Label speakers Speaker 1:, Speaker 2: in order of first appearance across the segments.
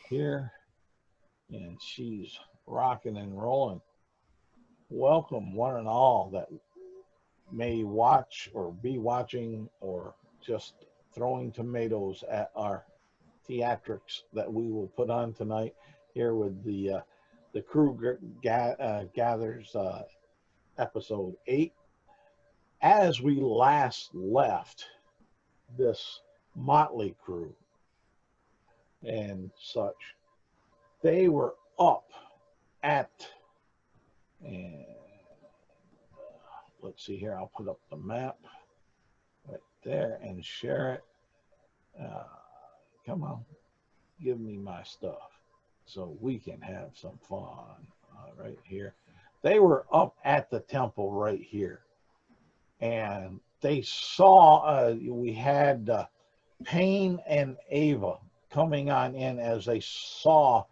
Speaker 1: Here, and she's rocking and rolling. Welcome, one and all that may watch or be watching or just throwing tomatoes at our theatrics that we will put on tonight here with the crew gathers episode 8. As we last left this motley crew and such, they were up at, and let's see here, I'll put up the map right there and share it. Come on, give me my stuff so we can have some fun. Right here, they were up at the temple right here, and they saw we had Payne and Ava coming on in as they saw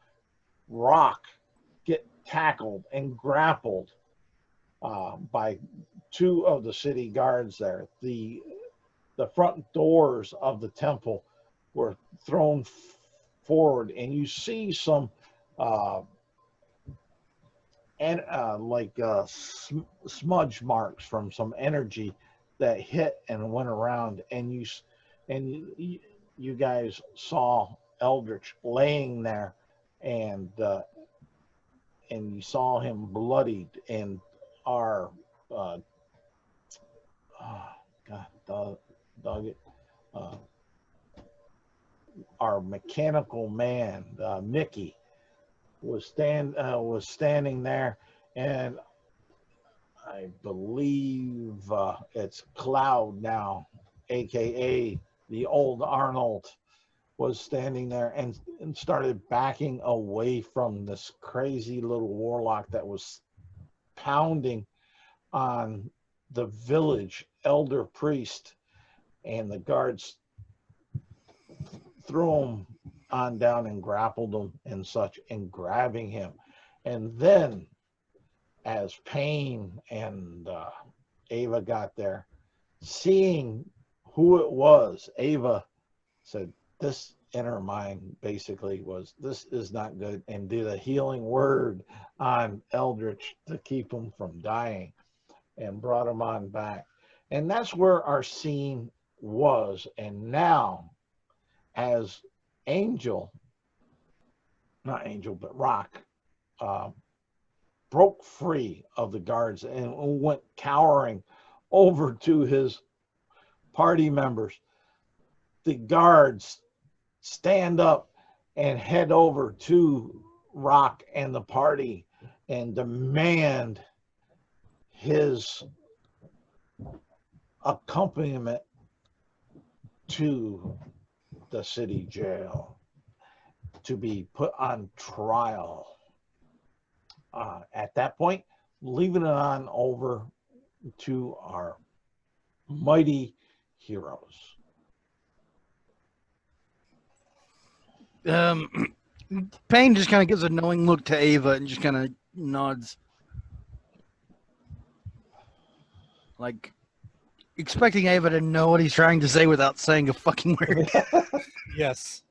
Speaker 1: Rock get tackled and grappled by 2 of the city guards there. The front doors of the temple were thrown forward, and you see some smudge marks from some energy that hit and went around, and you guys saw Eldritch laying there, and you saw him bloodied, and our our mechanical man Mickey was standing there, and I believe it's Cloud now, aka the old Arnold, was standing there and started backing away from this crazy little warlock that was pounding on the village elder priest, and the guards threw him on down and grappled him and such, and grabbing him. And then as Payne and Ava got there, seeing who it was, Ava said, this in her mind basically was, this is not good, and did a healing word on Eldritch to keep him from dying, and brought him on back. And that's where our scene was. And now, as not Angel, but Rock, broke free of the guards and went cowering over to his party members, the guards stand up and head over to Rock and the party and demand his accompaniment to the city jail to be put on trial. At that point, leaving it on over to our mighty heroes.
Speaker 2: Payne just kind of gives a knowing look to Ava and just kind of nods, like expecting Ava to know what he's trying to say without saying a fucking word.
Speaker 3: Yes.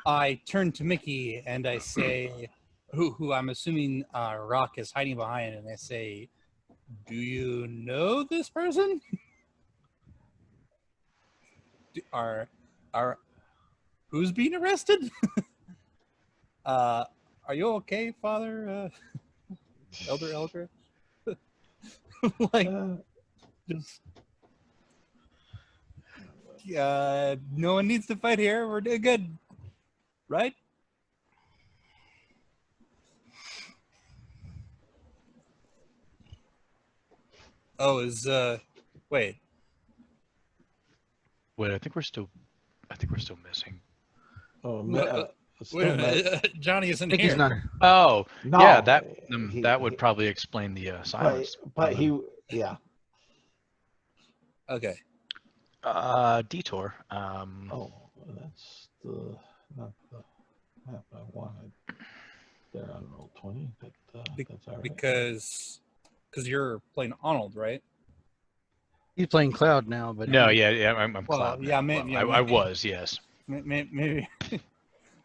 Speaker 3: I turn to Mickey and I say, who I'm assuming Rock is hiding behind, and I say, "Do you know this person? Who's being arrested? Are you okay, Father Elder Eldra?" Like, just no one needs to fight here. We're doing good, right? Oh, wait.
Speaker 4: I think we're still missing.
Speaker 1: Oh,
Speaker 3: Wait a minute. Johnny isn't
Speaker 2: Mickey's
Speaker 3: here.
Speaker 2: not.
Speaker 4: Oh,
Speaker 1: no,
Speaker 4: yeah, that would probably explain the silence.
Speaker 1: But yeah.
Speaker 3: Okay.
Speaker 4: Detour.
Speaker 1: Oh, that's not the map I wanted. There on roll 20, but that's all right.
Speaker 3: Because you're playing Arnold, right?
Speaker 2: He's playing Cloud now, but
Speaker 4: No, yeah, I'm
Speaker 3: Well,
Speaker 4: Cloud.
Speaker 3: yeah,
Speaker 4: now.
Speaker 3: maybe,
Speaker 4: I was, yes.
Speaker 3: Maybe.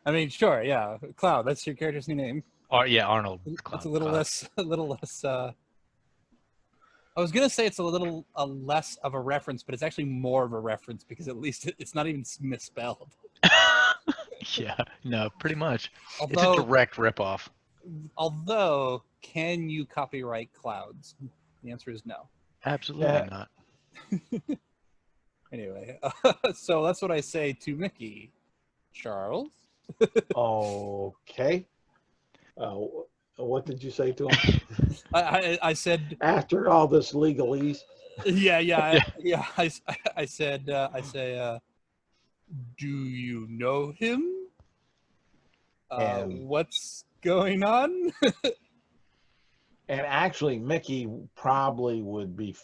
Speaker 3: I mean, sure, yeah. Cloud, that's your character's new name.
Speaker 4: Yeah, Arnold.
Speaker 3: It's a little less. I was gonna say it's a little less of a reference, but it's actually more of a reference because at least it's not even misspelled.
Speaker 4: Yeah, no, pretty much.
Speaker 3: Although,
Speaker 4: it's a direct ripoff.
Speaker 3: Although, can you copyright Clouds? The answer is no.
Speaker 4: Absolutely not.
Speaker 3: Anyway, so that's what I say to Mickey. Charles?
Speaker 1: Okay. What did you say to him?
Speaker 3: I said,
Speaker 1: after all this legalese.
Speaker 3: Yeah. I said, do you know him? What's going on?
Speaker 1: And actually, Mickey probably would be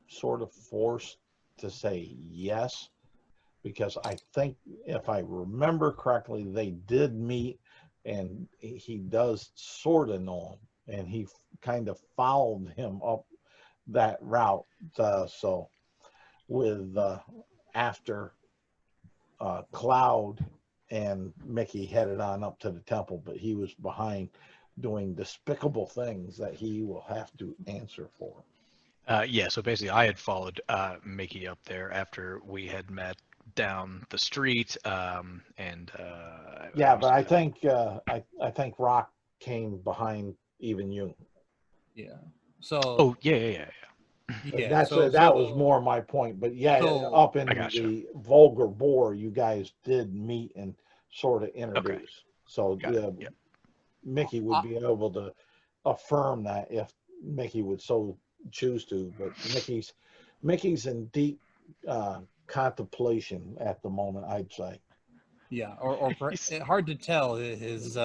Speaker 1: sort of forced to say yes, because I think, if I remember correctly, they did meet, and he does sort of know him, and he kind of followed him up that route. So with after Cloud and Mickey headed on up to the temple, but he was behind doing despicable things that he will have to answer for.
Speaker 4: Yeah, so basically I had followed Mickey up there after we had met down the street, and
Speaker 1: yeah, but I think I think Rock came behind even you.
Speaker 3: Yeah. So.
Speaker 4: Oh yeah.
Speaker 3: Yeah.
Speaker 1: That was more my point. But yeah, up in the vulgar bore, you guys did meet and sort of introduce. Okay. So yeah, Mickey would be able to affirm that if Mickey would so choose to. But Mickey's in deep contemplation at the moment, I'd say.
Speaker 3: Yeah, or hard to tell. His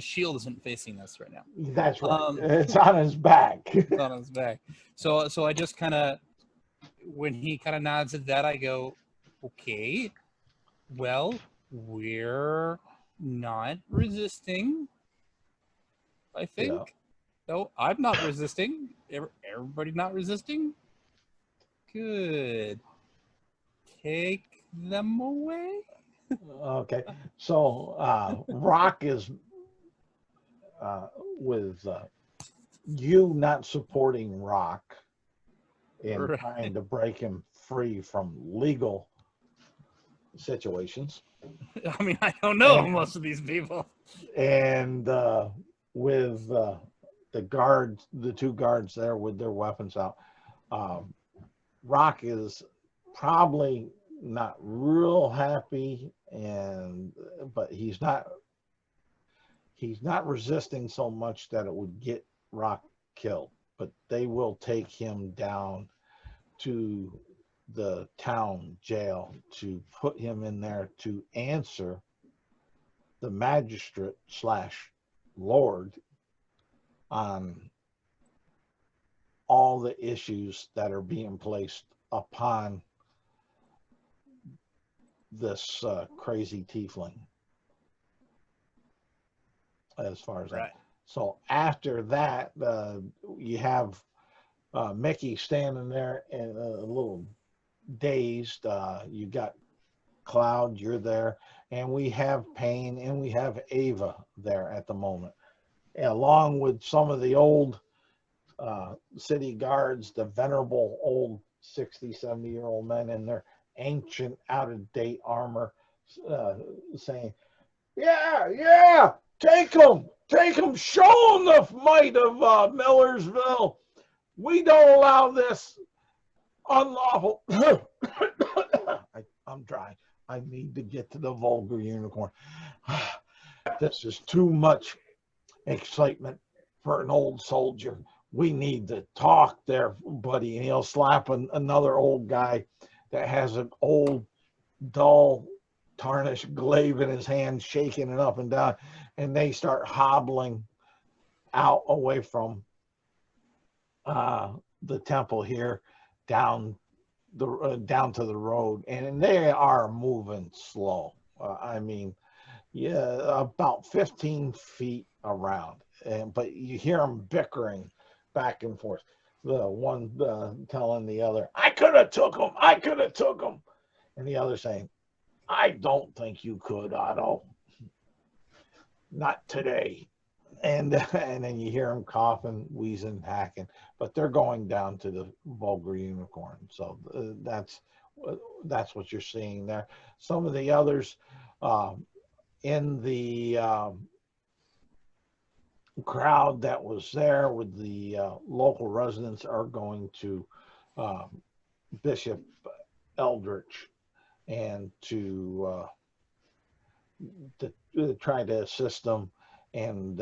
Speaker 3: shield isn't facing us right now.
Speaker 1: That's right. It's on his back.
Speaker 3: It's on his back. So I just kind of, when he kind of nods at that, I go, okay, well, we're not resisting, I think. Yeah. No, I'm not resisting. Everybody not resisting? Good. Take them away?
Speaker 1: Okay, so Rock is with you not supporting Rock. in
Speaker 3: Right.
Speaker 1: trying to break him free from legal situations.
Speaker 3: I mean, I don't know
Speaker 1: And-
Speaker 3: most of these people.
Speaker 1: And with the guards, the two guards there with their weapons out, Rock is probably not real happy, but he's not resisting so much that it would get Rock killed. But they will take him down to the town jail to put him in there to answer the magistrate / lord on all the issues that are being placed upon this crazy tiefling, as far as
Speaker 3: Right.
Speaker 1: So after that, you have Mickey standing there and a little dazed. You got Cloud, you're there, and we have Payne and we have Ava there at the moment, along with some of the old city guards, the venerable old 60, 70-year-old men in their ancient, out-of-date armor, saying, yeah, take them, show them the might of Millersville. We don't allow this unlawful. I'm dry. I need to get to the vulgar unicorn. This is too much excitement for an old soldier. We need to talk there, buddy. And he'll slap another old guy that has an old, dull, tarnished glaive in his hand, shaking it up and down. And they start hobbling out away from the temple here down to the road, and they are moving slow. I mean, yeah, about 15 feet around, but you hear them bickering back and forth. The one telling the other, "I could have took him. And the other saying, "I don't think you could, Otto. Not today." And then you hear them coughing, wheezing, hacking, but they're going down to the vulgar unicorn. So that's what you're seeing there. Some of the others in the crowd that was there with the local residents are going to Bishop Eldritch and to try to assist them and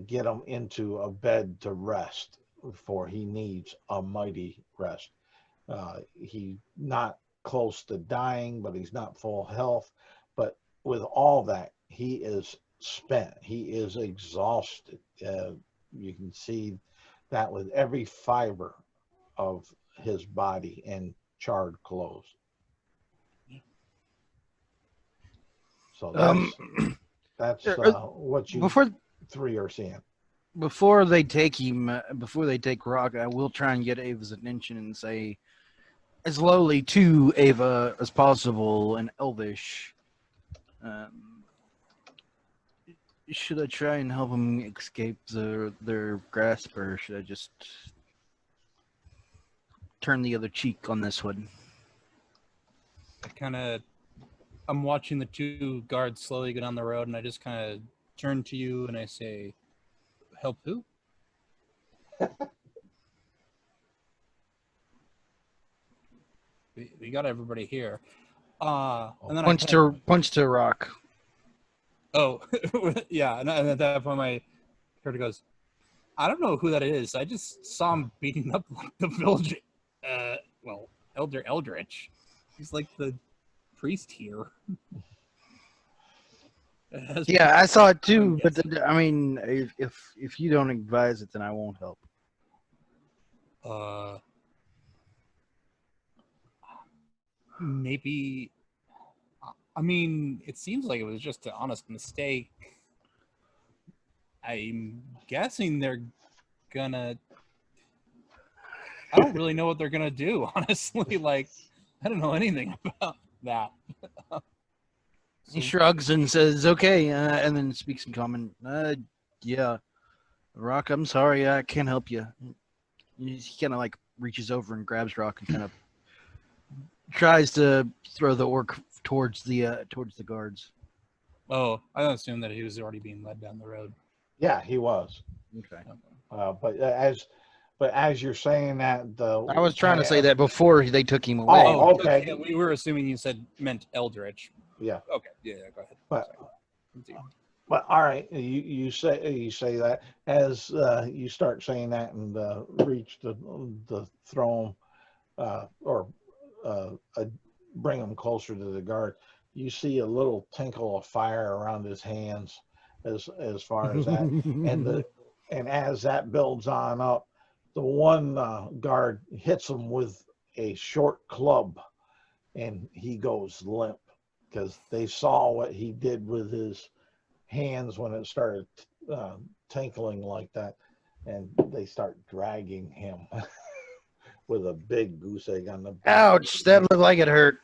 Speaker 1: get him into a bed to rest, for he needs a mighty rest. He's not close to dying, but he's not full health. But with all that, he is spent. He is exhausted. You can see that with every fiber of his body and charred clothes. So that's what you three are seeing.
Speaker 2: Before they take him, before they take Rock, I will try and get Ava's attention and say as lowly to Ava as possible in Elvish. Should I try and help him escape their grasp, or should I just turn the other cheek on this one?
Speaker 3: I'm watching the two guards slowly go down the road, and I just kind of turn to you and I say, "Help who?" we got everybody here. And then
Speaker 2: punch to Rock.
Speaker 3: Oh, yeah. And at that point, my character goes, "I don't know who that is. I just saw him beating up like the village. Elder Eldritch. He's like the priest here."
Speaker 2: Yeah, I saw it too, but I mean, if you don't advise it, then I won't help.
Speaker 3: Maybe. I mean, it seems like it was just an honest mistake. I'm guessing they're gonna. I don't really know what they're gonna do, honestly. Like, I don't know anything about that.
Speaker 2: He shrugs and says, "Okay," and then speaks in common. Yeah, Rock, I'm sorry, I can't help you. He kind of like reaches over and grabs Rock and kind of tries to throw the orc towards the guards.
Speaker 3: Oh, I assumed that he was already being led down the road.
Speaker 1: Yeah, he was.
Speaker 2: Okay.
Speaker 1: But as you're saying that,
Speaker 2: I was trying to say that before they took him away.
Speaker 1: Oh, okay.
Speaker 3: Yeah, we were assuming you said meant Eldritch.
Speaker 1: Yeah.
Speaker 3: Okay. Yeah. Go ahead.
Speaker 1: But
Speaker 3: Sorry. Continue.
Speaker 1: But all right, you say that as you start saying that and reach the throw him or bring him closer to the guard, you see a little tinkle of fire around his hands as far as that, and as that builds on up, the one guard hits him with a short club, and he goes limp because they saw what he did with his hands when it started tinkling like that, and they start dragging him with a big goose egg on the back.
Speaker 2: Ouch! That looked like it hurt.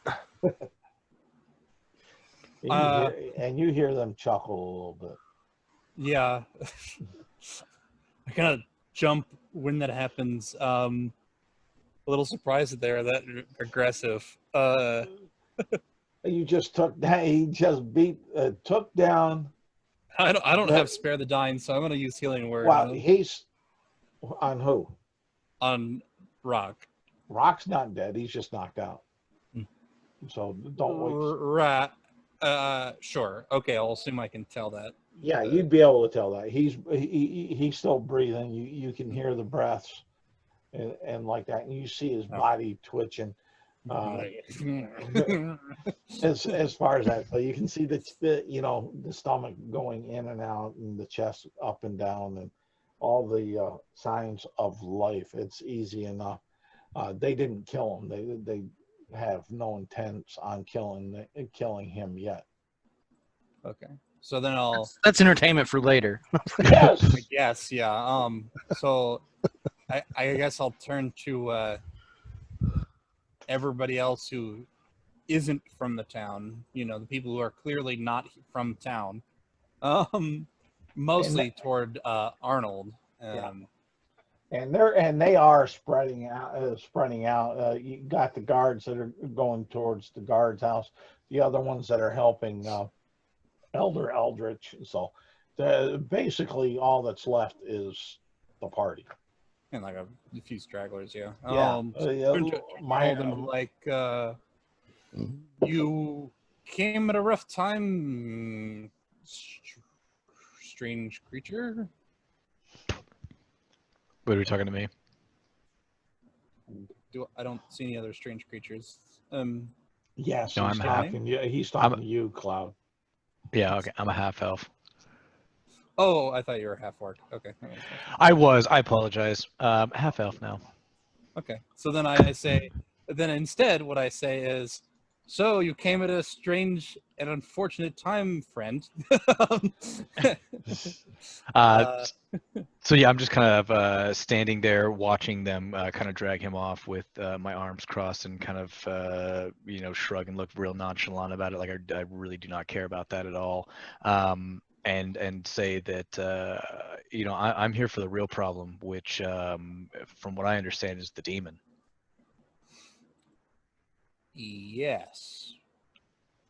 Speaker 1: And you hear them chuckle a little bit.
Speaker 3: Yeah. I kind of jump when that happens. A little surprised that they're that aggressive.
Speaker 1: You just took that. He just took down.
Speaker 3: I don't have spare the dying, so I'm gonna use healing word.
Speaker 1: Well, he's on who?
Speaker 3: On Rock.
Speaker 1: Rock's not dead. He's just knocked out. So don't wait.
Speaker 3: Right. Sure. Okay, I'll assume I can tell that.
Speaker 1: Yeah, you'd be able to tell that he's still breathing. You can hear the breaths and like that, and you see his body twitching. As far as that, so you can see the stomach going in and out, and the chest up and down, and all the signs of life. It's easy enough. They didn't kill him. They have no intents on killing him yet.
Speaker 3: Okay. So then I'll.
Speaker 2: That's entertainment for later.
Speaker 1: Yes.
Speaker 3: I guess, yeah. So I guess I'll turn to everybody else who isn't from the town. You know, the people who are clearly not from town. Mostly toward Arnold.
Speaker 1: Yeah. And they are spreading out. You got the guards that are going towards the guard's house. The other ones that are helping Elder Eldritch. So basically all that's left is the party.
Speaker 3: And like a few stragglers, yeah. You came at a rough time, strange creature.
Speaker 4: What are we talking to me?
Speaker 3: I don't see any other strange creatures.
Speaker 1: Yes,
Speaker 4: no,
Speaker 1: he's talking to you, Cloud.
Speaker 4: Yeah, okay. I'm a half elf.
Speaker 3: Oh, I thought you were half orc. Okay.
Speaker 4: I apologize. Half elf now.
Speaker 3: Okay. So then I say, instead what I say is, so you came at a strange and unfortunate time, friend.
Speaker 4: So yeah, I'm just kind of standing there watching them kind of drag him off with my arms crossed and kind of shrug and look real nonchalant about it, like I really do not care about that at all, and say that I'm here for the real problem, which from what I understand is the demon.
Speaker 3: Yes.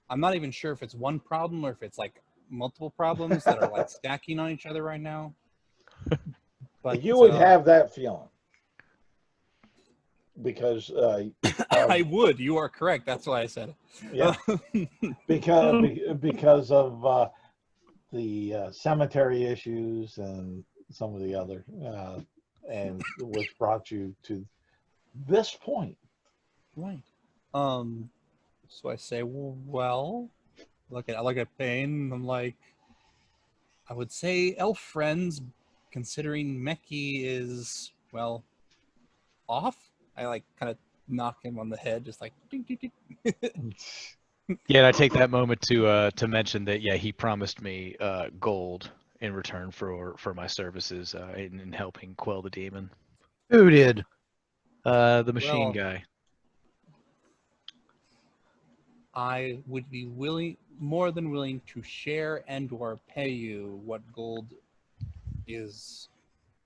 Speaker 3: I'm not even sure if it's one problem or if it's like multiple problems that are like stacking on each other right now.
Speaker 1: But you would have that feeling because
Speaker 3: I would. You are correct. That's why I said it.
Speaker 1: Yeah, because of the cemetery issues and some of the other, and which brought you to this point.
Speaker 3: Right. So I say, well, I look at Payne. I'm like, I would say elf friends, considering Meki is, well, off. I like kind of knock him on the head, just like ding, ding, ding.
Speaker 4: Yeah, and I take that moment to mention that he promised me gold in return for my services in helping quell the demon.
Speaker 2: Who did?
Speaker 4: The machine guy.
Speaker 3: I would be more than willing to share and/or pay you what gold is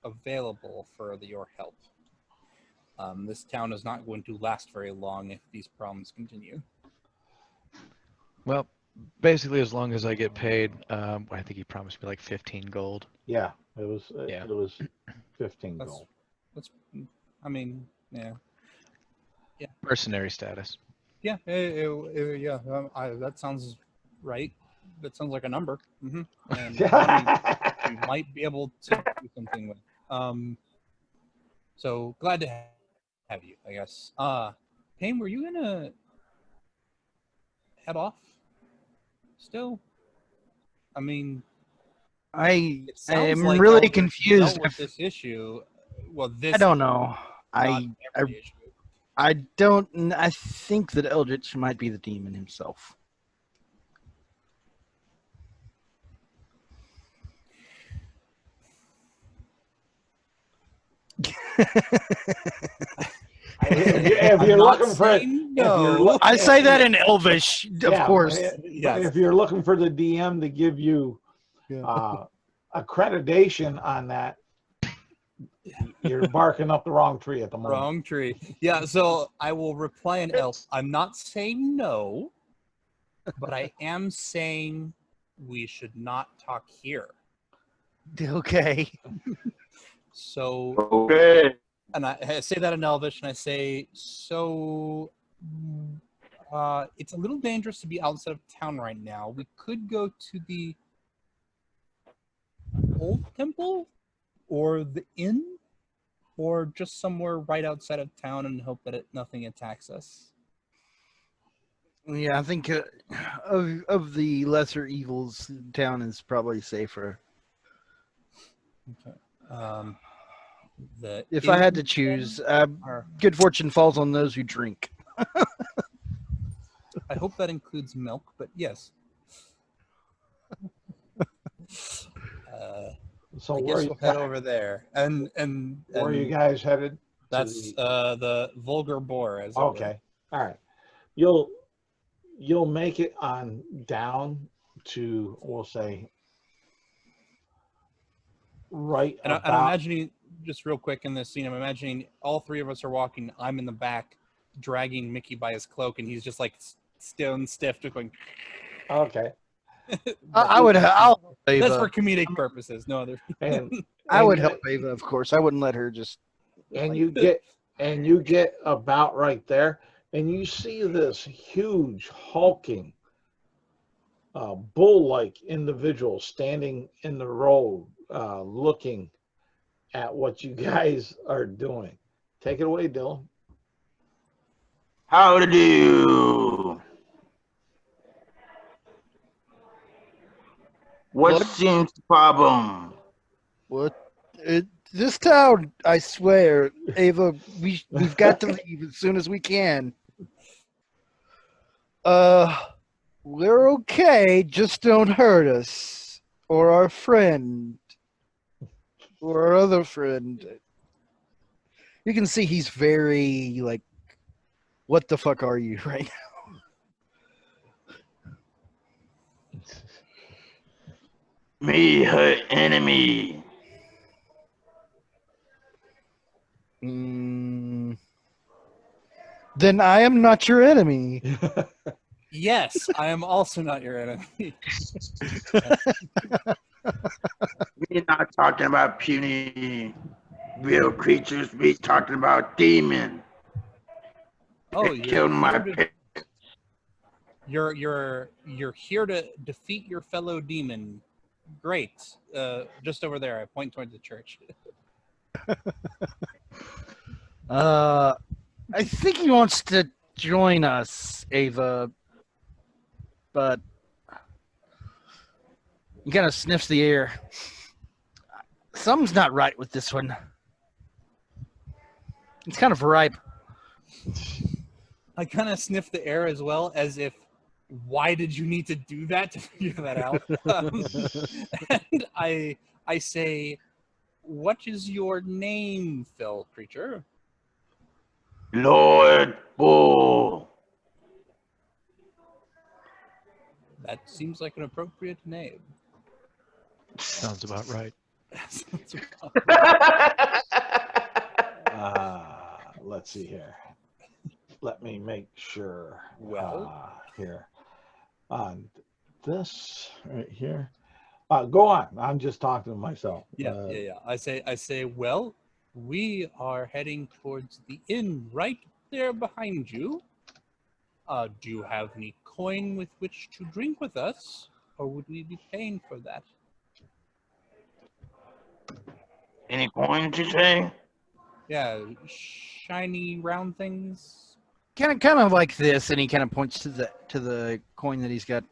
Speaker 3: available for your help. This town is not going to last very long if these problems continue.
Speaker 4: Well, basically, as long as I get paid, I think he promised me like 15 gold.
Speaker 1: Yeah, it was.
Speaker 4: Yeah.
Speaker 1: It was 15
Speaker 3: That's,
Speaker 1: gold.
Speaker 3: that's, I mean, yeah.
Speaker 4: Mercenary status.
Speaker 3: Yeah, that sounds right. That sounds like a number. And money we might be able to do something with. So glad to have you, I guess. Payne, were you gonna head off still? I mean,
Speaker 2: I
Speaker 3: it sounds
Speaker 2: am
Speaker 3: like
Speaker 2: really
Speaker 3: Eldritch
Speaker 2: confused.
Speaker 3: dealt with this issue. Well, this
Speaker 2: I don't know.
Speaker 3: not every issue.
Speaker 2: I don't. I think that Eldritch might be the demon himself.
Speaker 1: If you're looking for it,
Speaker 2: I say that in Elvish, of course.
Speaker 1: But if you're looking for the DM to give you accreditation on that, you're barking up the wrong tree at the moment.
Speaker 3: Wrong tree. Yeah, so I will reply in elf. I'm not saying no, but I am saying we should not talk here.
Speaker 2: Okay.
Speaker 3: So,
Speaker 5: Okay.
Speaker 3: and I say that in Elvish, and I say, so it's a little dangerous to be outside of town right now. We could go to the old temple or the inn, or just somewhere right outside of town and hope that nothing attacks us.
Speaker 2: Yeah, I think of the lesser evils, town is probably safer.
Speaker 3: Okay.
Speaker 2: If I had to choose, good fortune falls on those who drink.
Speaker 3: I hope that includes milk, but yes.
Speaker 1: So
Speaker 3: I guess we'll head over there. And
Speaker 1: where are you guys headed?
Speaker 3: That's the Vulgar Boar. As
Speaker 1: okay. All right. You'll make it on down to, we'll say, right
Speaker 3: and
Speaker 1: about.
Speaker 3: I'm imagining, just real quick in this scene, I'm imagining all three of us are walking. I'm in the back, dragging Mickey by his cloak, and he's just like stone stiff, just going.
Speaker 1: Okay.
Speaker 2: I'll Ava.
Speaker 3: That's for comedic purposes, no other.
Speaker 1: And
Speaker 2: I would help Ava, of course. I wouldn't let her just.
Speaker 1: And you get about right there, and you see this huge hulking bull-like individual standing in the road, looking at what you guys are doing. Take it away, Dylan.
Speaker 5: How to do? What seems the problem?
Speaker 2: What? This town, I swear, Ava, we've got to leave as soon as we can. We're okay, just don't hurt us. Or our friend. Or our other friend. You can see he's very, like, what the fuck are you right now?
Speaker 5: Me, her enemy.
Speaker 2: Then I am not your enemy.
Speaker 3: Yes, I am also not your enemy.
Speaker 5: We're not talking about puny real creatures. We're talking about demons.
Speaker 3: Oh,
Speaker 5: They killed my pet.
Speaker 3: You're here to defeat your fellow demon. Great. Just over there. I point towards the church.
Speaker 2: I think he wants to join us, Ava, but he kind of sniffs the air. Something's not right with this one. It's kind of ripe.
Speaker 3: I kind of sniff the air as well, as if, why did you need to do that to figure that out? And I say, what is your name, fell creature?
Speaker 5: Lord Bull.
Speaker 3: That seems like an appropriate name.
Speaker 4: Sounds about right.
Speaker 1: let's see here. Let me make sure.
Speaker 3: Well.
Speaker 1: Here on this right here. Go on. I'm just talking to myself.
Speaker 3: Yeah. I say, well, we are heading towards the inn right there behind you. Do you have any coin with which to drink with us, or would we be paying for that?
Speaker 5: Any coins, you say?
Speaker 3: Yeah, shiny round things.
Speaker 2: Kind of like this, and he kind of points to the coin that he's got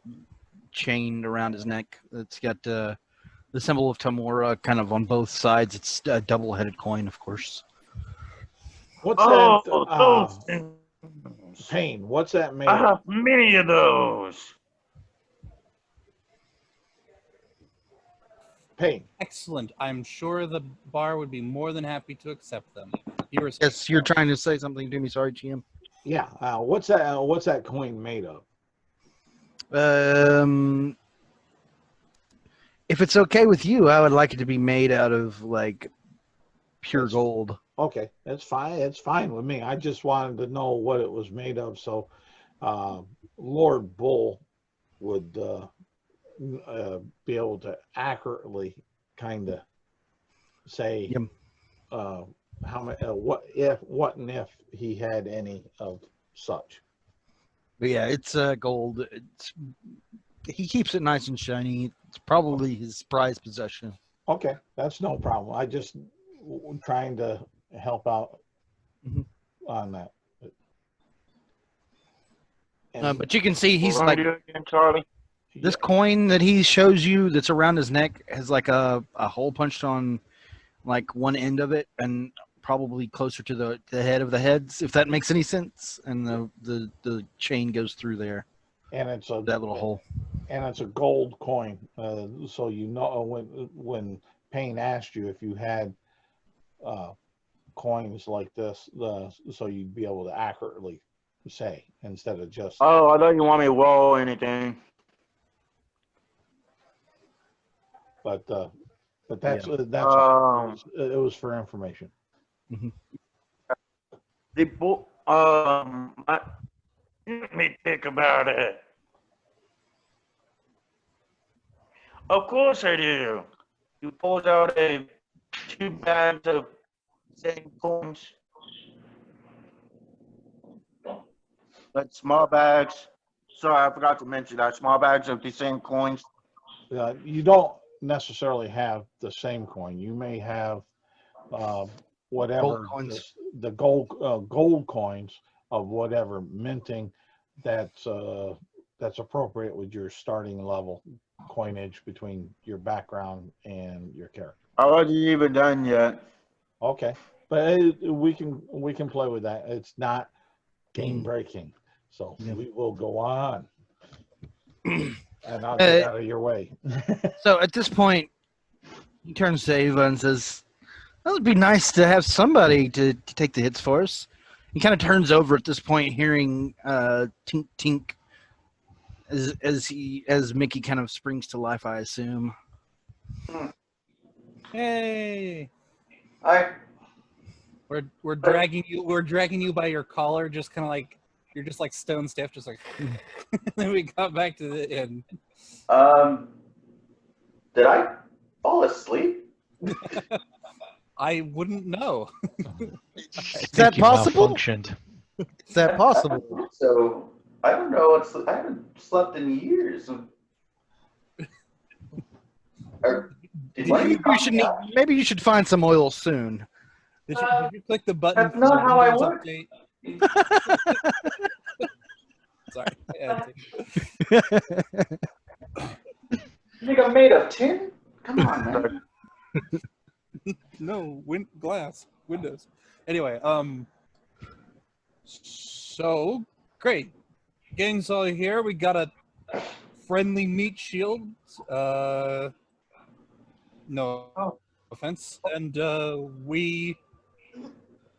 Speaker 2: chained around his neck. It's got the symbol of Tamora kind of on both sides. It's a double-headed coin, of course.
Speaker 1: What's
Speaker 5: Oh,
Speaker 1: that?
Speaker 5: those things.
Speaker 1: Pain. What's that made
Speaker 5: I
Speaker 1: of?
Speaker 5: have many of those.
Speaker 1: Pain.
Speaker 3: Excellent. I'm sure the bar would be more than happy to accept them.
Speaker 2: Yes, you're trying to say something to me. Sorry, GM.
Speaker 1: Yeah. What's that? What's that coin made of?
Speaker 2: If it's okay with you, I would like it to be made out of like pure gold.
Speaker 1: Okay, that's fine. It's fine with me. I just wanted to know what it was made of, so Lord Bull would be able to accurately kind of say how many, what if he had any of such.
Speaker 2: But yeah, it's gold. He keeps it nice and shiny. It's probably his prized possession.
Speaker 1: Okay, that's no problem. I just trying to help out on that.
Speaker 2: But you can see he's
Speaker 5: What
Speaker 2: like
Speaker 5: do again, Charlie?
Speaker 2: this coin that he shows you that's around his neck has like a hole punched on like one end of it, and probably closer to the head of the heads, if that makes any sense. And the chain goes through there. And it's that little hole.
Speaker 1: And it's a gold coin, so you know when Payne asked you if you had coins like this, so you'd be able to accurately say instead of just.
Speaker 5: Oh, I thought you want me to roll anything.
Speaker 1: But that's it was for information.
Speaker 5: Let me think about it. Of course I do. You pulled out 2 bags of same coins. Like small bags. Sorry, I forgot to mention that. Small bags of the same coins.
Speaker 1: You don't necessarily have the same coin. You may have whatever
Speaker 2: gold coins.
Speaker 1: The gold coins of whatever minting that's appropriate with your starting level coinage between your background and your character.
Speaker 5: I wasn't even done yet.
Speaker 1: Okay, but we can play with that. It's not game breaking, so we will go on. And I'll get out of your way.
Speaker 2: So at this point, he turns to Ava and says, "That would be nice to have somebody to take the hits for us." He kind of turns over at this point, hearing tink tink as Mickey kind of springs to life, I assume.
Speaker 3: Hey.
Speaker 5: Hi.
Speaker 3: We're dragging you by your collar, just kind of like you're just like stone stiff, just like. Then we got back to the inn.
Speaker 6: Did I fall asleep?
Speaker 3: I wouldn't know.
Speaker 2: Is that possible? Is that possible?
Speaker 6: So I don't know. I haven't slept in years.
Speaker 2: Maybe you should find some oil soon.
Speaker 3: Did you click the button?
Speaker 6: That's not how I work.
Speaker 3: Sorry.
Speaker 6: You think I'm made of tin? Come on, man.
Speaker 3: No, glass, windows. Anyway, so great. Gang's all here. We got a friendly meat shield. No offense. And we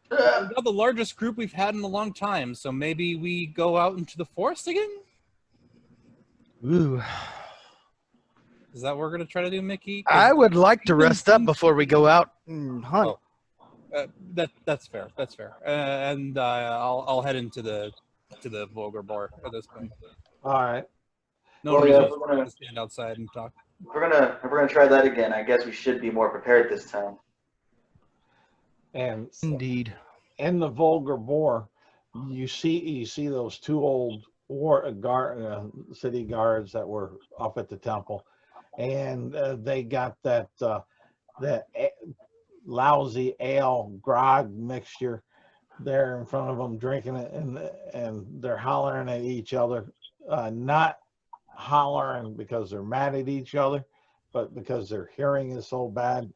Speaker 3: got the largest group we've had in a long time, so maybe we go out into the forest again?
Speaker 2: Ooh.
Speaker 3: Is that what we're going to try to do, Mickey?
Speaker 2: I would like to rest up before we go out and hunt.
Speaker 3: That's fair. That's fair. And I'll head into the vulgar bar at this point.
Speaker 1: All right.
Speaker 3: No
Speaker 6: Well, yeah,
Speaker 3: reason
Speaker 6: if we're gonna
Speaker 3: to stand outside and talk.
Speaker 6: if we're gonna try that again, I guess we should be more prepared this time.
Speaker 1: And
Speaker 2: Indeed.
Speaker 1: in the vulgar bore, you see those two old city guards that were up at the temple, and they got that lousy ale grog mixture there in front of them, drinking it, and they're hollering at each other, not hollering because they're mad at each other, but because their hearing is so bad.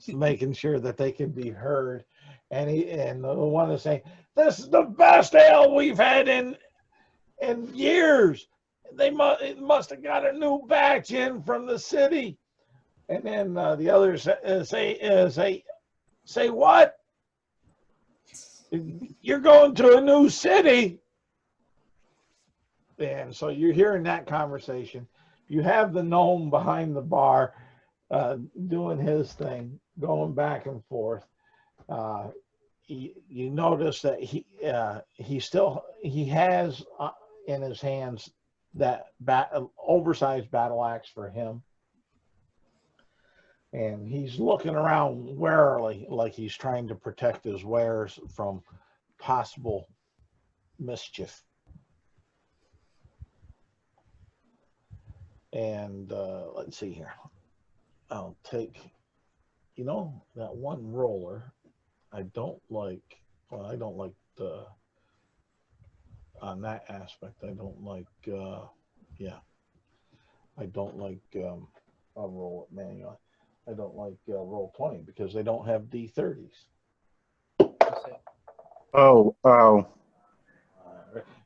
Speaker 1: Making sure that they can be heard. And the one is saying, "This is the best ale we've had in years. It must have got a new batch in from the city." And then the others say what? You're going to a new city. And so you're hearing that conversation. You have the gnome behind the bar doing his thing, going back and forth. You notice that he has in his hands that oversized battle axe for him, and he's looking around warily, like he's trying to protect his wares from possible mischief. And let's see here. I'll take, that one roller. I don't like the, on that aspect, I don't like, I don't like, I'll roll it manually. I don't like roll 20 because they don't have D30s.
Speaker 6: Oh.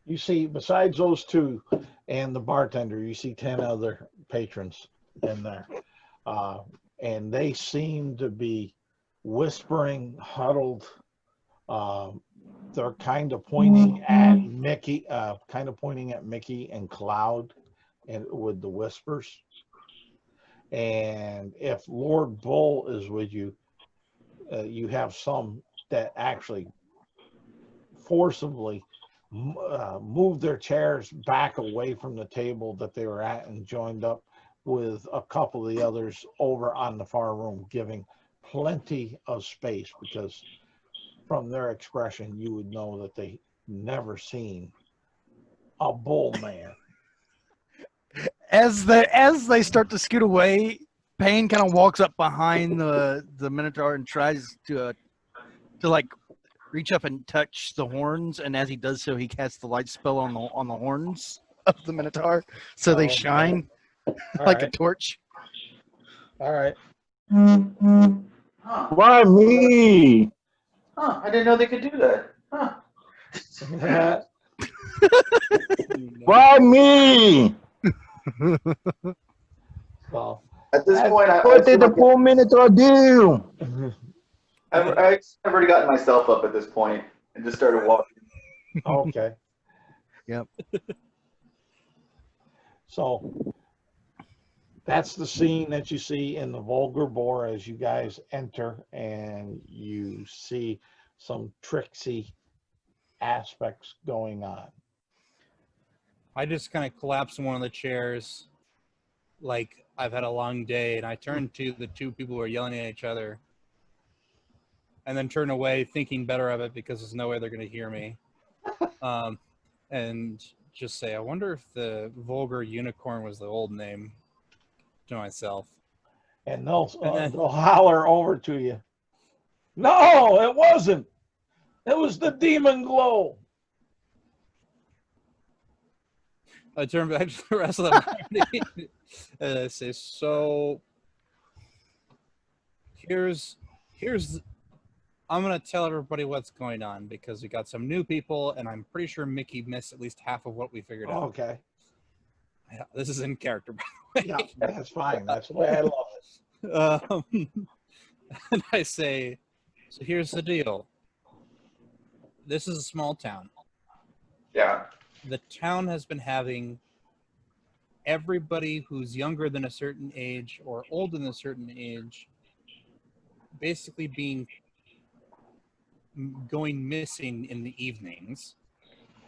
Speaker 1: You see, besides those two and the bartender, you see 10 other patrons in there. And they seem to be whispering, huddled. They're kind of pointing at Mickey, and Cloud, and with the whispers. And if Lord Bull is with you, you have some that actually forcibly move their chairs back away from the table that they were at and joined up with a couple of the others over on the far room, giving plenty of space, because from their expression you would know that they never seen a bull man.
Speaker 2: As they start to scoot away, Payne kind of walks up behind the Minotaur and tries to like reach up and touch the horns, and as he does so, he casts the light spell on the horns of the Minotaur, so they shine like a torch.
Speaker 1: All right.
Speaker 6: Huh.
Speaker 5: Why me?
Speaker 6: Huh. I didn't know they could do that. Huh.
Speaker 5: Why me?
Speaker 1: Well,
Speaker 6: At this point,
Speaker 5: What did the poor Minotaur do?
Speaker 6: I've already gotten myself up at this point and just started walking.
Speaker 1: okay.
Speaker 2: Yep.
Speaker 1: So that's the scene that you see in the vulgar bore as you guys enter, and you see some tricksy aspects going on.
Speaker 3: I just kind of collapse in one of the chairs, like I've had a long day, and I turn to the two people who are yelling at each other, and then turn away, thinking better of it because there's no way they're going to hear me, and just say, I wonder if the vulgar unicorn was the old name, to myself.
Speaker 1: And they'll holler over to you. No, it wasn't. It was the demon glow.
Speaker 3: I turn back to the rest of the party and I say, so here's I'm going to tell everybody what's going on, because we got some new people, and I'm pretty sure Mickey missed at least half of what we figured out.
Speaker 1: Okay.
Speaker 3: Yeah, this is in character, by the way.
Speaker 1: Yeah, that's fine. That's the way I love it.
Speaker 3: And I say, so here's the deal. This is a small town.
Speaker 6: Yeah.
Speaker 3: The town has been having everybody who's younger than a certain age or older than a certain age basically being going missing in the evenings,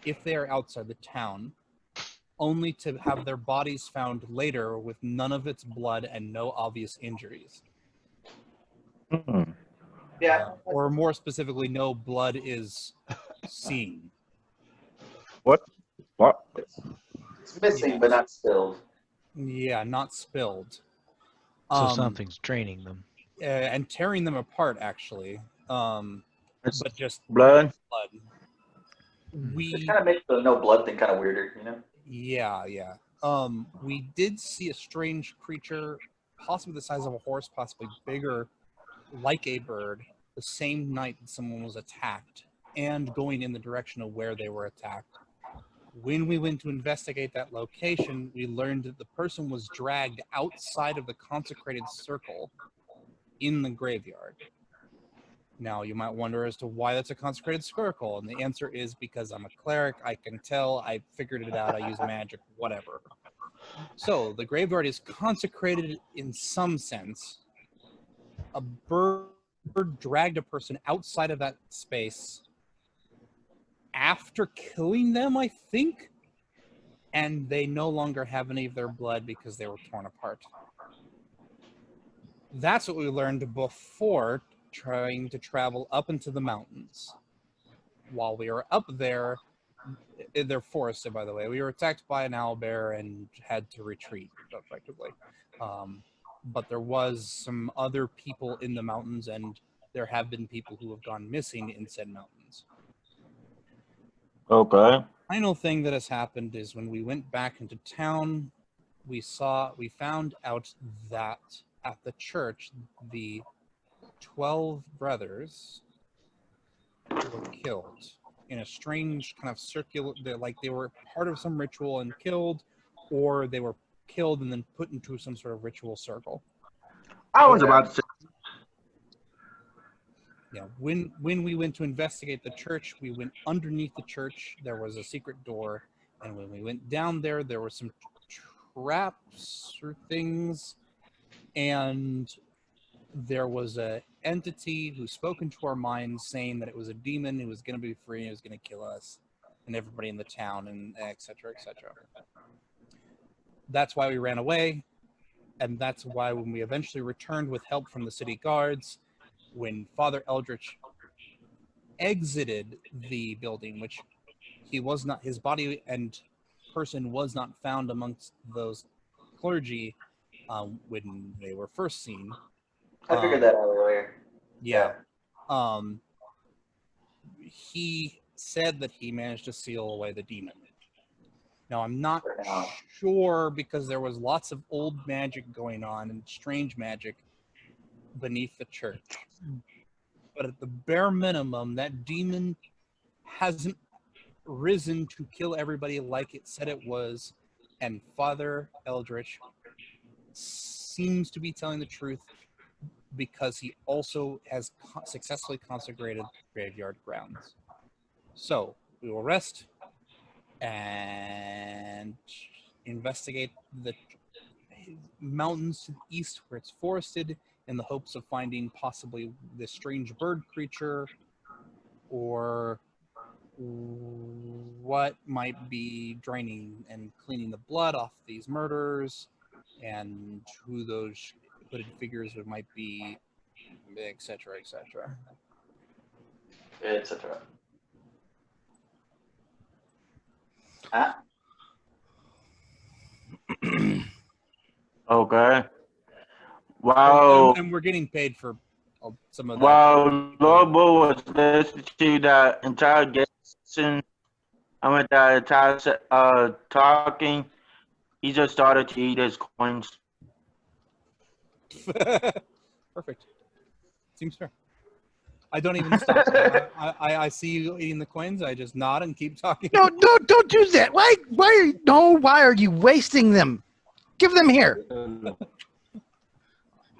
Speaker 3: if they are outside the town, only to have their bodies found later with none of its blood and no obvious injuries.
Speaker 6: Yeah.
Speaker 3: Or more specifically, no blood is seen.
Speaker 5: What?
Speaker 6: It's missing, but not spilled.
Speaker 3: Yeah, not spilled.
Speaker 4: So something's draining them.
Speaker 3: And tearing them apart, actually.
Speaker 5: It's
Speaker 3: But just
Speaker 5: blood.
Speaker 3: blood.
Speaker 6: Which kind of makes the no blood thing kind of weirder, you know?
Speaker 3: Yeah. We did see a strange creature, possibly the size of a horse, possibly bigger, like a bird, the same night that someone was attacked, and going in the direction of where they were attacked. When we went to investigate that location, we learned that the person was dragged outside of the consecrated circle in the graveyard. Now, you might wonder as to why that's a consecrated circle, and the answer is because I'm a cleric, I can tell, I figured it out, I use magic, whatever. So, the graveyard is consecrated in some sense. A bird dragged a person outside of that space after killing them, I think, and they no longer have any of their blood because they were torn apart. That's what we learned before trying to travel up into the mountains. While we were up there, they're forested, by the way. We were attacked by an owlbear and had to retreat, effectively. But there was some other people in the mountains, and there have been people who have gone missing in said mountains.
Speaker 5: Okay.
Speaker 3: Final thing that has happened is when we went back into town, we found out that at the church, the 12 brothers were killed in a strange kind of circular, like they were part of some ritual and killed, or they were killed and then put into some sort of ritual circle.
Speaker 5: I was about to say.
Speaker 3: Yeah, when we went to investigate the church, we went underneath the church. There was a secret door, and when we went down there, there were some traps or things, and there was a entity who spoke into our minds saying that it was a demon who was going to be free and it was going to kill us and everybody in the town, and et cetera, et cetera. That's why we ran away, and that's why when we eventually returned with help from the city guards, when Father Eldritch exited the building, which he was not, his body and person was not found amongst those clergy when they were first seen.
Speaker 6: I figured that out earlier.
Speaker 3: Yeah. He said that he managed to seal away the demon. Now, I'm not sure, because there was lots of old magic going on and strange magic beneath the church. But at the bare minimum, that demon hasn't risen to kill everybody like it said it was, and Father Eldritch seems to be telling the truth, because he also has successfully consecrated graveyard grounds. So we will rest and investigate the mountains to the east where it's forested, in the hopes of finding possibly this strange bird creature, or what might be draining and cleaning the blood off these murders, and who those hooded figures might be, etc., etc.
Speaker 6: Etc. Huh?
Speaker 5: Okay. Wow.
Speaker 3: And we're getting paid for some of that.
Speaker 5: While Lord Bull was listening to that interrogation, that entire talking, he just started to eat his coins.
Speaker 3: Perfect. Seems fair. I don't even stop. I see you eating the coins. I just nod and keep talking.
Speaker 2: No, don't do that. Why are you wasting them? Give them here.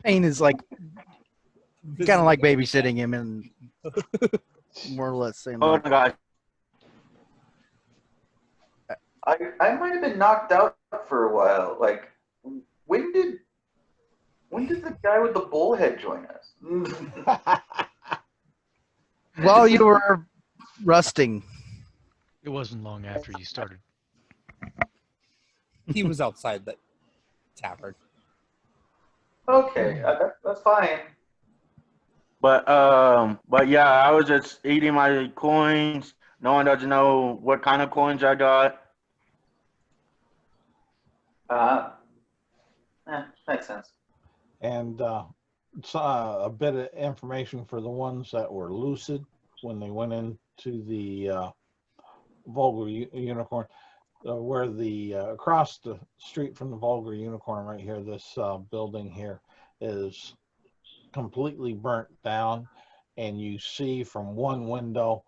Speaker 2: Payne is like kind of like babysitting him and more or less saying,
Speaker 5: Oh
Speaker 2: like,
Speaker 5: my gosh.
Speaker 6: I might have been knocked out for a while. Like, when did the guy with the bullhead join us?
Speaker 2: While you were rusting.
Speaker 4: It wasn't long after you started.
Speaker 3: He was outside the tavern.
Speaker 6: Okay, that's fine.
Speaker 5: But yeah, I was just eating my coins. No one doesn't know what kind of coins I got.
Speaker 6: Makes sense.
Speaker 1: And so, a bit of information for the ones that were lucid when they went into the vulgar unicorn, where the across the street from the vulgar unicorn right here, this building here is completely burnt down, and you see from one window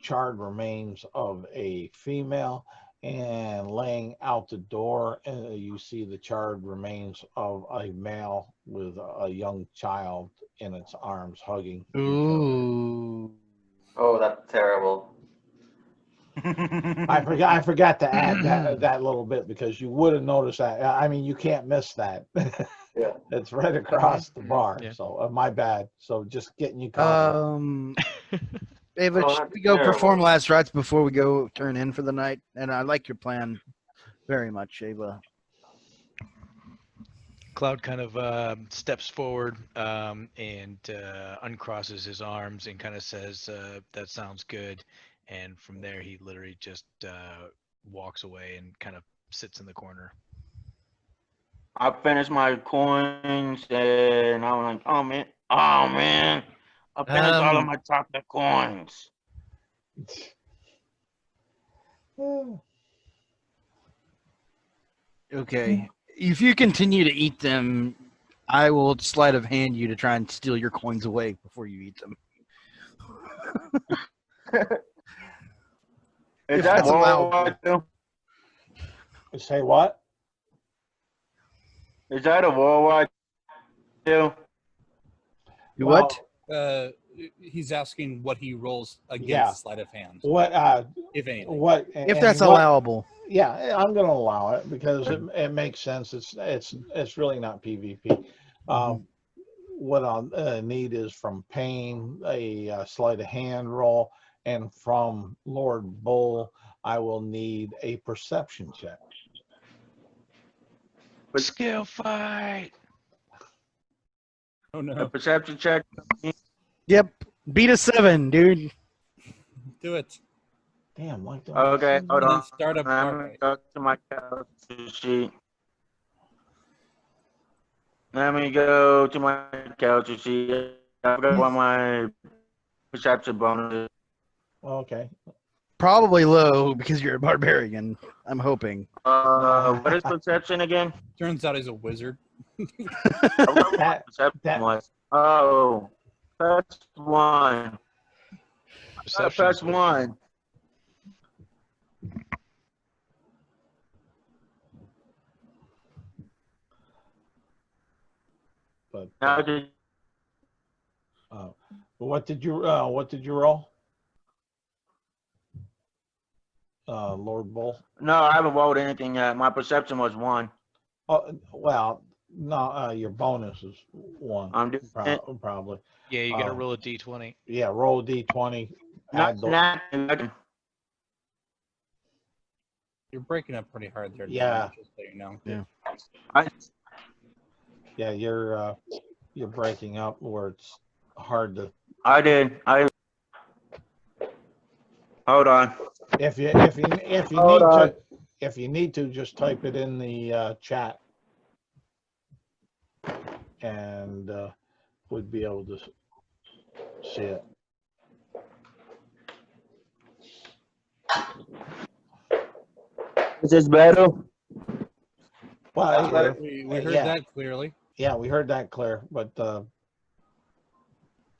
Speaker 1: charred remains of a female, and laying out the door you see the charred remains of a male with a young child in its arms hugging each other.
Speaker 2: Ooh.
Speaker 6: Oh, that's terrible.
Speaker 1: I forgot to add that little bit, because you would have noticed that. I mean, you can't miss that.
Speaker 6: Yeah.
Speaker 1: It's right across the bar.
Speaker 4: Yeah.
Speaker 1: So my bad. So just getting you caught up.
Speaker 2: Ava,
Speaker 6: Oh,
Speaker 2: should
Speaker 6: that's
Speaker 2: we go
Speaker 6: terrible.
Speaker 2: perform last rites before we go turn in for the night? And I like your plan very much, Ava.
Speaker 4: Cloud kind of steps forward and uncrosses his arms and kind of says, "That sounds good." And from there, he literally just walks away and kind of sits in the corner.
Speaker 5: I finished my coins and I was like, oh man, I finished all of my chocolate coins.
Speaker 2: Okay. If you continue to eat them, I will sleight of hand you to try and steal your coins away before you eat them.
Speaker 5: Is
Speaker 2: If
Speaker 5: that
Speaker 2: that's allowable.
Speaker 5: worldwide?
Speaker 1: Say what?
Speaker 5: Is that a worldwide deal?
Speaker 2: You what?
Speaker 3: He's asking what he rolls against
Speaker 1: Yeah.
Speaker 3: sleight of hand,
Speaker 1: What?
Speaker 3: if anything.
Speaker 1: What?
Speaker 2: If
Speaker 1: and
Speaker 2: that's
Speaker 1: what-
Speaker 2: allowable.
Speaker 1: Yeah, I'm going to allow it because it makes sense. It's really not PvP. What I'll need is from Payne a sleight of hand roll, and from Lord Bull I will need a perception check.
Speaker 4: Skill fight.
Speaker 3: Oh
Speaker 5: A
Speaker 3: no.
Speaker 5: perception check?
Speaker 2: Yep. Beat a 7, dude.
Speaker 3: Do it.
Speaker 1: Damn, like
Speaker 5: Okay, hold
Speaker 3: And then
Speaker 5: on.
Speaker 3: start up.
Speaker 5: Let
Speaker 3: All
Speaker 5: me
Speaker 3: right.
Speaker 5: go to my character sheet. Let me go to my character sheet. I've got one of my perception bonuses.
Speaker 1: Okay.
Speaker 2: Probably low because you're a barbarian. I'm hoping.
Speaker 5: What is perception again?
Speaker 3: Turns out he's a wizard.
Speaker 5: I forgot what my perception was. Oh, plus 1.
Speaker 4: Perception's
Speaker 5: Plus
Speaker 4: good.
Speaker 5: 1.
Speaker 1: But
Speaker 5: Now just
Speaker 1: what did you roll? Lord Bull.
Speaker 5: no, I haven't rolled anything yet. My perception was 1.
Speaker 1: Oh well, no, your bonus is 1.
Speaker 5: I'm doing it.
Speaker 1: Probably.
Speaker 4: Yeah, you gotta roll a d20.
Speaker 1: Yeah, roll a d20.
Speaker 5: Not,
Speaker 1: Add
Speaker 3: You're breaking up pretty hard there.
Speaker 1: Yeah.
Speaker 3: Just so you know.
Speaker 1: Yeah, you're breaking up where it's hard to.
Speaker 5: I did. Hold on.
Speaker 1: If you
Speaker 5: Hold
Speaker 1: need
Speaker 5: on.
Speaker 1: to, if you need to, just type it in the chat, and we'd be able to see it.
Speaker 5: Is this better?
Speaker 1: Well,
Speaker 3: We heard
Speaker 1: yeah.
Speaker 3: that clearly.
Speaker 1: Yeah, we heard that clear, but
Speaker 2: So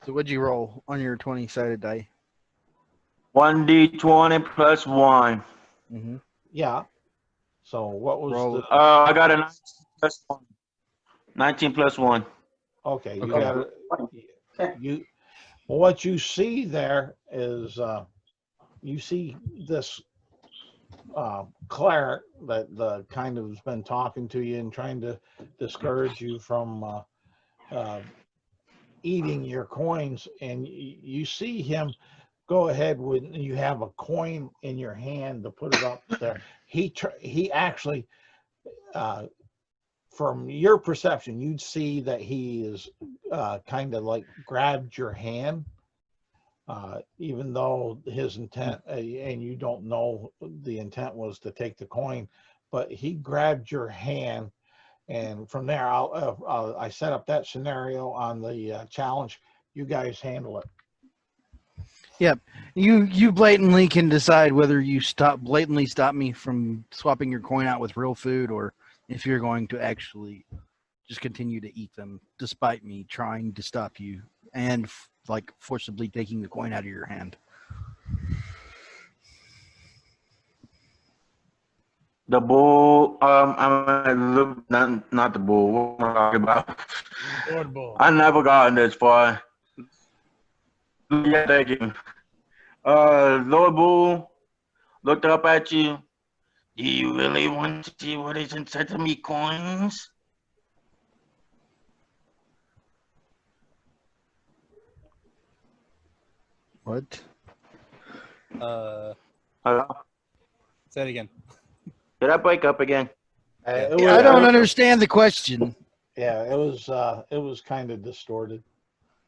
Speaker 2: what'd you roll on your 20-sided die?
Speaker 5: 1d20 plus 1.
Speaker 2: Mm-hmm.
Speaker 1: yeah. So what was
Speaker 2: Roll.
Speaker 5: I got a 19 plus 1. 19 plus 1.
Speaker 1: okay? You
Speaker 2: Okay.
Speaker 1: got it. Well, what you see there is you see this cleric that kind of has been talking to you and trying to discourage you from eating your coins, and you see him go ahead when you have a coin in your hand to put it up there. He actually, from your perception, you'd see that he is kind of like grabbed your hand, even though his intent, and you don't know the intent was to take the coin, but he grabbed your hand. And from there, I set up that scenario on the challenge. You guys handle it.
Speaker 2: Yep. You blatantly can decide whether you blatantly stop me from swapping your coin out with real food, or if you're going to actually just continue to eat them despite me trying to stop you and like forcibly taking the coin out of your hand.
Speaker 5: The bull, I'm gonna look, not the bull. What am I talking about?
Speaker 3: Lord Bull.
Speaker 5: I never gotten this far. Yeah, thank you. Lord Bull looked up at you. Do you really want to see what is inside of me coins?
Speaker 2: What?
Speaker 5: Hello?
Speaker 3: Say it again.
Speaker 5: Did I break up again?
Speaker 1: It
Speaker 2: I
Speaker 1: was-
Speaker 2: don't understand the question.
Speaker 1: Yeah, it was kind of distorted.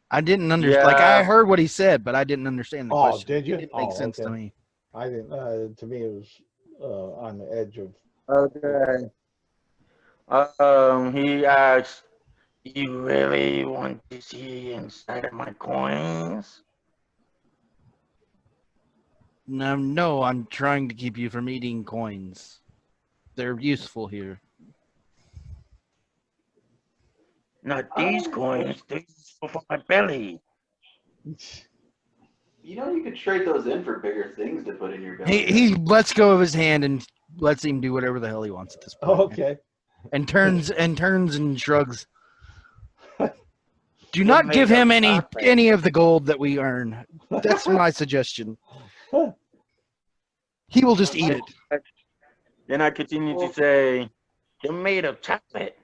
Speaker 2: I didn't understand. Like, I heard what he said, but I didn't understand the
Speaker 1: Oh,
Speaker 2: question.
Speaker 1: did you?
Speaker 2: It didn't make sense to
Speaker 1: Okay.
Speaker 2: me.
Speaker 1: I didn't. To me, it was on the edge of.
Speaker 5: Okay. He asked, you really want to see inside of my coins?
Speaker 2: No, I'm trying to keep you from eating coins. They're useful here.
Speaker 5: Not these coins, they're useful for my belly.
Speaker 6: You know, you could trade those in for bigger things to put in your belly.
Speaker 2: He lets go of his hand and lets him do whatever the hell he wants at this point.
Speaker 1: Okay.
Speaker 2: And turns and shrugs. Do not give him any of the gold that we earn. That's my suggestion. He will just eat it.
Speaker 5: Then I continue to say, they're made of chocolate.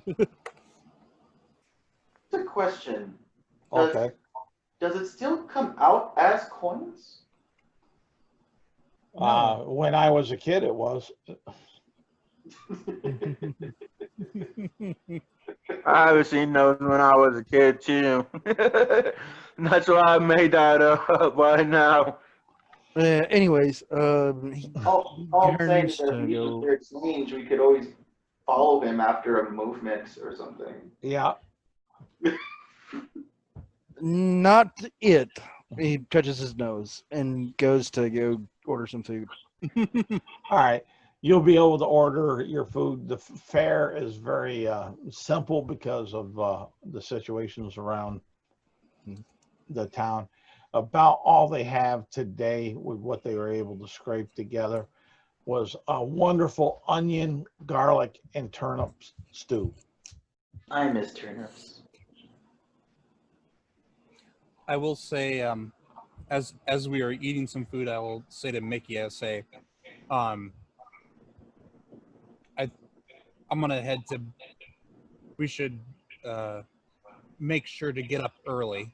Speaker 6: It's a question.
Speaker 1: Okay.
Speaker 6: Does it still come out as coins?
Speaker 1: When I was a kid, it was.
Speaker 5: I haven't seen those when I was a kid too. That's why I made that up right now.
Speaker 2: Anyways,
Speaker 6: All I'm saying is that if we use their exchange, we could always follow him after a movement or something.
Speaker 1: Yeah.
Speaker 2: not it. He touches his nose and goes to go order some food.
Speaker 1: All right. You'll be able to order your food. The fare is very simple because of the situations around the town. About all they have today with what they were able to scrape together was a wonderful onion, garlic, and turnip stew.
Speaker 6: I miss turnips.
Speaker 3: I will say, as we are eating some food, I will say to Mickey, I'm gonna head to. We should make sure to get up early.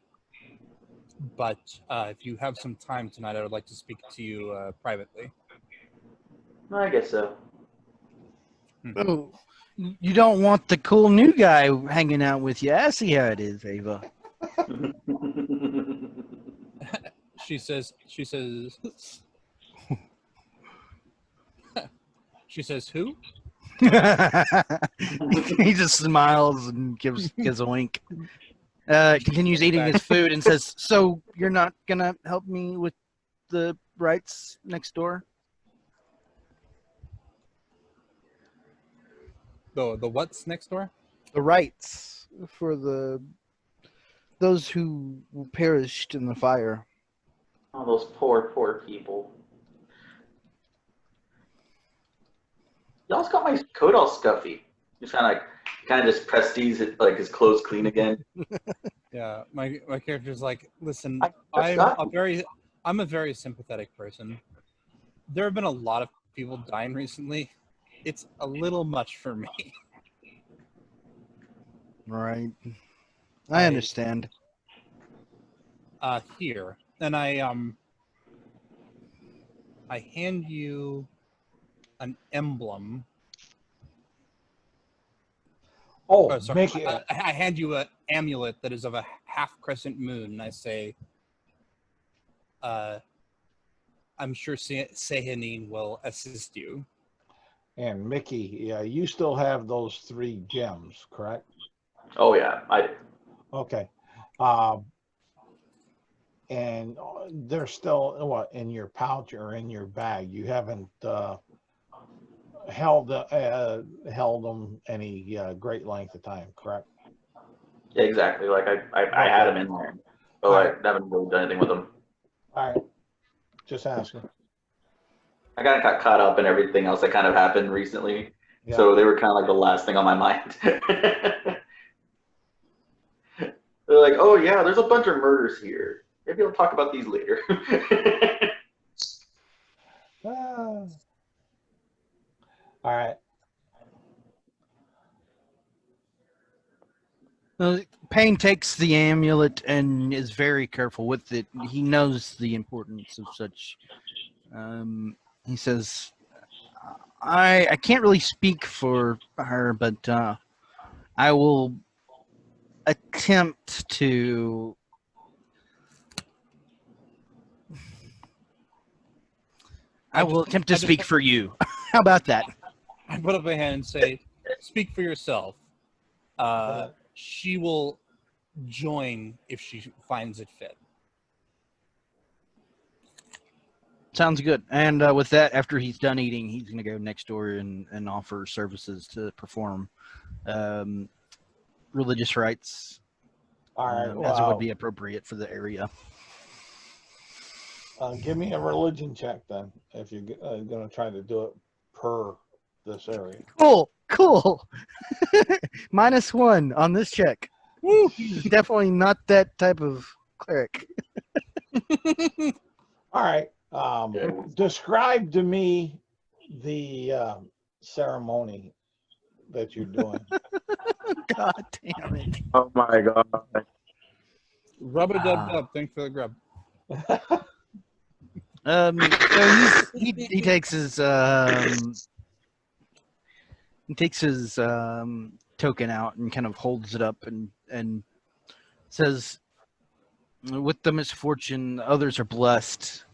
Speaker 3: But if you have some time tonight, I would like to speak to you privately.
Speaker 6: I guess so.
Speaker 2: Oh, you don't want the cool new guy hanging out with you. I see how it is, Ava.
Speaker 3: She says, she says, who?
Speaker 2: He just smiles and gives a wink. Continues eating his food and says, "So you're not gonna help me with the rights next door?"
Speaker 3: The what's next door?
Speaker 2: The rights for those who perished in the fire.
Speaker 6: All those poor people. Y'all's got my coat all scuffy. Just kind of just prestige it, like his clothes clean again.
Speaker 3: Yeah, my character's like, listen,
Speaker 6: I
Speaker 3: I'm a very sympathetic person. There have been a lot of people dying recently. It's a little much for me.
Speaker 2: Right. I understand.
Speaker 3: Here, and I hand you an emblem.
Speaker 1: Oh,
Speaker 3: Sorry,
Speaker 1: Mickey.
Speaker 3: I hand you an amulet that is of a half crescent moon, and I say, I'm sure Sehanine will assist you.
Speaker 1: And Mickey, yeah, you still have those 3 gems, correct?
Speaker 6: Oh yeah, I do.
Speaker 1: Okay. And they're still what in your pouch or in your bag. You haven't held them any great length of time, correct?
Speaker 6: Yeah, exactly. Like I had them in there, but
Speaker 1: All
Speaker 6: like haven't really done anything with them.
Speaker 1: All right, just asking.
Speaker 6: I kind of got caught up in everything else that kind of happened recently,
Speaker 1: Yeah.
Speaker 6: so they were kind of like the last thing on my mind. They're like, oh yeah, there's a bunch of murders here. Maybe I'll talk about these later.
Speaker 1: All right.
Speaker 2: Payne takes the amulet and is very careful with it. He knows the importance of such. He says, I can't really speak for her, but I will attempt to. I will attempt to speak for you. How about that?
Speaker 3: I put up a hand and say, speak for yourself. She will join if she finds it fit.
Speaker 2: Sounds good. And with that, after he's done eating, he's going to go next door and offer services to perform religious rites,
Speaker 1: All right.
Speaker 2: as it would be appropriate for the area.
Speaker 1: Give me a religion check then, if you're going to try to do it per this area.
Speaker 2: Cool. -1 on this check. Woo! He's definitely not that type of cleric.
Speaker 1: All right. Describe to me the ceremony that you're doing.
Speaker 2: God damn it.
Speaker 5: Oh my god.
Speaker 3: Rub-a-dub-dub. Thanks for the grub.
Speaker 2: So he takes his token out and kind of holds it up and says, with the misfortune, others are blessed.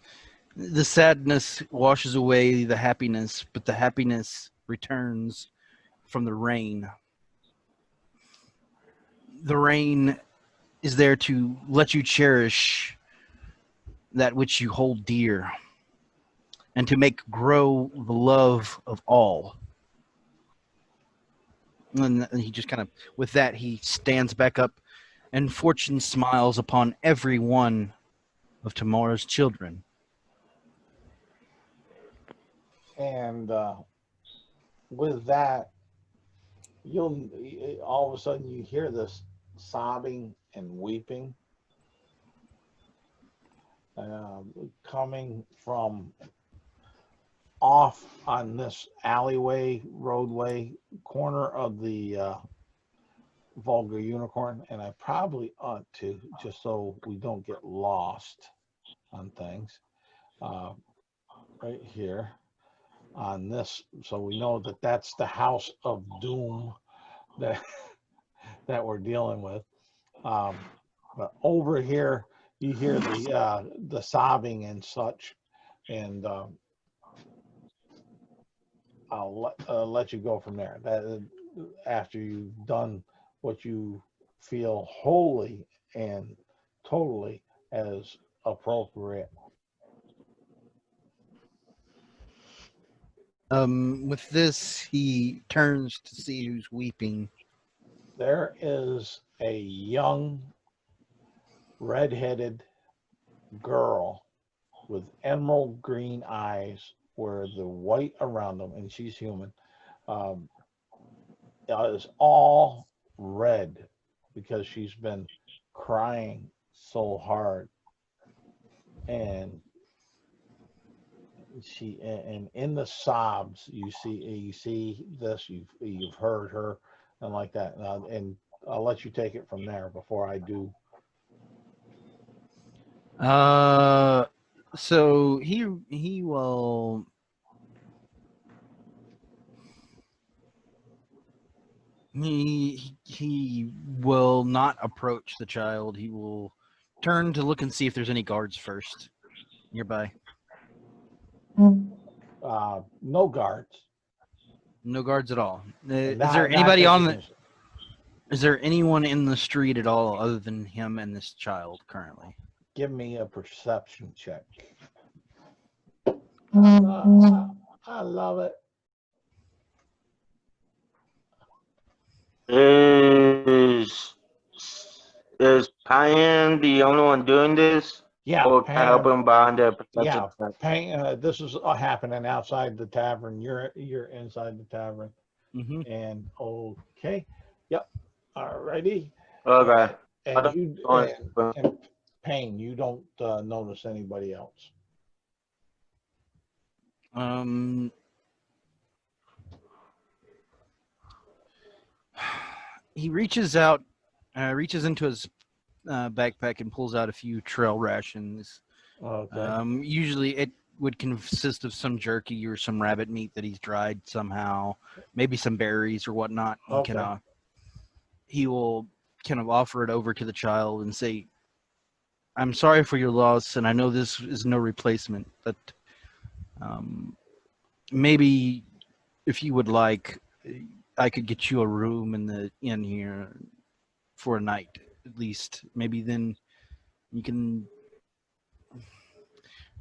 Speaker 2: The sadness washes away the happiness, but the happiness returns from the rain. The rain is there to let you cherish that which you hold dear and to make grow the love of all. And he just kind of, with that, he stands back up, and fortune smiles upon every one of tomorrow's children.
Speaker 1: And with that, you'll all of a sudden you hear this sobbing and weeping coming from off on this alleyway, roadway, corner of the Vulgar Unicorn. And I probably ought to, just so we don't get lost on things, right here on this, so we know that that's the house of doom that we're dealing with. But over here you hear the sobbing and such, and I'll let you go from there. That after you've done what you feel wholly and totally as appropriate.
Speaker 2: With this, he turns to see who's weeping.
Speaker 1: There is a young red-headed girl with emerald green eyes where the white around them, and she's human, is all red because she's been crying so hard. And and in the sobs you see this, you've heard her and like that, and I'll let you take it from there before I do.
Speaker 2: So he will. He will not approach the child. He will turn to look and see if there's any guards first nearby.
Speaker 1: No guards.
Speaker 2: No guards at all. Is
Speaker 1: Not-
Speaker 2: there
Speaker 1: not
Speaker 2: anybody on the?
Speaker 1: thinking-
Speaker 2: Is there anyone in the street at all other than him and this child currently?
Speaker 1: Give me a perception check. I love it.
Speaker 5: Is Payne the only one doing this?
Speaker 1: Yeah,
Speaker 5: Or can I help him behind the
Speaker 1: yeah.
Speaker 5: perception check?
Speaker 1: Payne, this is happening outside the tavern. You're inside the tavern.
Speaker 2: Mm-hmm.
Speaker 1: And okay, yep. Alrighty.
Speaker 5: Okay.
Speaker 1: And you and Payne, you don't notice anybody else.
Speaker 2: He reaches out, reaches into his backpack and pulls out a few trail rations.
Speaker 1: Okay.
Speaker 2: Usually it would consist of some jerky or some rabbit meat that he's dried somehow, maybe some berries or whatnot.
Speaker 1: Okay.
Speaker 2: He will kind of offer it over to the child and say, "I'm sorry for your loss, and I know this is no replacement, but maybe if you would like, I could get you a room in the inn here for a night, at least. Maybe then you can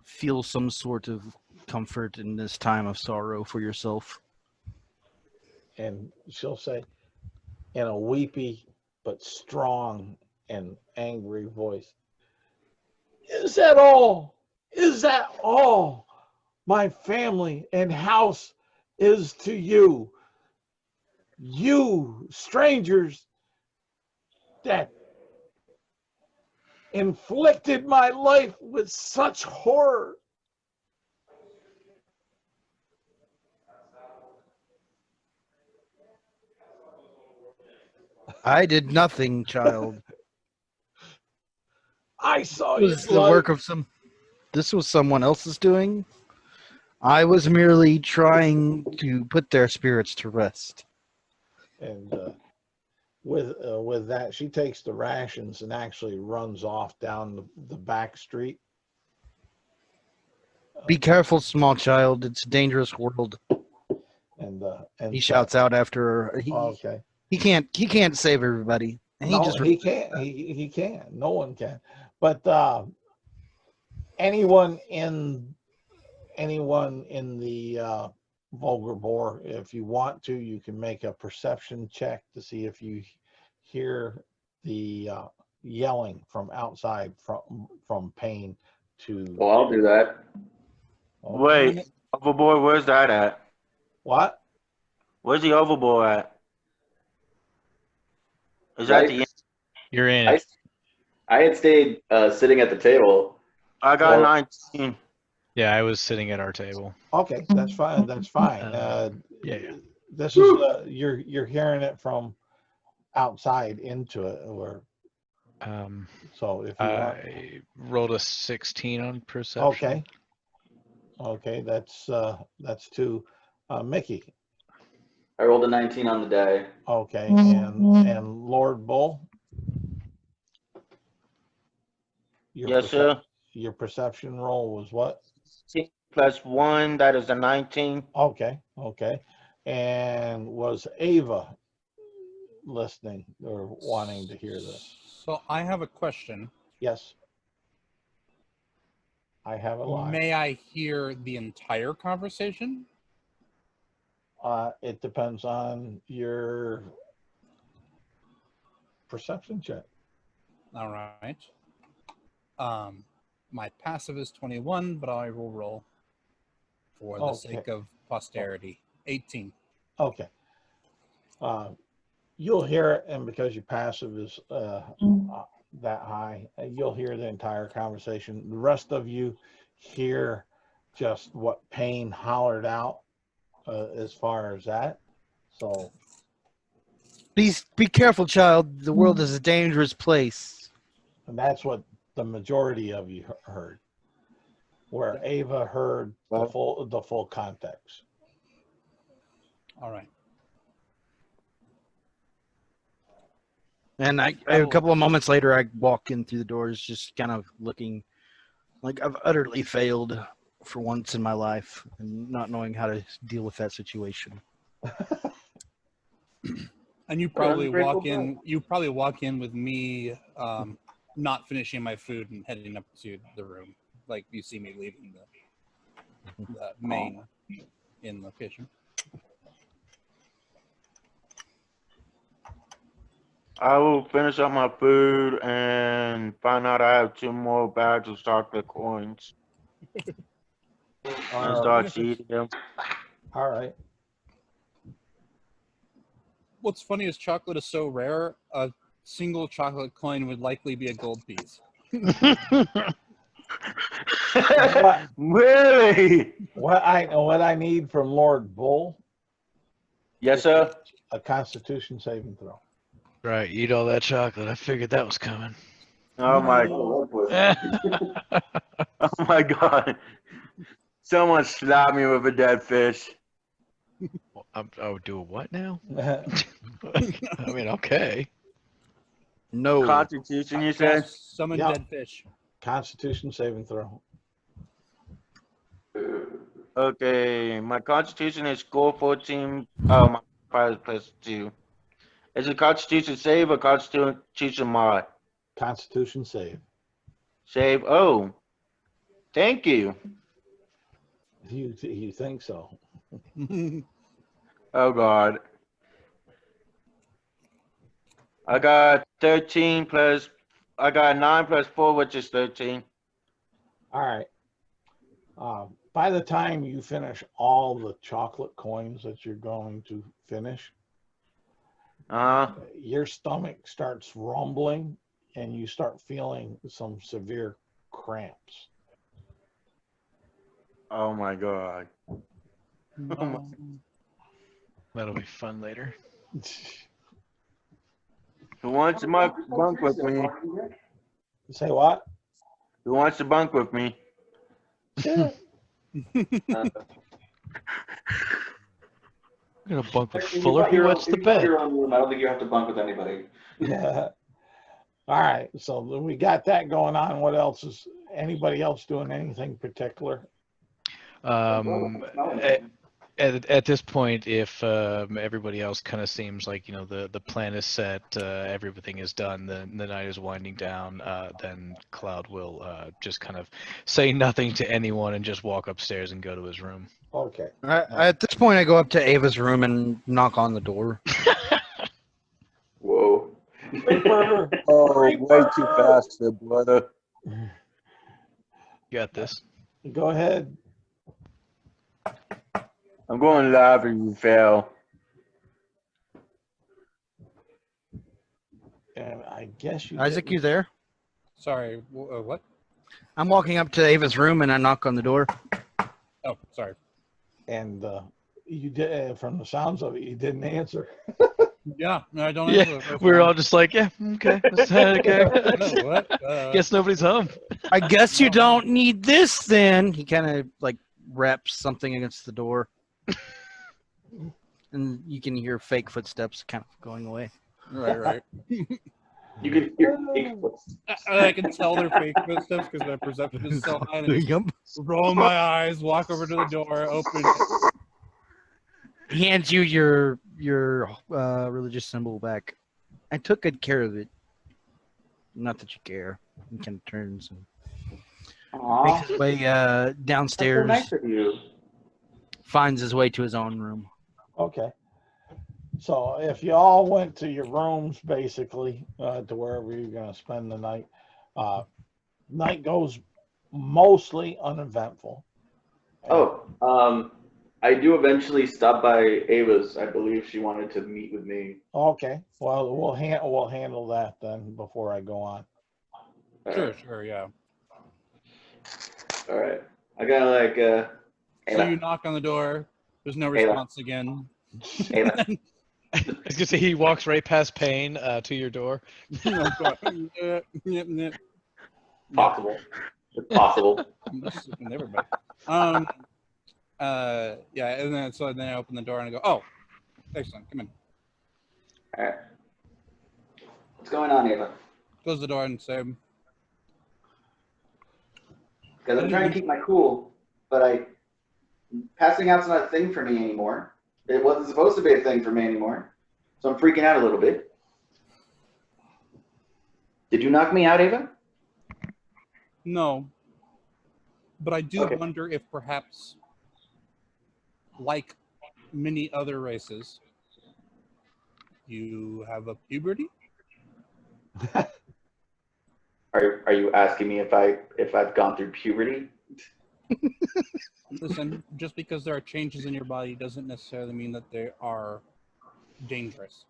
Speaker 2: feel some sort of comfort in this time of sorrow for yourself."
Speaker 1: And she'll say in a weepy but strong and angry voice, "Is that all? Is that all my family and house is to you? You strangers that inflicted my life with such horror."
Speaker 2: I did nothing, child.
Speaker 1: I saw
Speaker 2: This
Speaker 1: you
Speaker 2: was the work of this was someone else's doing. I was merely trying to put their spirits to rest.
Speaker 1: And with that, she takes the rations and actually runs off down the back street.
Speaker 2: Be careful, small child. It's a dangerous world.
Speaker 1: And
Speaker 2: He shouts out after her.
Speaker 1: Okay.
Speaker 2: He can't save everybody. And
Speaker 1: No, he can't. He can't. No one can. But anyone in the vulgar boar, if you want to, you can make a perception check to see if you hear the yelling from outside from Payne to.
Speaker 6: Well, I'll do that.
Speaker 5: Wait, overboard, where's that at?
Speaker 1: What?
Speaker 5: Where's the overboard at? Is that
Speaker 6: Right.
Speaker 5: the end?
Speaker 4: You're in it.
Speaker 6: I had stayed sitting at the table.
Speaker 5: I got
Speaker 6: Well-
Speaker 5: 19.
Speaker 4: Yeah, I was sitting at our table.
Speaker 1: Okay, that's fine. That's fine.
Speaker 4: Yeah.
Speaker 1: This is you're hearing it from outside into it, or so if you want.
Speaker 4: I rolled a 16 on perception.
Speaker 1: Okay, that's two. Mickey.
Speaker 6: I rolled a 19 on the die.
Speaker 1: Okay, and Lord Bull.
Speaker 5: Yes, sir.
Speaker 1: Your perception roll was what?
Speaker 5: 16 plus 1, that is a 19.
Speaker 1: Okay. And was Ava listening or wanting to hear this?
Speaker 3: So I have a question.
Speaker 1: Yes. I have a line.
Speaker 3: May I hear the entire conversation?
Speaker 1: It depends on your perception check.
Speaker 3: All right. My passive is 21, but I will roll for the
Speaker 1: Okay.
Speaker 3: sake of posterity. 18.
Speaker 1: Okay. You'll hear it, and because your passive is that high, you'll hear the entire conversation. The rest of you hear just what Payne hollered out as far as that. So
Speaker 2: Please be careful, child. The world is a dangerous place.
Speaker 1: And that's what the majority of you heard. Where Ava heard the full context.
Speaker 3: All right.
Speaker 2: And a couple of moments later, I walk in through the doors, just kind of looking like I've utterly failed for once in my life and not knowing how to deal with that situation.
Speaker 3: And you probably walk in. You probably walk in with me, not finishing my food and heading up to the room. Like you see me leaving the main inn location.
Speaker 5: I will finish up my food and find out I have 2 more bags of chocolate coins. And start eating them.
Speaker 1: All right.
Speaker 3: What's funny is chocolate is so rare. A single chocolate coin would likely be a gold piece.
Speaker 5: Really?
Speaker 1: What I need from Lord Bull?
Speaker 5: Yes, sir.
Speaker 1: A Constitution saving throw.
Speaker 4: Right, eat all that chocolate. I figured that was coming.
Speaker 5: Oh my!
Speaker 6: Oh,
Speaker 5: Oh my God! Someone slapped me with a dead fish.
Speaker 4: Oh, do a what now? I mean, okay.
Speaker 2: No.
Speaker 5: Constitution, you said?
Speaker 3: Summon
Speaker 1: Yeah.
Speaker 3: dead fish.
Speaker 1: Constitution saving throw.
Speaker 5: Okay, my Constitution is score 14. Oh, my 5 plus 2. Is it Constitution save or Constitution mod?
Speaker 1: Constitution save.
Speaker 5: Save. Oh, thank you.
Speaker 1: You think so?
Speaker 5: Oh God. I got 13 plus. I got 9 plus 4, which is 13.
Speaker 1: All right. By the time you finish all the chocolate coins that you're going to finish, your stomach starts rumbling and you start feeling some severe cramps.
Speaker 5: Oh my God.
Speaker 4: That'll be fun later.
Speaker 5: Who wants to bunk with me?
Speaker 1: Say what?
Speaker 5: Who wants to bunk with me?
Speaker 1: Sure.
Speaker 4: I'm gonna bunk with Fuller. Who wets the bed?
Speaker 6: I don't think you have to bunk with anybody.
Speaker 1: Yeah. All right. So we got that going on. What else is anybody else doing anything particular?
Speaker 4: At this point, if everybody else kind of seems like the plan is set, everything is done, the night is winding down, then Cloud will just kind of say nothing to anyone and just walk upstairs and go to his room.
Speaker 1: Okay.
Speaker 2: At this point, I go up to Ava's room and knock on the door.
Speaker 6: Whoa.
Speaker 5: Oh, way too fast, there, brother.
Speaker 4: You got this.
Speaker 1: Go ahead.
Speaker 5: I'm going live if you fail.
Speaker 1: And I guess you.
Speaker 2: Isaac, you there?
Speaker 3: Sorry, what?
Speaker 2: I'm walking up to Ava's room and I knock on the door.
Speaker 3: Oh, sorry.
Speaker 1: And you did. From the sounds of it, you didn't answer.
Speaker 3: Yeah, I don't.
Speaker 4: Yeah, we're all just like, yeah, okay. Okay.
Speaker 3: What?
Speaker 4: Guess nobody's home.
Speaker 2: I guess you don't need this then. He kind of like raps something against the door. And you can hear fake footsteps kind of going away.
Speaker 3: Right.
Speaker 6: You can hear fake footsteps.
Speaker 3: I can tell they're fake footsteps because my perception is so high. And I just roll my eyes, walk over to the door, open it.
Speaker 2: He hands you your religious symbol back. I took good care of it. Not that you care. He kind of turns and
Speaker 6: Aw,
Speaker 2: makes his way
Speaker 6: that's so
Speaker 2: downstairs.
Speaker 6: nice of you.
Speaker 2: Finds his way to his own room.
Speaker 1: Okay. So if you all went to your rooms, basically, to wherever you're going to spend the night, night goes mostly uneventful.
Speaker 6: Oh, I do eventually stop by Ava's. I believe she wanted to meet with me.
Speaker 1: Okay. Well, we'll handle that then before I go on.
Speaker 3: Sure, yeah.
Speaker 6: All right. I got like
Speaker 3: So you knock on the door. There's no response again.
Speaker 6: Ava.
Speaker 4: I was gonna say he walks right past Payne to your door.
Speaker 6: Possible. It's possible.
Speaker 3: Everybody. Yeah, and then so then I open the door and I go, "Oh, excellent, come in."
Speaker 6: All right. What's going on, Ava?
Speaker 3: Close the door and say,
Speaker 6: Because I'm trying to keep my cool, but passing out's not a thing for me anymore. It wasn't supposed to be a thing for me anymore, so I'm freaking out a little bit. Did you knock me out, Ava?
Speaker 3: "No, but I do
Speaker 6: Okay.
Speaker 3: wonder if perhaps, like many other races, you have a puberty."
Speaker 6: Are you asking me if I've gone through puberty?
Speaker 3: Listen, just because there are changes in your body doesn't necessarily mean that they are dangerous.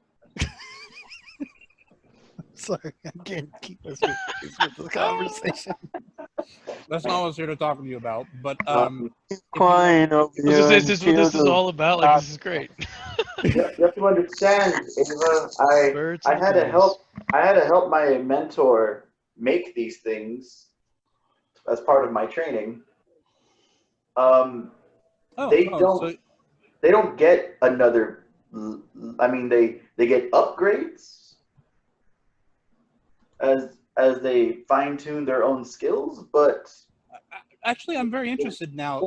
Speaker 2: Sorry, I can't keep us with the conversation.
Speaker 3: That's not what I was here to talk to you about. But
Speaker 5: Quiet over
Speaker 4: I was gonna say,
Speaker 5: here
Speaker 4: is this what this is all about? Like, this is great.
Speaker 6: You have to understand, Ava.
Speaker 4: Birds
Speaker 6: I
Speaker 4: and
Speaker 6: had to
Speaker 4: bees.
Speaker 6: help my mentor make these things as part of my training. They don't get another. I mean, they get upgrades as they fine tune their own skills, but
Speaker 3: actually, I'm very interested now.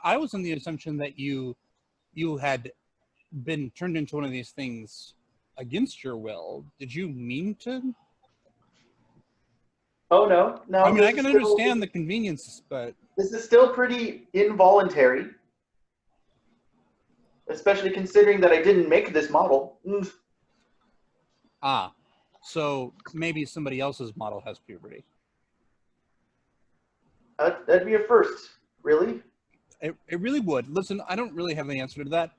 Speaker 3: I was in the assumption that you had been turned into one of these things against your will. Did you mean to?
Speaker 6: Oh no.
Speaker 3: I mean, I can understand the convenience, but
Speaker 6: this is still pretty involuntary, especially considering that I didn't make this model.
Speaker 3: So maybe somebody else's model has puberty.
Speaker 6: That'd be a first, really.
Speaker 3: It really would. Listen, I don't really have the answer to that.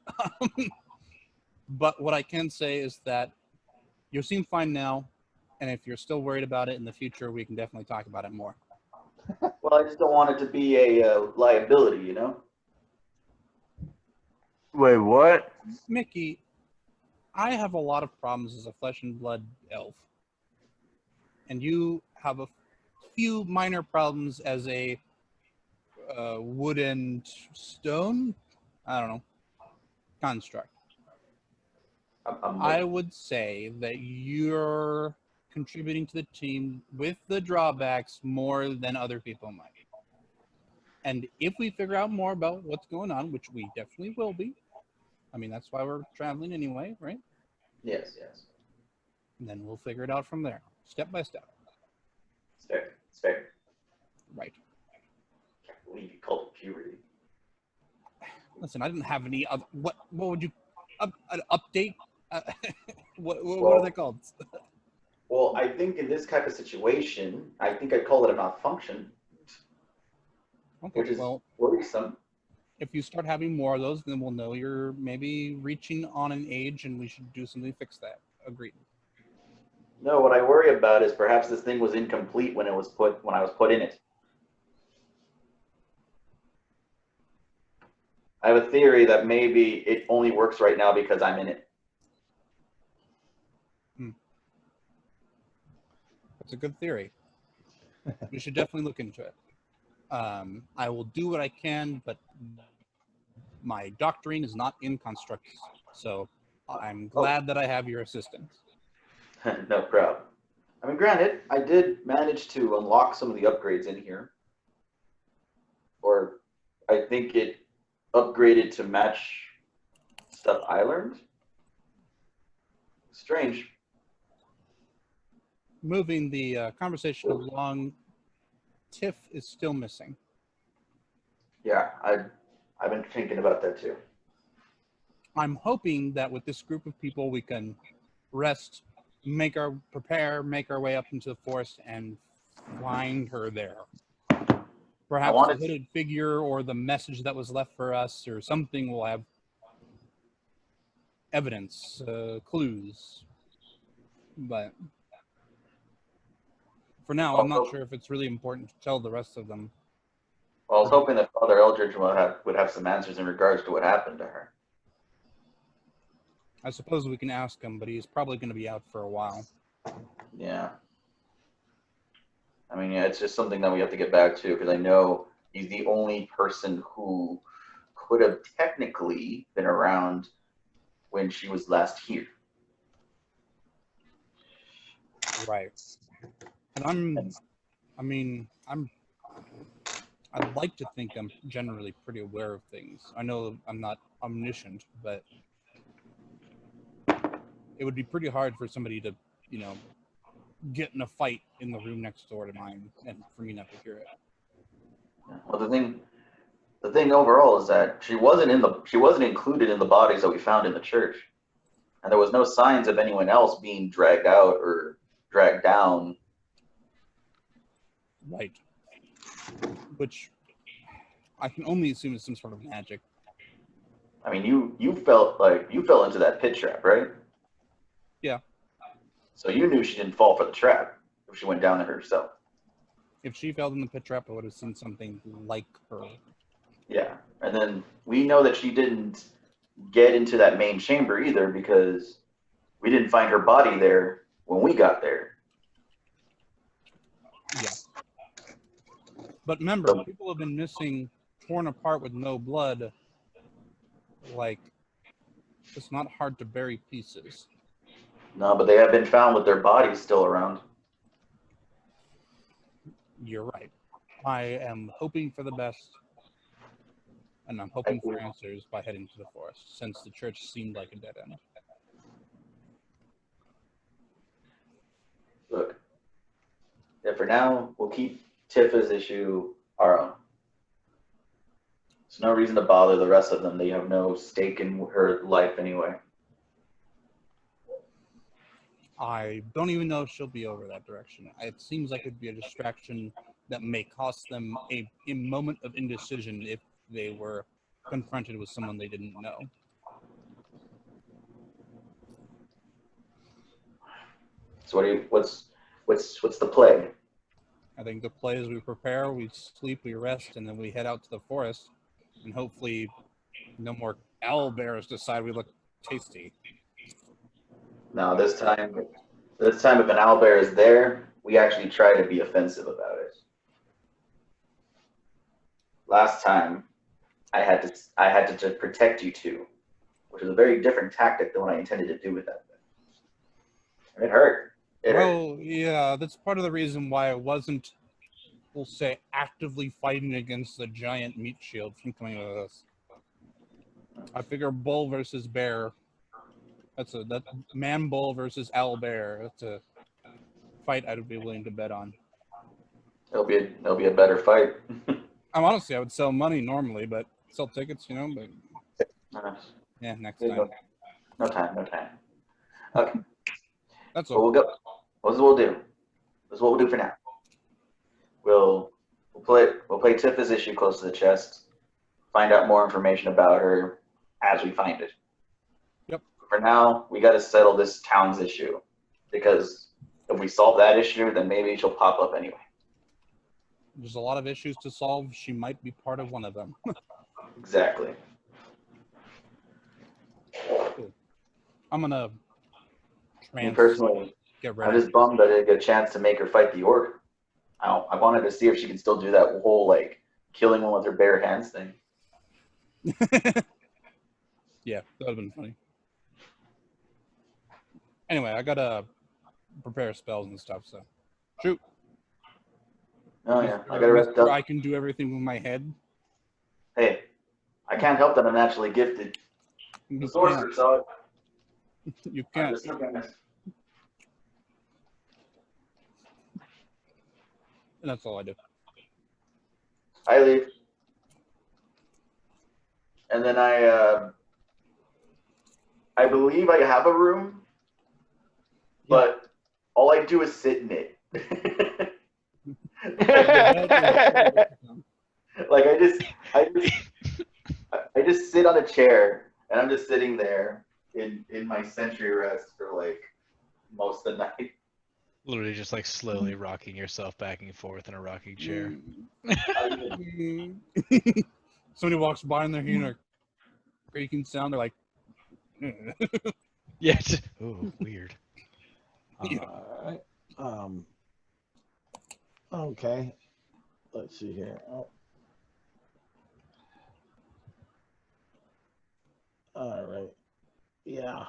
Speaker 3: But what I can say is that you seem fine now, and if you're still worried about it in the future, we can definitely talk about it more.
Speaker 6: Well, I just don't want it to be a liability, you know?
Speaker 5: Wait, what?
Speaker 3: Mickey, I have a lot of problems as a flesh and blood elf. And you have a few minor problems as a wood and stone, I don't know, construct. I would say that you're contributing to the team with the drawbacks more than other people might. And if we figure out more about what's going on, which we definitely will be, I mean, that's why we're traveling anyway, right?
Speaker 6: Yes.
Speaker 3: And then we'll figure it out from there, step by step.
Speaker 6: It's fair.
Speaker 3: Right.
Speaker 6: I can't believe you called it puberty.
Speaker 3: Listen, I didn't have any other, what would you, an update? What are they called?
Speaker 6: Well, I think in this type of situation, I think I'd call it a malfunction,
Speaker 3: Okay,
Speaker 6: which is
Speaker 3: well,
Speaker 6: worrisome.
Speaker 3: if you start having more of those, then we'll know you're maybe reaching on an age and we should do something to fix that. Agreed.
Speaker 6: No, what I worry about is perhaps this thing was incomplete when I was put in it. I have a theory that maybe it only works right now because I'm in it.
Speaker 3: That's a good theory. We should definitely look into it. I will do what I can, but my doctrine is not in constructs, so I'm glad that I have your assistance.
Speaker 6: No problem. I mean, granted, I did manage to unlock some of the upgrades in here. Or I think it upgraded to match stuff I learned. Strange.
Speaker 3: Moving the conversation along, Tiff is still missing.
Speaker 6: Yeah, I've been thinking about that too.
Speaker 3: I'm hoping that with this group of people we can rest, make our way up into the forest and find her there. Perhaps the hooded figure or the message that was left for us or something will have evidence, clues. But for now, I'm not sure if it's really important to tell the rest of them.
Speaker 6: Well, I was hoping that Father Eldridge would have some answers in regards to what happened to her.
Speaker 3: I suppose we can ask him, but he's probably going to be out for a while.
Speaker 7: Yeah. I mean, yeah, it's just something that we have to get back to because I know he's the only person who could have technically been around when she was last here.
Speaker 3: Right. And I'd like to think I'm generally pretty aware of things. I know I'm not omniscient, but it would be pretty hard for somebody to, get in a fight in the room next door to mine and for me not to hear it.
Speaker 7: Well, the thing overall is that she wasn't included in the bodies that we found in the church, and there was no signs of anyone else being dragged out or dragged down.
Speaker 3: Right. Which I can only assume is some sort of magic.
Speaker 7: I mean, you fell into that pit trap, right?
Speaker 3: Yeah.
Speaker 7: So you knew she didn't fall for the trap if she went down there herself.
Speaker 3: If she fell in the pit trap, I would have seen something like her.
Speaker 7: Yeah, and then we know that she didn't get into that main chamber either because we didn't find her body there when we got there.
Speaker 3: Yeah. But remember, people have been missing, torn apart with no blood. Like, it's not hard to bury pieces.
Speaker 7: No, but they have been found with their bodies still around.
Speaker 3: You're right. I am hoping for the best, and I'm hoping for answers by heading to the forest, since the church seemed like a dead end.
Speaker 7: Look, yeah, for now, we'll keep Tifa's issue our own. There's no reason to bother the rest of them. They have no stake in her life anyway.
Speaker 3: I don't even know if she'll be over that direction. It seems like it'd be a distraction that may cost them a moment of indecision if they were confronted with someone they didn't know.
Speaker 7: So what's the play?
Speaker 3: I think the play is we prepare, we sleep, we rest, and then we head out to the forest, and hopefully no more owl bears decide we look tasty.
Speaker 7: No, this time if an owlbear is there, we actually try to be offensive about it. Last time, I had to just protect you two, which is a very different tactic than what I intended to do with that thing. And it hurt.
Speaker 3: Well, yeah, that's part of the reason why I wasn't, we'll say, actively fighting against the giant meat shield from coming with us. I figure bull versus bear. That's man bull versus owl bear. That's a fight I'd be willing to bet on.
Speaker 7: It'll be a better fight.
Speaker 3: Honestly, I would sell money normally, but sell tickets, but yeah, next time.
Speaker 7: No time. Okay.
Speaker 3: That's
Speaker 7: all.
Speaker 3: all.
Speaker 7: We'll go. This is what we'll do. This is what we'll do for now. We'll play Tifa's issue close to the chest. Find out more information about her as we find it.
Speaker 3: Yep.
Speaker 7: For now, we got to settle this town's issue because if we solve that issue, then maybe she'll pop up anyway.
Speaker 3: There's a lot of issues to solve. She might be part of one of them.
Speaker 7: Exactly.
Speaker 3: Cool. I'm gonna
Speaker 7: Me personally,
Speaker 3: get ready.
Speaker 7: I'm just bummed that I didn't get a chance to make her fight the orc. I wanted to see if she can still do that whole killing one with her bare hands thing.
Speaker 3: Yeah, that would have been funny. Anyway, I gotta prepare spells and stuff, so shoot.
Speaker 7: Oh yeah, I gotta rest up.
Speaker 3: I can do everything with my head.
Speaker 7: Hey, I can't help that I'm naturally gifted. The sorcerer, so
Speaker 3: you can't. And that's all I do.
Speaker 7: I leave. And then I believe I have a room, but all I do is sit in it. I just sit on a chair and I'm just sitting there in my sentry rest for most of the night.
Speaker 4: Literally just slowly rocking yourself back and forth in a rocking chair.
Speaker 3: Somebody walks by and they're hearing a creaking sound. They're like,
Speaker 4: Yeah. Ooh, weird.
Speaker 1: All right. Okay. Let's see here. Oh. All right. Yeah.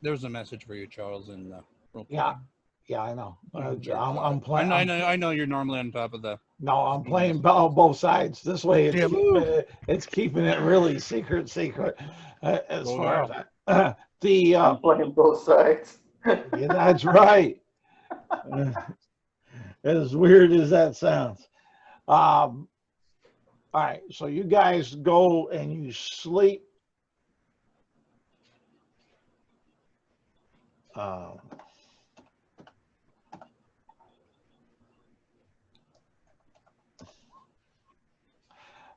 Speaker 3: There's a message for you, Charles, in the roleplay.
Speaker 1: Yeah. Yeah, I know. I'm
Speaker 3: I
Speaker 1: playing.
Speaker 3: know, I know you're normally on top of the.
Speaker 1: No, I'm playing both sides. This way,
Speaker 2: Yeah,
Speaker 1: it's keeping it really secret. As
Speaker 3: Oh,
Speaker 1: far
Speaker 3: yeah.
Speaker 1: as the
Speaker 7: I'm playing both sides.
Speaker 1: yeah, that's right. As weird as that sounds. All right, so you guys go and you sleep.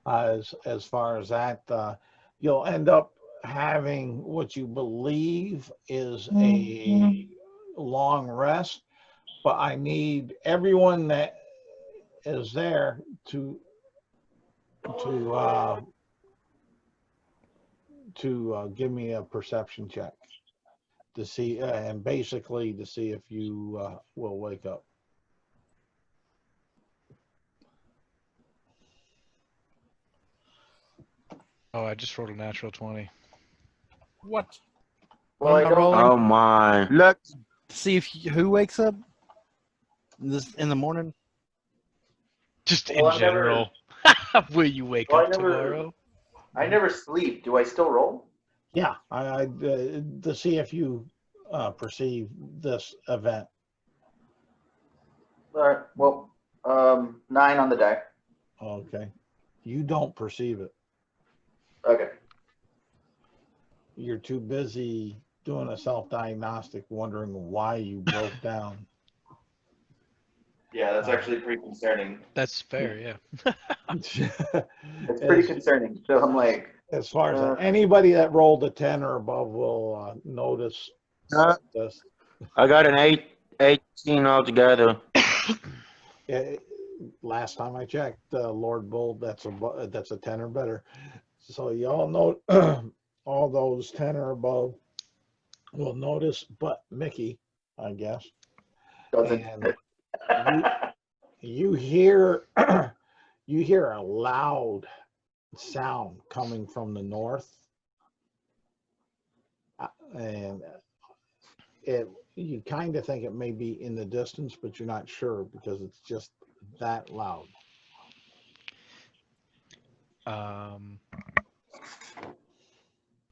Speaker 1: As far as that, you'll end up having what you believe is a long rest, but I need everyone that is there to give me a perception check to see, and basically to see if you will wake up.
Speaker 4: Oh, I just rolled a natural 20.
Speaker 3: What?
Speaker 7: Well, I
Speaker 2: I'm
Speaker 7: don't.
Speaker 2: rolling.
Speaker 5: Oh my.
Speaker 6: Look,
Speaker 2: See if who wakes up in the morning.
Speaker 4: Just
Speaker 7: Well,
Speaker 4: in
Speaker 7: I never-
Speaker 4: general. Will you wake
Speaker 7: Well, I
Speaker 4: up
Speaker 7: never-
Speaker 4: tomorrow?
Speaker 7: I never sleep. Do I still roll?
Speaker 1: Yeah, I to see if you perceive this event.
Speaker 7: All right. Well, 9 on the die.
Speaker 1: Okay, you don't perceive it.
Speaker 7: Okay.
Speaker 1: You're too busy doing a self-diagnostic, wondering why you broke down.
Speaker 7: Yeah, that's actually pretty concerning.
Speaker 4: That's fair, yeah.
Speaker 7: It's pretty concerning. So I'm like,
Speaker 1: As far as anybody that rolled a 10 or above will notice this.
Speaker 5: I got an 18 altogether.
Speaker 1: Last time I checked, Lord Bull, that's a 10 or better. So y'all know all those 10 or above will notice, but Mickey, I guess.
Speaker 7: doesn't.
Speaker 1: And you hear you hear a loud sound coming from the north, and you kind of think it may be in the distance, but you're not sure because it's just that loud.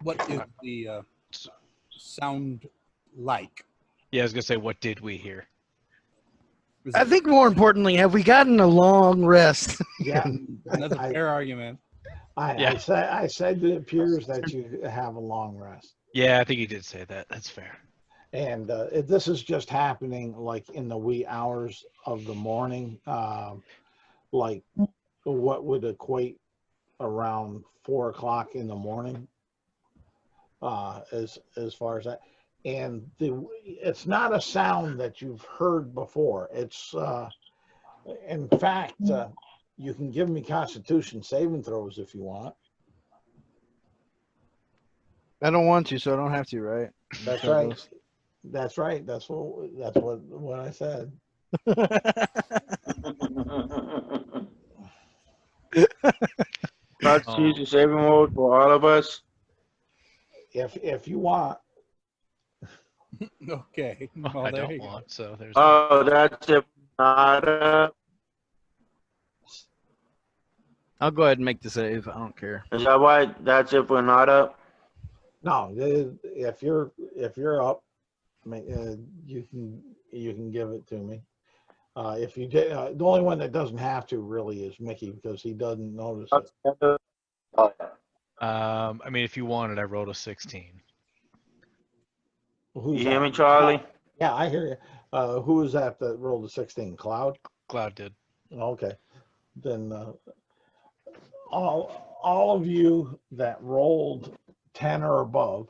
Speaker 3: What is the sound like?
Speaker 4: Yeah, I was gonna say, what did we hear?
Speaker 3: Is
Speaker 2: I
Speaker 3: it-
Speaker 2: think more importantly, have we gotten a long rest?
Speaker 1: Yeah,
Speaker 3: That's a fair argument.
Speaker 1: I said it appears that you have a long rest.
Speaker 4: Yeah, I think you did say that. That's fair.
Speaker 1: And this is just happening like in the wee hours of the morning, like what would equate around 4 o'clock in the morning, as far as that. And it's not a sound that you've heard before. It's in fact, you can give me Constitution saving throws if you want.
Speaker 2: I don't want to, so I don't have to, right?
Speaker 1: That's right. That's right. That's what I said.
Speaker 5: Constitution saving mode for all of us.
Speaker 1: If you want.
Speaker 3: Okay. Well,
Speaker 4: I
Speaker 3: there
Speaker 4: don't
Speaker 3: you go.
Speaker 4: want, so there's
Speaker 5: Oh, that's if not up.
Speaker 2: I'll go ahead and make the save. I don't care.
Speaker 5: Is that why? That's if we're not up.
Speaker 1: No, if you're up, you can give it to me. If you did, the only one that doesn't have to really is Mickey because he doesn't notice it.
Speaker 7: Oh, yeah.
Speaker 4: I mean, if you wanted, I rolled a 16.
Speaker 1: Who's
Speaker 5: You hear
Speaker 1: that?
Speaker 5: me, Charlie?
Speaker 1: Yeah, I hear you. Who is that rolled a 16? Cloud?
Speaker 4: Cloud did.
Speaker 1: Okay. Then all of you that rolled 10 or above,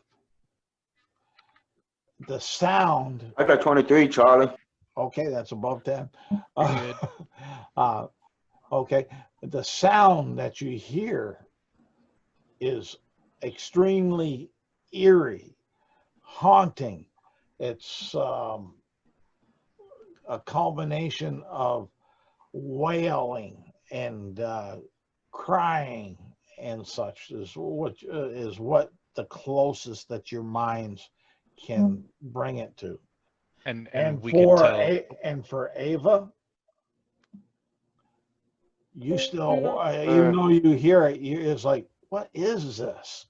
Speaker 1: the sound.
Speaker 5: I got 23, Charlie.
Speaker 1: Okay, that's above 10.
Speaker 4: Good.
Speaker 1: Okay, the sound that you hear is extremely eerie, haunting. It's a combination of wailing and crying and such is what the closest that your minds can bring it to.
Speaker 4: And
Speaker 1: And
Speaker 4: we can tell.
Speaker 1: for Ava, you still, even though you hear it, it's like, what is this?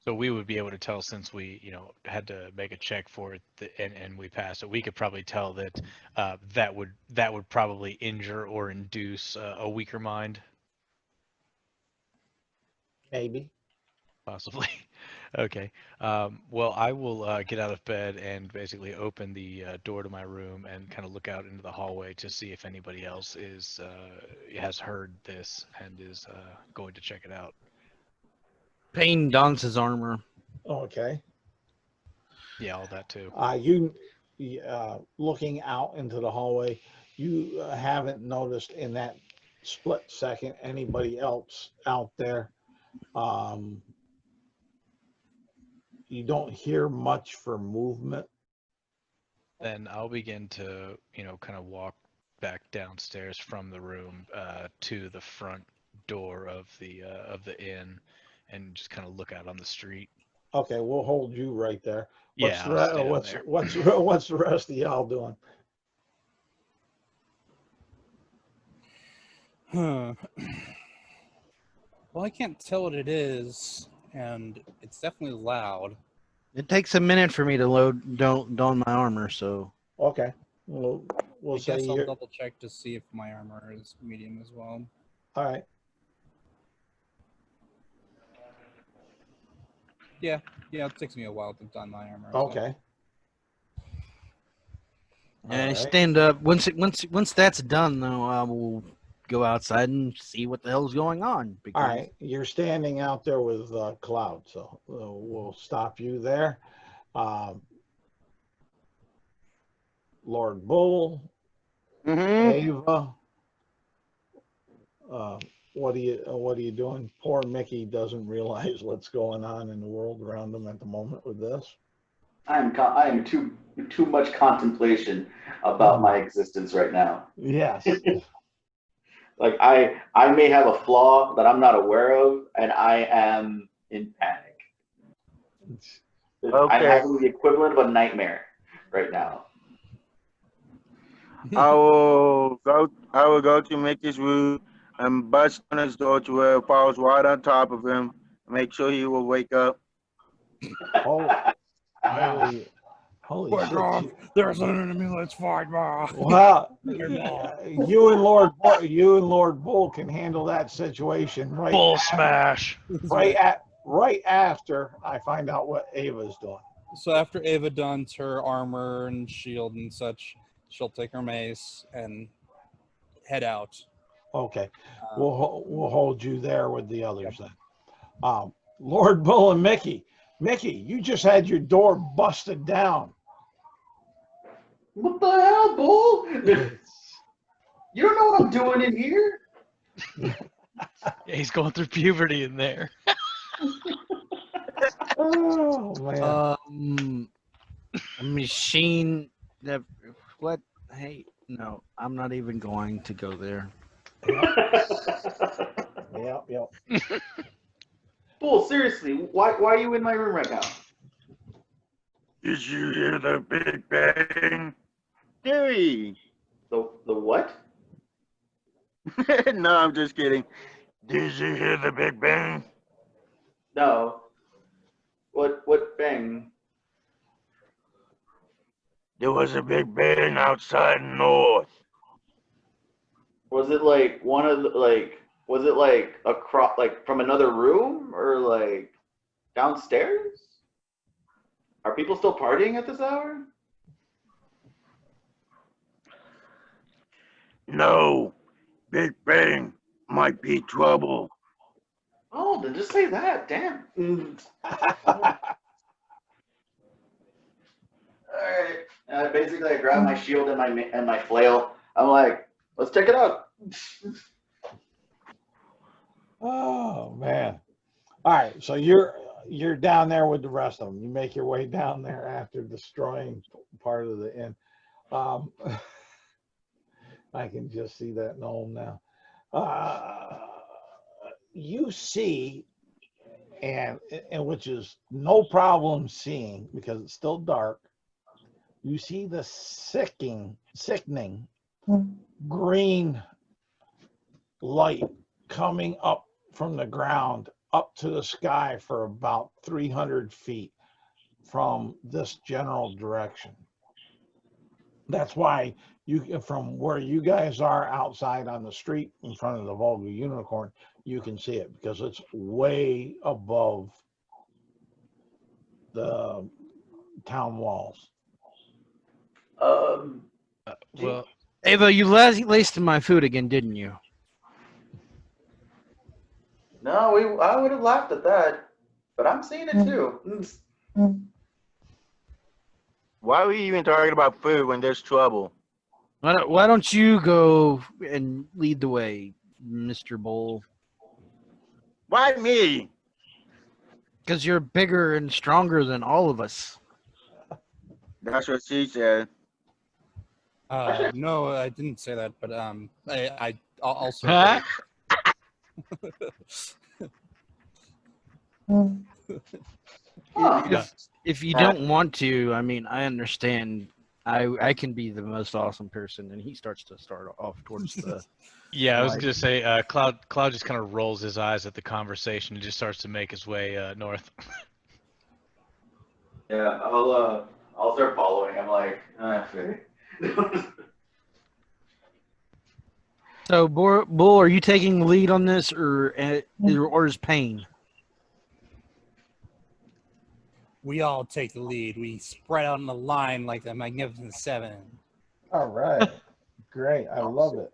Speaker 4: So we would be able to tell, since we, had to make a check for it, and we passed it. We could probably tell that that would probably injure or induce a weaker mind,
Speaker 1: Maybe.
Speaker 4: possibly. Okay. Well, I will get out of bed and basically open the door to my room and kind of look out into the hallway to see if anybody else has heard this and is going to check it out.
Speaker 2: Payne dons his armor.
Speaker 1: Okay.
Speaker 4: Yeah, all that too.
Speaker 1: Looking out into the hallway, you haven't noticed in that split second anybody else out there. You don't hear much for movement.
Speaker 4: Then I'll begin to, kind of walk back downstairs from the room to the front door of the inn, and just kind of look out on the street.
Speaker 1: Okay, we'll hold you right there.
Speaker 4: Yeah, I'll stay down there.
Speaker 1: What's the rest of y'all doing?
Speaker 3: Well, I can't tell what it is, and it's definitely loud.
Speaker 2: It takes a minute for me to don my armor, so.
Speaker 1: Okay, we'll
Speaker 3: I
Speaker 1: say
Speaker 3: guess I'll
Speaker 1: you're
Speaker 3: double check to see if my armor is medium as well.
Speaker 1: all right.
Speaker 3: Yeah, it takes me a while to don my armor. so-
Speaker 1: Okay.
Speaker 2: And I
Speaker 1: Alright.
Speaker 2: stand up. Once that's done, though, I will go outside and see what the hell's going on. Because
Speaker 1: All right, you're standing out there with Cloud, so we'll stop you there. Lord Bull, Ava, what are you doing? Poor Mickey doesn't realize what's going on in the world around him at the moment with this.
Speaker 6: I am too much contemplation about my existence right now.
Speaker 1: Yes.
Speaker 6: Like I may have a flaw that I'm not aware of, and I am in panic. I'm
Speaker 5: Okay.
Speaker 6: having the equivalent of a nightmare right now.
Speaker 5: I will go to Mickey's room and bust on his door to where it falls right on top of him. Make sure he will wake up.
Speaker 1: Holy shit.
Speaker 3: There's an enemy. Let's fight, ma.
Speaker 1: Well, you and Lord Bull can handle that situation
Speaker 4: Bull smash.
Speaker 1: right after I find out what Ava's doing.
Speaker 3: So after Ava dons her armor and shield and such, she'll take her mace and head out.
Speaker 1: Okay, we'll hold you there with the others then. Lord Bull and Mickey, you just had your door busted down.
Speaker 6: What the hell, Bull? You don't know what I'm doing in here?
Speaker 4: Yeah, he's going through puberty in there.
Speaker 1: Oh man.
Speaker 2: A machine that what? Hey, no, I'm not even going to go there.
Speaker 1: Yep.
Speaker 6: Bull, seriously, why are you in my room right now?
Speaker 5: Did you hear the big bang? Dewey.
Speaker 6: The what?
Speaker 5: No, I'm just kidding. Did you hear the big bang?
Speaker 6: No. What bang?
Speaker 5: There was a big bang outside north.
Speaker 6: Was it like one of the was it like across, like from another room, or like downstairs? Are people still partying at this hour?
Speaker 5: No, big bang might be trouble.
Speaker 6: Oh, then just say that. Damn. right. Basically, I grab my shield and my flail. I'm like, let's check it out.
Speaker 1: Oh man. All right, so you're down there with the rest of them. You make your way down there after destroying part of the inn. I can just see that gnome now. You see, and which is no problem seeing because it's still dark. You see the sickening green light coming up from the ground up to the sky for about 300 feet from this general direction. That's why you, from where you guys are outside on the street in front of the Volga Unicorn, you can see it because it's way above the town walls.
Speaker 4: Well,
Speaker 2: Ava, you laced in my food again, didn't you?
Speaker 6: No, I would have laughed at that, but I'm seeing it too.
Speaker 5: Why are we even talking about food when there's trouble?
Speaker 2: Why don't you go and lead the way, Mr. Bull?
Speaker 5: Why me?
Speaker 2: Because you're bigger and stronger than all of us.
Speaker 5: That's what she said.
Speaker 3: No, I didn't say that, but I also.
Speaker 4: Huh?
Speaker 2: If you don't want to, I mean, I understand. I can be the most awesome person, and he starts to start off towards the.
Speaker 4: Yeah, I was
Speaker 2: Right.
Speaker 4: gonna say, Cloud just kind of rolls his eyes at the conversation and just starts to make his way north.
Speaker 6: Yeah, I'll start following. I'm like, okay.
Speaker 2: So, Bull, are you taking the lead on this, or is Payne?
Speaker 3: We all take the lead. We spread out in the line like the Magnificent Seven.
Speaker 1: All right, great. I love it.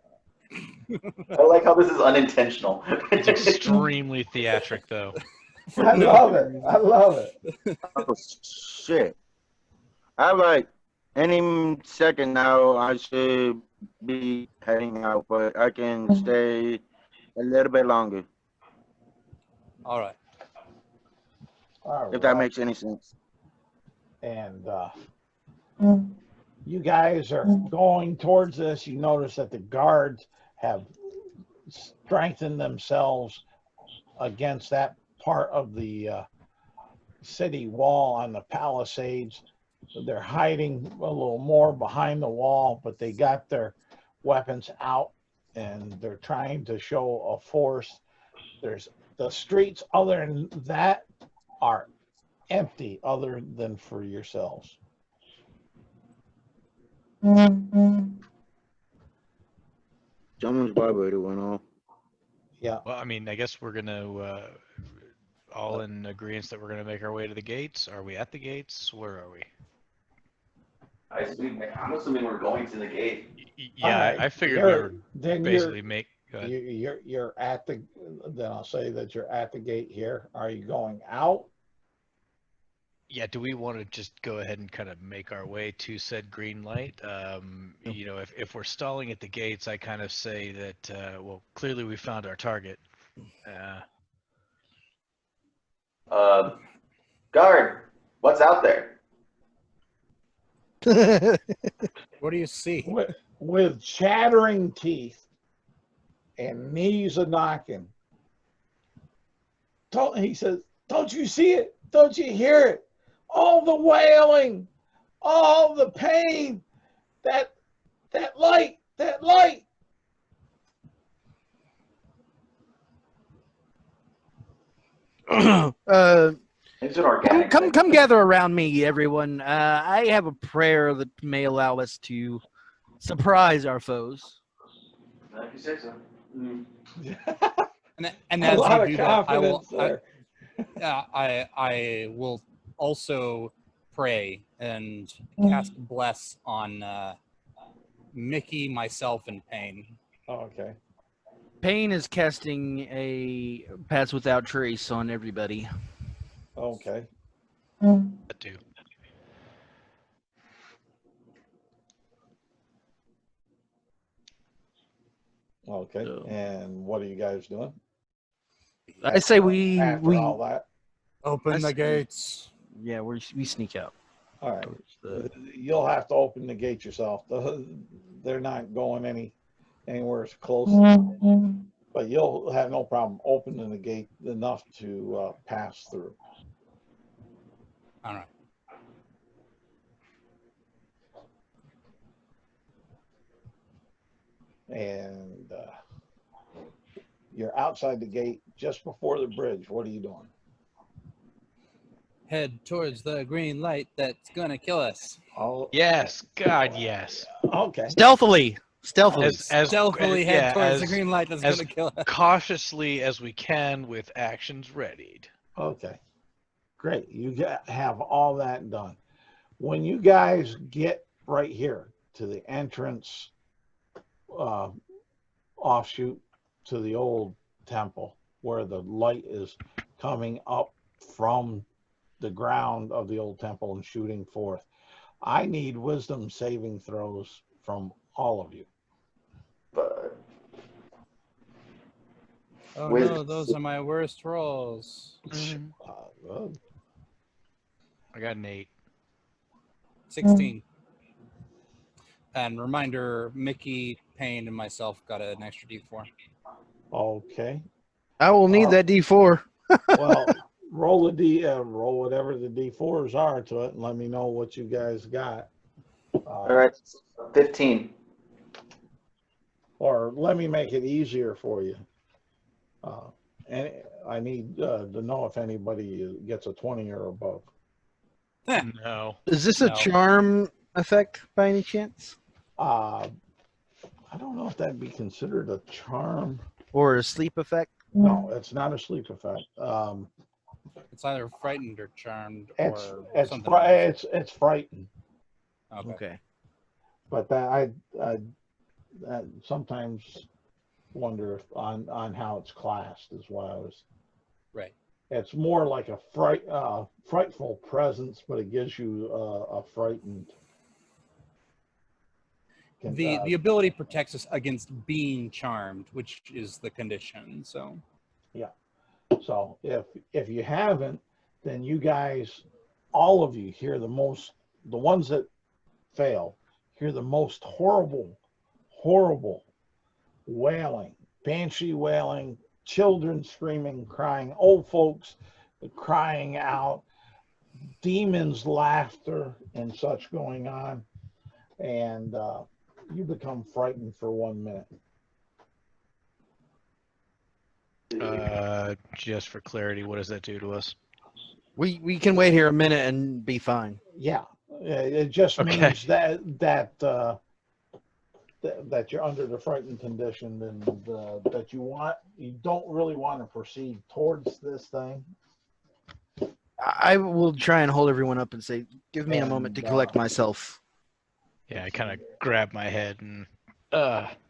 Speaker 6: I like how this is unintentional.
Speaker 4: It's extremely theatric, though.
Speaker 1: I love it. I love it.
Speaker 5: Oh, shit. I'm like, any second now, I should be heading out, but I can stay a little bit longer,
Speaker 3: All right.
Speaker 1: All
Speaker 5: if that
Speaker 1: right.
Speaker 5: makes any sense.
Speaker 1: And you guys are going towards this. You notice that the guards have strengthened themselves against that part of the city wall on the palisades. They're hiding a little more behind the wall, but they got their weapons out and they're trying to show a force. There's the streets other than that are empty other than for yourselves.
Speaker 5: Someone's vibrator went off.
Speaker 1: Yeah.
Speaker 4: Well, I mean, I guess we're gonna all in agreement that we're gonna make our way to the gates. Are we at the gates? Where are we?
Speaker 6: I'm assuming we're going to the gate.
Speaker 4: Yeah,
Speaker 1: All right,
Speaker 4: I figured we were
Speaker 1: then
Speaker 4: basically make. Go ahead.
Speaker 1: you're at the. Then I'll say that you're at the gate here. Are you going out?
Speaker 4: Yeah, do we want to just go ahead and kind of make our way to said green light? You know, if we're stalling at the gates, I kind of say that, well, clearly we found our target.
Speaker 6: Guard, what's out there?
Speaker 3: What do you see?
Speaker 1: With chattering teeth and knees a knocking. He says, "Don't you see it? Don't you hear it? All the wailing, all the pain, that light, that light."
Speaker 6: It's an organic.
Speaker 2: Come gather around me, everyone. I have a prayer that may allow us to surprise our foes.
Speaker 6: If you say so.
Speaker 3: And
Speaker 1: A
Speaker 3: as
Speaker 1: lot
Speaker 3: you
Speaker 1: of
Speaker 3: do that,
Speaker 1: confidence there.
Speaker 3: I will also pray and cast bless on Mickey, myself, and Payne.
Speaker 1: Okay.
Speaker 2: Payne is casting a pass without trace on everybody.
Speaker 1: Okay.
Speaker 4: That too.
Speaker 1: Okay.
Speaker 2: So-
Speaker 1: And what are you guys doing?
Speaker 2: I say we
Speaker 1: After all that.
Speaker 3: Open the
Speaker 2: see.
Speaker 3: gates.
Speaker 2: Yeah, we sneak out.
Speaker 1: All right.
Speaker 2: The-
Speaker 1: You'll have to open the gate yourself. They're not going anywhere close. But you'll have no problem opening the gate enough to pass through.
Speaker 3: All right.
Speaker 1: And you're outside the gate just before the bridge. What are you doing?
Speaker 3: Head towards the green light that's gonna kill us.
Speaker 1: Oh,
Speaker 4: Yes, God, yes.
Speaker 1: okay.
Speaker 2: Stealthily.
Speaker 3: Stealthily head
Speaker 4: yeah,
Speaker 3: towards the
Speaker 4: as-
Speaker 3: green light that's
Speaker 4: as
Speaker 3: gonna kill us.
Speaker 4: cautiously as we can with actions readied.
Speaker 1: Okay. Great. Have all that done. When you guys get right here to the entrance offshoot to the old temple where the light is coming up from the ground of the old temple and shooting forth, I need wisdom saving throws from all of you.
Speaker 6: But
Speaker 3: Oh
Speaker 6: With-
Speaker 3: no, those are my worst rolls.
Speaker 1: Well,
Speaker 4: I got an 8.
Speaker 3: 16. And reminder, Mickey, Payne, and myself got an extra D4.
Speaker 1: okay.
Speaker 2: I will need that D4.
Speaker 1: Well, roll whatever the D4s are to it and let me know what you guys got.
Speaker 7: All right, 15.
Speaker 1: Or let me make it easier for you. And I need to know if anybody gets a 20 or above.
Speaker 4: No.
Speaker 2: Is this a
Speaker 3: No.
Speaker 2: charm effect by any chance?
Speaker 1: I don't know if that'd be considered a charm.
Speaker 2: Or a sleep effect?
Speaker 1: No, it's not a sleep effect.
Speaker 3: It's either frightened or charmed
Speaker 1: It's
Speaker 3: or
Speaker 1: it's
Speaker 3: something else.
Speaker 1: it's frightened.
Speaker 3: Okay.
Speaker 1: But that I sometimes wonder if on how it's classed is why I was.
Speaker 3: Right.
Speaker 1: It's more like a frightful presence, but it gives you a frightened.
Speaker 3: The ability protects us against being charmed, which is the condition. So
Speaker 1: So if you haven't, then you guys, all of you hear the ones that fail, hear the most horrible wailing, banshee wailing, children screaming, crying, old folks crying out, demons' laughter and such going on, and you become frightened for 1 minute.
Speaker 4: Just for clarity, what does that do to us?
Speaker 2: We can wait here a minute and be fine.
Speaker 1: Yeah, it just
Speaker 4: Okay.
Speaker 1: means that you're under the frightened condition and that you don't really want to proceed towards this thing.
Speaker 2: I will try and hold everyone up and say, give me a moment to
Speaker 1: And,
Speaker 2: collect myself.
Speaker 4: Yeah, I kind of grab my head and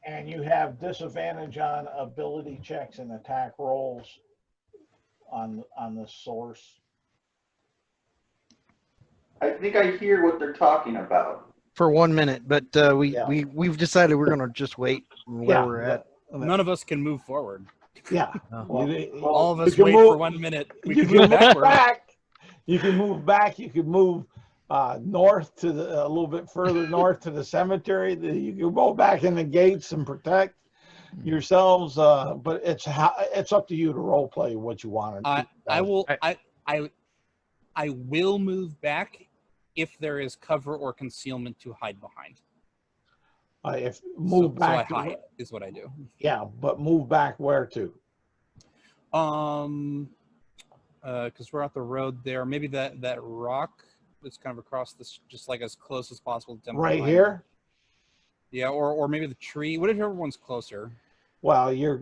Speaker 1: And you have disadvantage on ability checks and attack rolls on the source.
Speaker 6: I think I hear what they're talking about.
Speaker 2: For 1 minute, but
Speaker 1: Yeah.
Speaker 2: we've decided we're gonna just wait where we're at.
Speaker 3: none of us can move forward.
Speaker 1: Yeah.
Speaker 2: Oh.
Speaker 3: All of
Speaker 1: you
Speaker 3: us
Speaker 1: can
Speaker 3: wait
Speaker 1: move-
Speaker 3: for 1 minute. We
Speaker 1: You
Speaker 3: can move backward.
Speaker 1: back. You can move back. You can move north to a little bit further north to the cemetery. You can go back in the gates and protect yourselves. But it's up to you to role play what you want.
Speaker 3: I will move back if there is cover or concealment to hide behind.
Speaker 1: If move back.
Speaker 3: So I hide is what I do.
Speaker 1: Yeah, but move back where to?
Speaker 3: Because we're at the road there. Maybe that rock that's kind of across this, just like as close as possible. To temple
Speaker 1: Right
Speaker 3: line.
Speaker 1: here.
Speaker 3: Yeah, or maybe the tree. Whatever one's closer.
Speaker 1: Well, if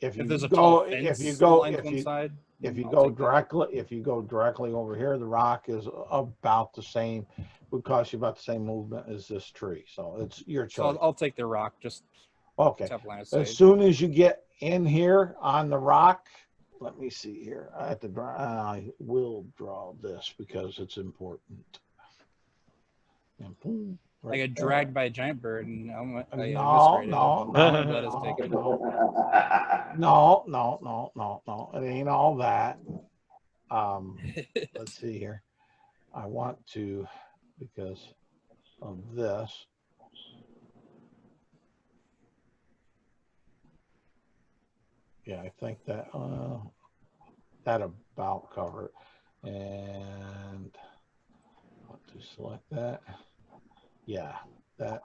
Speaker 3: If there's a
Speaker 1: go
Speaker 3: tall fence
Speaker 1: if you
Speaker 3: that
Speaker 1: go
Speaker 3: lines one side,
Speaker 1: if you
Speaker 3: I'll
Speaker 1: go
Speaker 3: take that.
Speaker 1: directly over here, the rock is about the same. Would cost you about the same movement as this tree. So it's your
Speaker 3: So
Speaker 1: choice.
Speaker 3: I'll take the rock. Just
Speaker 1: Okay.
Speaker 3: top line of
Speaker 1: As
Speaker 3: sight.
Speaker 1: soon as you get in here on the rock, let me see here. I will draw this because it's important. And boom,
Speaker 3: I get dragged by a giant bird and I'm
Speaker 1: No,
Speaker 3: eviscerated.
Speaker 1: no,
Speaker 3: My
Speaker 1: no,
Speaker 3: blood is taken.
Speaker 1: no. It ain't all that. Let's see here. I want to, because of this. Yeah, I think that that about cover it. And I want to select that. Yeah, that.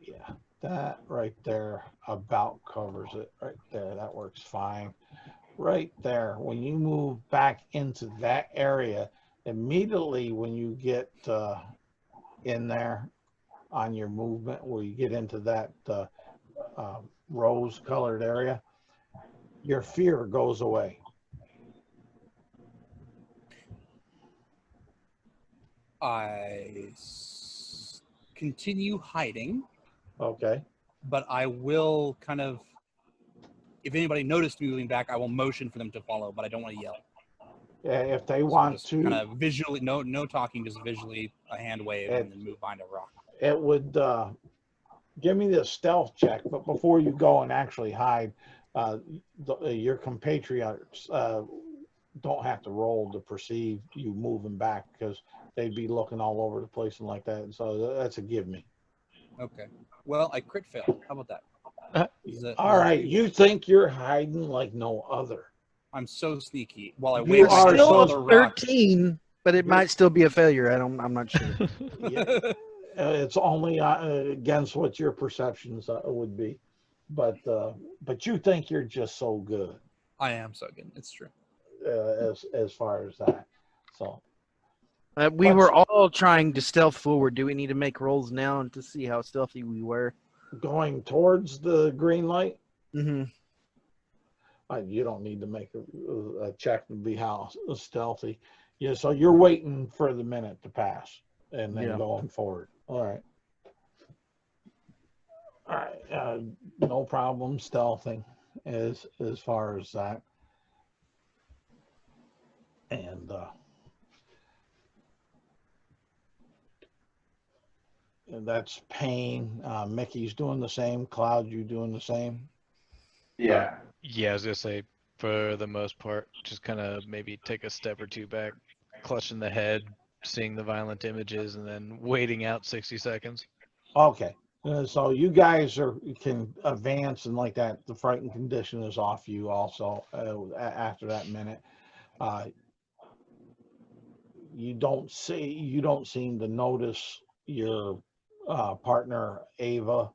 Speaker 1: Yeah, that right there about covers it right there. That works fine. Right there, when you move back into that area, immediately when you get in there on your movement, where you get into that rose colored area, your fear goes away.
Speaker 3: Continue hiding,
Speaker 1: Okay.
Speaker 3: but I will kind of, if anybody noticed me moving back, I will motion for them to follow, but I don't want to yell.
Speaker 1: Yeah, if they
Speaker 3: So
Speaker 1: want
Speaker 3: just
Speaker 1: to,
Speaker 3: kind of visually, no talking, just visually a hand wave and then move behind a rock.
Speaker 1: it would give me the stealth check, but before you go and actually hide, your compatriots don't have to roll to perceive you moving back, because they'd be looking all over the place and like that. So that's a give me.
Speaker 3: Okay. Well, I crit failed. How about that?
Speaker 1: All right, you think you're hiding like no other.
Speaker 3: I'm so sneaky. While I
Speaker 1: You
Speaker 3: wave my
Speaker 1: are
Speaker 3: hand
Speaker 1: so
Speaker 3: on the rock.
Speaker 2: 13, but it might still be a failure. I'm not sure.
Speaker 1: Yeah. It's only against what your perceptions would be, but you think you're just so good.
Speaker 3: I am so good. It's true.
Speaker 1: As far as that, so
Speaker 2: We were all trying to stealth forward. Do we need to make rolls now to see how stealthy we were?
Speaker 1: going towards the green light.
Speaker 2: Mm-hmm.
Speaker 1: You don't need to make a check to be how stealthy. Yeah, so you're waiting for the minute to pass and then going forward. All right. All right. No problem stealthing as far as that. And that's Payne. Mickey's doing the same. Cloud, you doing the same?
Speaker 6: Yeah.
Speaker 4: Yeah, I was gonna say, for the most part, just kind of maybe take a step or two back, clutching the head, seeing the violent images, and then waiting out 60 seconds.
Speaker 1: Okay. So you guys can advance and like that. The frightened condition is off you also after that minute. You don't seem to notice your partner Ava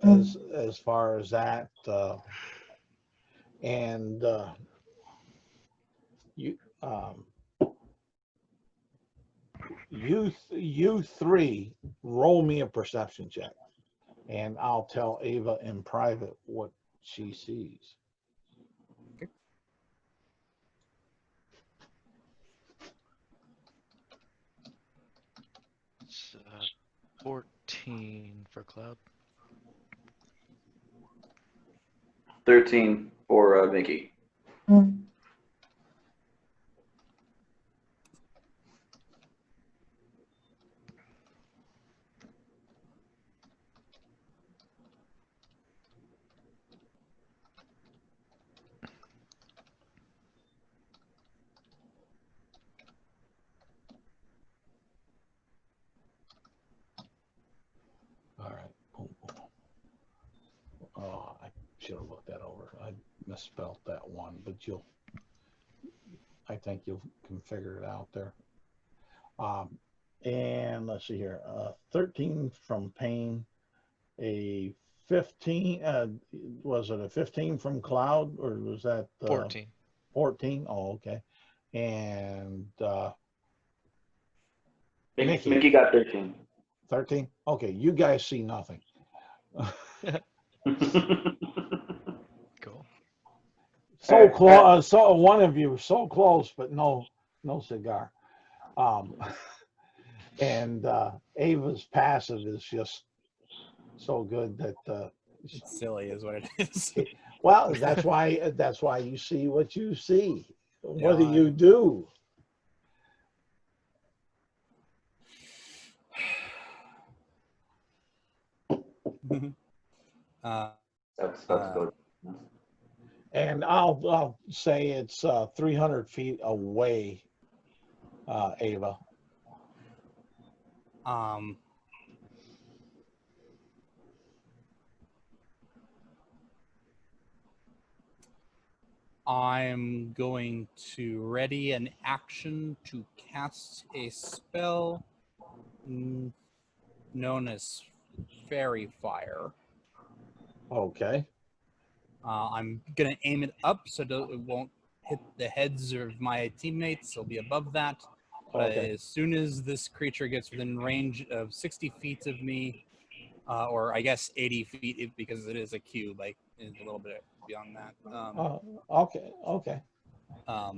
Speaker 1: as far as that, and you three roll me a perception check, and I'll tell Ava in private what she sees.
Speaker 3: Okay.
Speaker 4: It's 14 for Cloud.
Speaker 6: 13 for Mickey.
Speaker 1: All right. Boom, boom. Oh, I should have looked that over. I misspelled that one, but I think you can figure it out there. And let's see here. 13 from Payne, a 15. Was it a 15 from Cloud, or was that
Speaker 4: 14?
Speaker 1: 14. Oh, okay. And
Speaker 6: Mickey got 13.
Speaker 1: 13. Okay, you guys see nothing.
Speaker 4: Cool.
Speaker 1: So close. So one of you so close, but no cigar. And Ava's passive is just so good that
Speaker 3: It's silly, is what it is.
Speaker 1: well, that's why you see what you see. What do
Speaker 3: Yeah,
Speaker 1: you do?
Speaker 6: That's good.
Speaker 1: And I'll say it's 300 feet away, Ava.
Speaker 3: I'm going to ready an action to cast a spell known as Fairy Fire.
Speaker 1: Okay.
Speaker 3: I'm going to aim it up so that it won't hit the heads of my teammates. It'll be above that. But
Speaker 1: Okay.
Speaker 3: as soon as this creature gets within range of 60 feet of me, or I guess 80 feet because it is a cube, like a little bit beyond that.
Speaker 1: Okay. Okay.
Speaker 3: I'll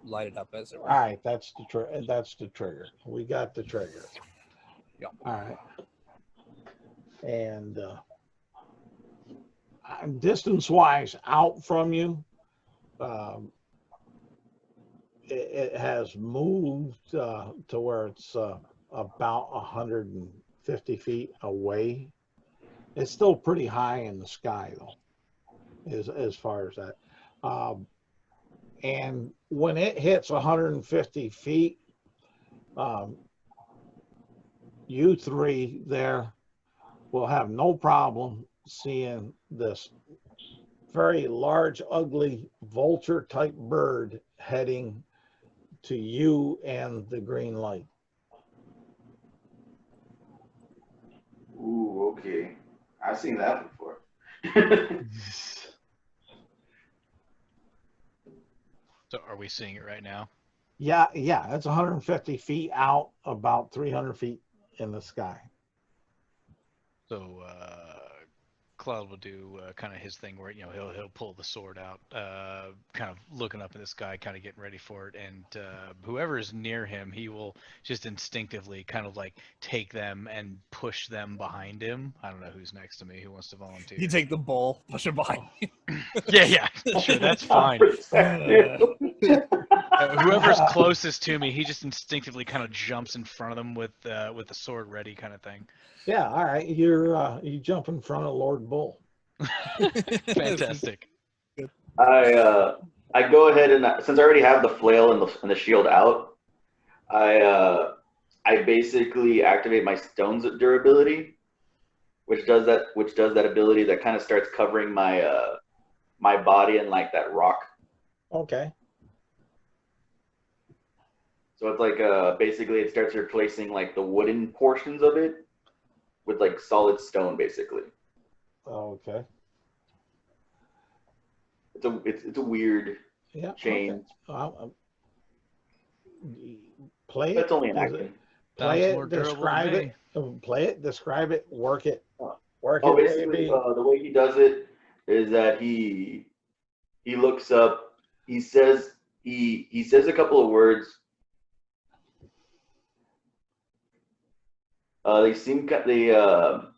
Speaker 3: light it up as it were.
Speaker 1: All right. That's the trigger. We got the trigger.
Speaker 3: Yeah.
Speaker 1: All right. And distance-wise, out from you, it has moved to where it's about 150 feet away. It's still pretty high in the sky, though, as far as that. And when it hits 150 feet, you three there will have no problem seeing this very large, ugly vulture-type bird heading to you and the green light.
Speaker 6: Ooh, okay. I've seen that before.
Speaker 4: So are we seeing it right now?
Speaker 1: Yeah, it's 150 feet out, about 300 feet in the sky.
Speaker 4: So Cloud will do kind of his thing where he'll pull the sword out, kind of looking up at the sky, kind of getting ready for it, and whoever is near him, he will just instinctively kind of like take them and push them behind him. I don't know who's next to me. Who wants to volunteer?
Speaker 3: You take the bull, push it behind you.
Speaker 4: Yeah, sure, that's fine. Whoever's closest to me, he just instinctively kind of jumps in front of them with the sword ready, kind of thing.
Speaker 1: Yeah, all right. You jump in front of Lord Bull.
Speaker 4: Fantastic.
Speaker 6: I go ahead and since I already have the flail and the shield out, I basically activate my stone's durability, which does that ability that kind of starts covering my my body in like that rock.
Speaker 1: Okay.
Speaker 6: So it's like basically it starts replacing like the wooden portions of it with like solid stone, basically.
Speaker 1: Okay.
Speaker 6: It's a weird change.
Speaker 1: Okay. Play it.
Speaker 6: That's only an action.
Speaker 1: Play
Speaker 4: Sounds
Speaker 1: it.
Speaker 4: more durable
Speaker 1: Describe
Speaker 4: to
Speaker 1: it.
Speaker 4: me.
Speaker 1: Play it. Describe it. Work it. Work
Speaker 6: Oh,
Speaker 1: it.
Speaker 6: basically, the way he does it is that he looks up. He says a couple of words.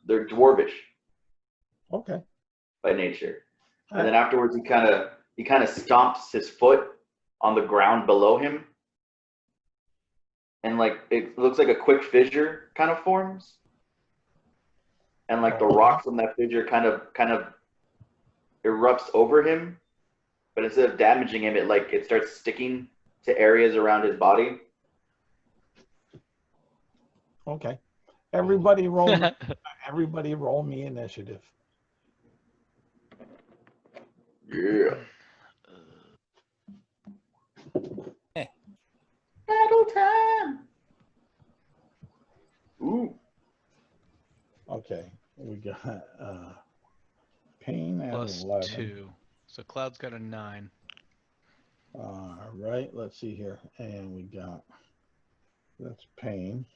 Speaker 6: They're dwarvish
Speaker 1: Okay.
Speaker 6: by nature, and then afterwards he kind of stomps his foot on the ground below him, and like it looks like a quick fissure kind of forms, and like the rock from that fissure kind of erupts over him, but instead of damaging him, it starts sticking to areas around his body.
Speaker 1: Okay. Everybody roll. Everybody roll me initiative.
Speaker 6: Yeah.
Speaker 5: Battle time.
Speaker 6: Ooh.
Speaker 1: Okay. We got Pain at
Speaker 4: Plus
Speaker 1: 11.
Speaker 4: 2. So Cloud's got a 9.
Speaker 1: Right. Let's see here. And we got, that's Pain.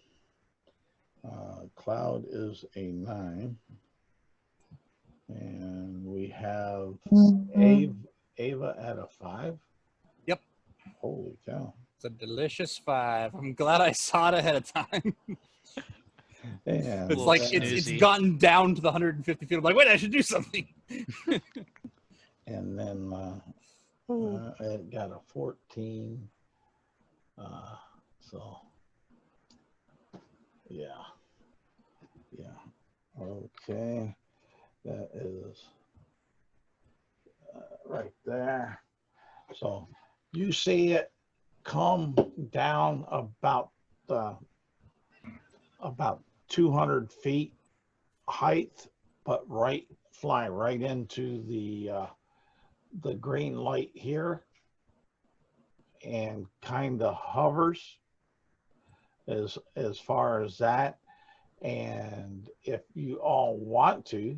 Speaker 1: Cloud is a 9. And we have Ava at a 5.
Speaker 3: Yep.
Speaker 1: Holy cow.
Speaker 3: It's a delicious 5. I'm glad I saw it ahead of time.
Speaker 1: And
Speaker 3: It's like it's gotten down to the 150 feet. I'm like, wait, I should do something.
Speaker 1: And then it got a 14. So yeah. Okay, that is right there. So you see it come down about 200 feet height, but fly right into the green light here, and kind of hovers as far as that. And if you all want to,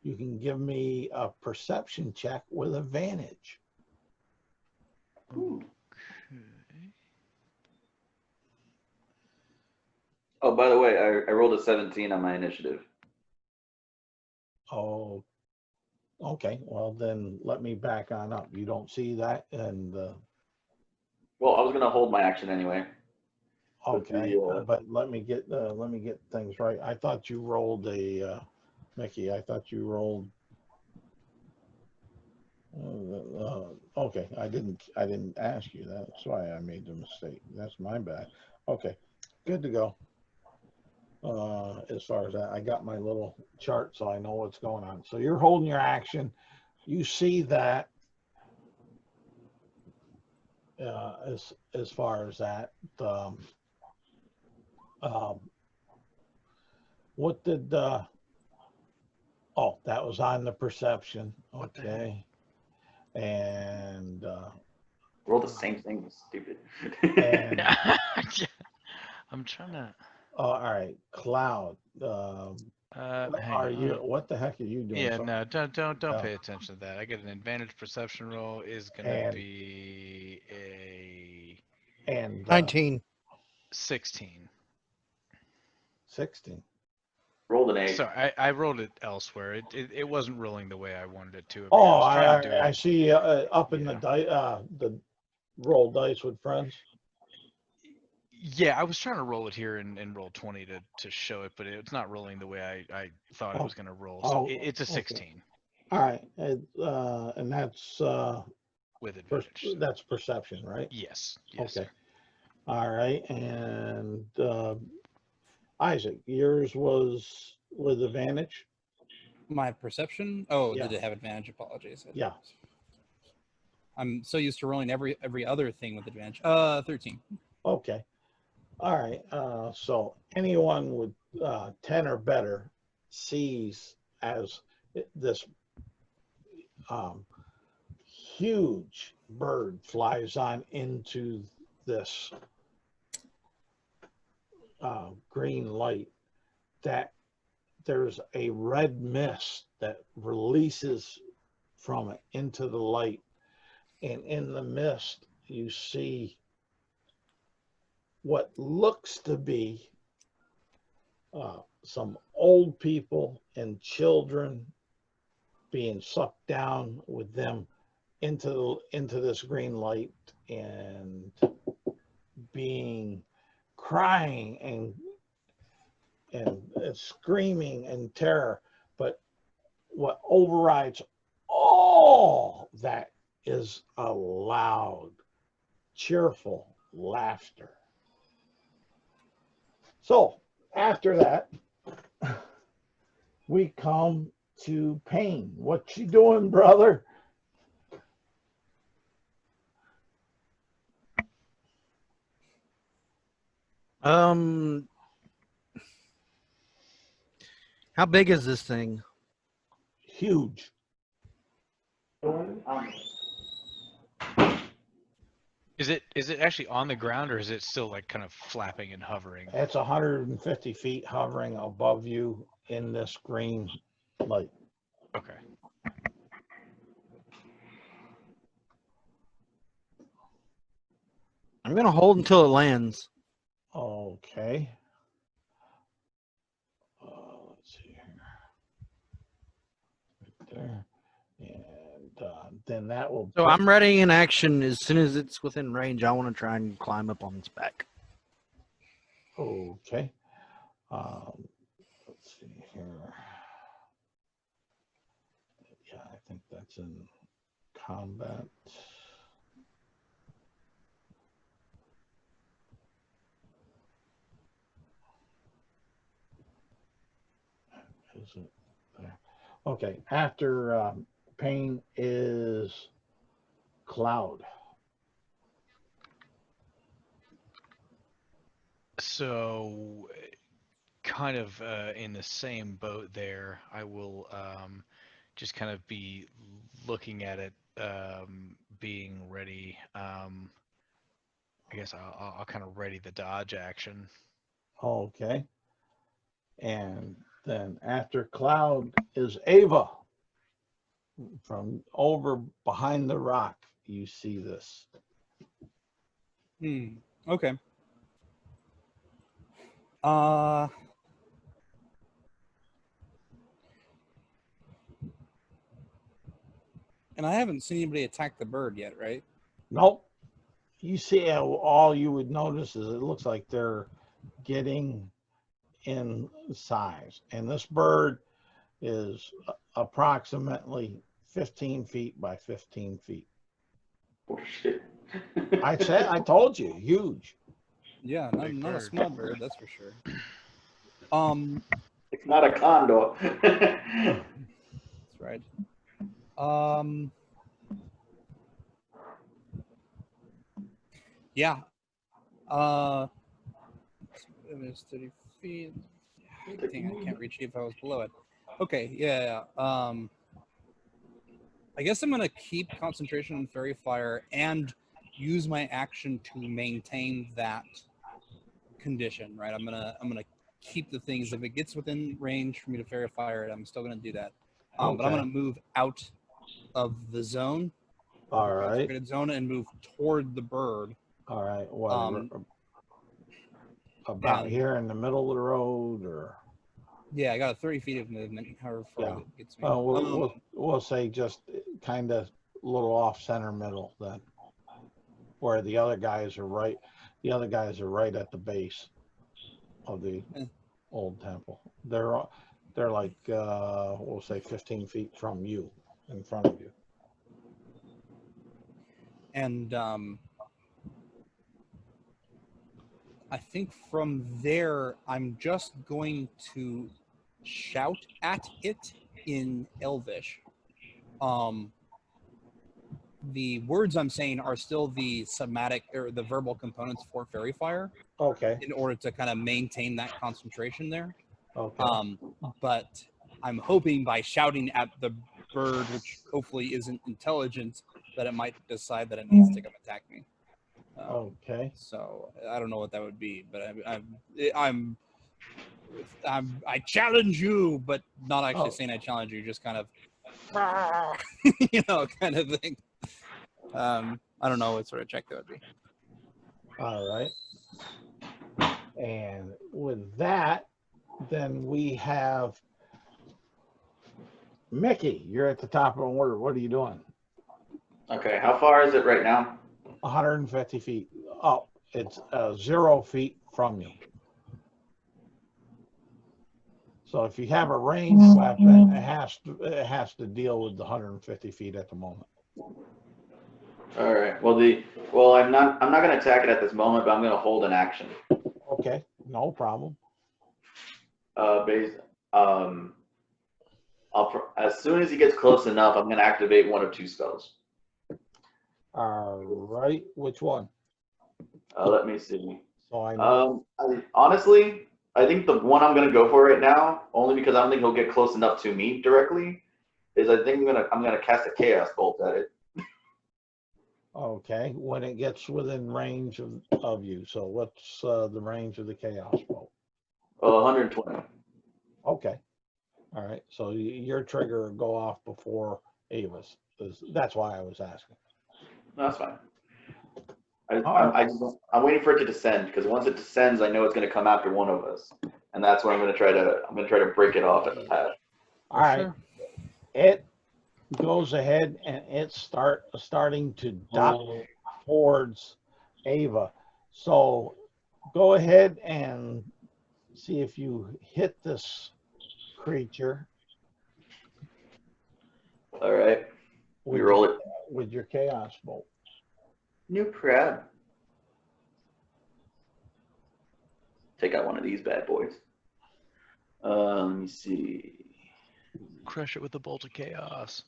Speaker 1: you can give me a perception check with advantage.
Speaker 7: Ooh. Oh, by the way, I rolled a 17 on my initiative.
Speaker 1: Oh, okay. Well, then let me back on up. You don't see that, and
Speaker 7: Well, I was gonna hold my action anyway.
Speaker 1: okay. But let me get things right. I thought you rolled a Mickey. I thought you rolled. Okay, I didn't ask you that. That's why I made the mistake. That's my bad. Okay, good to go. As far as that, I got my little chart, so I know what's going on. So you're holding your action. You see that as far as that. What did oh, that was on the perception. Okay. And
Speaker 7: Rolled the same thing. Stupid.
Speaker 1: and
Speaker 4: I'm trying to.
Speaker 1: all right, Cloud.
Speaker 4: Hang on.
Speaker 1: What the heck are you doing?
Speaker 4: Yeah,
Speaker 1: Something?
Speaker 4: no, don't
Speaker 1: No.
Speaker 4: pay attention to that. I get an advantage perception roll is gonna
Speaker 1: And-
Speaker 4: be a
Speaker 1: And
Speaker 2: 19.
Speaker 4: 16.
Speaker 1: 16.
Speaker 7: Rolled an 8.
Speaker 4: Sorry, I rolled it elsewhere. It wasn't rolling the way I wanted it to.
Speaker 1: Oh,
Speaker 4: was trying to do
Speaker 1: I
Speaker 4: it.
Speaker 1: see up in
Speaker 4: Yeah.
Speaker 1: the roll dice with friends.
Speaker 4: Yeah, I was trying to roll it here and roll 20 to show it, but it's not rolling the way I thought it was going to roll. So
Speaker 1: Oh,
Speaker 4: it's a
Speaker 1: okay.
Speaker 4: 16
Speaker 1: All right, and that's
Speaker 4: with advantage.
Speaker 1: that's perception, right?
Speaker 4: Yes.
Speaker 1: Okay.
Speaker 4: Sir.
Speaker 1: All right, and Isaac, yours was with advantage.
Speaker 3: My perception. Oh,
Speaker 1: Yeah.
Speaker 3: did it have advantage? Apologies.
Speaker 1: Yeah.
Speaker 3: I'm so used to rolling every other thing with advantage. 13.
Speaker 1: Okay. All right. So anyone with 10 or better sees as this huge bird flies on into this green light, that there's a red mist that releases from it into the light. And in the mist, you see what looks to be some old people and children being sucked down with them into this green light, and being crying and screaming in terror. But what overrides all that is a loud, cheerful laughter. So after that, we come to Pain. What you doing, brother?
Speaker 2: How big is this thing?
Speaker 1: Huge.
Speaker 4: Is it actually on the ground, or is it still like kind of flapping and hovering?
Speaker 1: It's 150 feet hovering above you in this green light.
Speaker 4: Okay.
Speaker 2: I'm going to hold until it lands.
Speaker 1: Okay. Let's see here. Right there. And then that will.
Speaker 2: So I'm ready in action. As soon as it's within range, I want to try and climb up on its back.
Speaker 1: Okay. Let's see here. Yeah, I think that's in combat. it there? Okay. After Pain is Cloud.
Speaker 4: So, kind of in the same boat there. I will just kind of be looking at it, being ready. I guess I'll kind of ready the dodge action.
Speaker 1: Okay. And then after Cloud is Ava. From over behind the rock, you see this.
Speaker 3: Okay. And I haven't seen anybody attack the bird yet, right?
Speaker 1: Nope. You see, all you would notice is it looks like they're getting in size. And this bird is approximately 15 feet by 15 feet.
Speaker 6: Oh shit.
Speaker 1: I told you, huge.
Speaker 3: Yeah,
Speaker 4: Big
Speaker 3: not a
Speaker 4: bird.
Speaker 3: small bird, that's for sure.
Speaker 6: It's not a condor.
Speaker 3: That's right. Yeah. It's 30 feet. Dang, I can't reach you if I was below it. Okay, yeah. I guess I'm gonna keep concentration on Fairy Fire and use my action to maintain that condition, right? I'm gonna keep the things. If it gets within range for me to Fairy Fire it, I'm still gonna do that. But I'm gonna move out of the zone,
Speaker 1: All right.
Speaker 3: concentrated zone, and move toward the bird.
Speaker 1: All right. What about here in the middle of the road, or?
Speaker 3: Yeah, I got a 30 feet of movement. However far it gets me.
Speaker 1: We'll say just kind of a little off center middle then, where the other guys are right. The other guys are right at the base of the old temple. They're like we'll say 15 feet from you, in front of you.
Speaker 3: And I think from there, I'm just going to shout at it in Elvish. The words I'm saying are still the somatic or the verbal components for Fairy Fire.
Speaker 1: Okay.
Speaker 3: In order to kind of maintain that concentration there.
Speaker 1: Okay.
Speaker 3: But I'm hoping by shouting at the bird, which hopefully isn't intelligent, that it might decide that it needs to come attack me.
Speaker 1: Okay.
Speaker 3: So I don't know what that would be, but I challenge you, but not actually saying I challenge you, just kind of, kind of thing. I don't know what sort of check that would be.
Speaker 1: All right. And with that, then we have Mickey. You're at the top of the order. What are you doing?
Speaker 6: Okay, how far is it right now?
Speaker 1: 150 feet up. It's 0 feet from you. So if you have a ranged weapon, it has to deal with the 150 feet at the moment.
Speaker 6: All right. Well, I'm not going to attack it at this moment, but I'm going to hold an action.
Speaker 1: Okay, no problem.
Speaker 6: As soon as he gets close enough, I'm going to activate one of two spells.
Speaker 1: All right, which one?
Speaker 6: Let me see.
Speaker 1: So I know.
Speaker 6: Honestly, I think the one I'm going to go for right now, only because I don't think he'll get close enough to me directly, is I think I'm gonna cast a Chaos Bolt at it.
Speaker 1: Okay, when it gets within range of you. So what's the range of the Chaos Bolt?
Speaker 6: 120.
Speaker 1: Okay. All right. So your trigger will go off before Ava's. That's why I was asking.
Speaker 6: No, that's fine. I'm waiting for it to descend, because once it descends, I know it's going to come after one of us, and that's when I'm going to try to break it off at the path.
Speaker 1: All right. Sure. It goes ahead and it's starting to duck towards Ava. So go ahead and see if you hit this creature.
Speaker 6: All right. We roll it
Speaker 1: with your Chaos Bolt.
Speaker 6: New crab. Take out one of these bad boys. Let me see.
Speaker 4: Crush it with a bolt of chaos.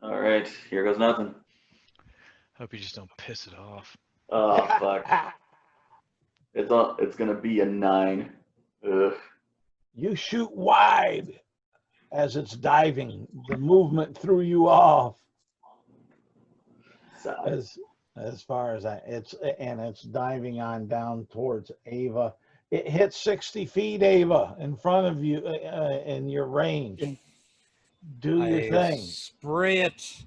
Speaker 6: All right, here goes nothing.
Speaker 4: Hope you just don't piss it off.
Speaker 6: Oh fuck! It's gonna be a 9. Ugh.
Speaker 1: You shoot wide as it's diving. The movement threw you off.
Speaker 6: Sad.
Speaker 1: As far as it's diving on down towards Ava. It hits 60 feet, Ava, in front of you in your range. Do your thing.
Speaker 3: Spray it.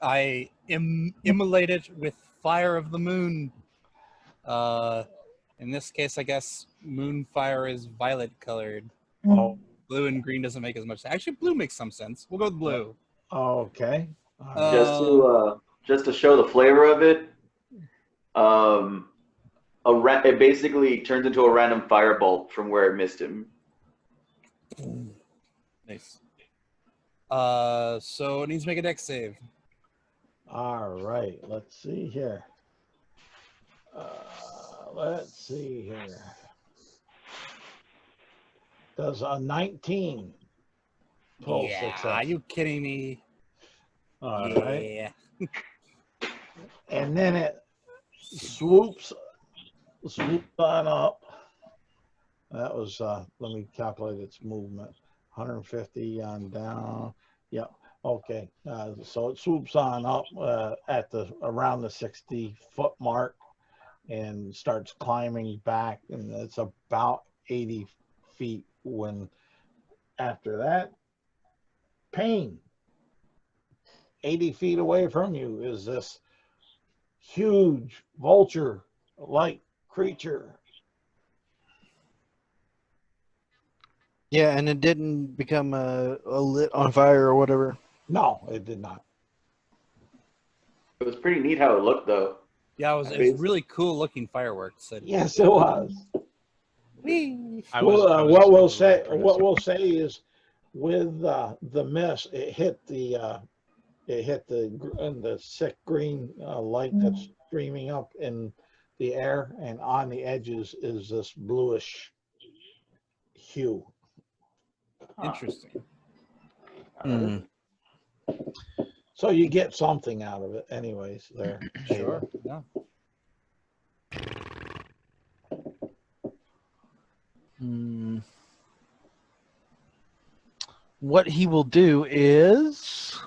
Speaker 3: I immolate it with fire of the moon. In this case, I guess moon fire is violet colored.
Speaker 1: Oh,
Speaker 3: Blue and green doesn't make as much sense. Actually, blue makes some sense. We'll go with blue.
Speaker 1: okay.
Speaker 6: Just to show the flavor of it, it basically turns into a random firebolt from where it missed him.
Speaker 3: Nice. So it needs to make a dex save.
Speaker 1: All right. Let's see here. Does a 19 pull success?
Speaker 3: Are you kidding me?
Speaker 1: All right. And then it swoops on up. That was let me calculate its movement. 150 on down. Yep. Okay. So it swoops on up at around the 60-foot mark and starts climbing back, and it's about 80 feet when after that, Pain. 80 feet away from you is this huge vulture-like creature.
Speaker 2: Yeah, and it didn't become a lit on fire or whatever.
Speaker 1: No, it did not.
Speaker 6: It was pretty neat how it looked, though.
Speaker 3: Yeah, it was really cool looking fireworks.
Speaker 1: Yes, it was. What we'll say is, with the miss, it hit the sick green light that's streaming up in the air, and on the edges is this bluish hue.
Speaker 3: Interesting.
Speaker 2: Mm.
Speaker 1: So you get something out of it, anyways. There,
Speaker 3: Sure. Yeah.
Speaker 2: Mm. What he will do is,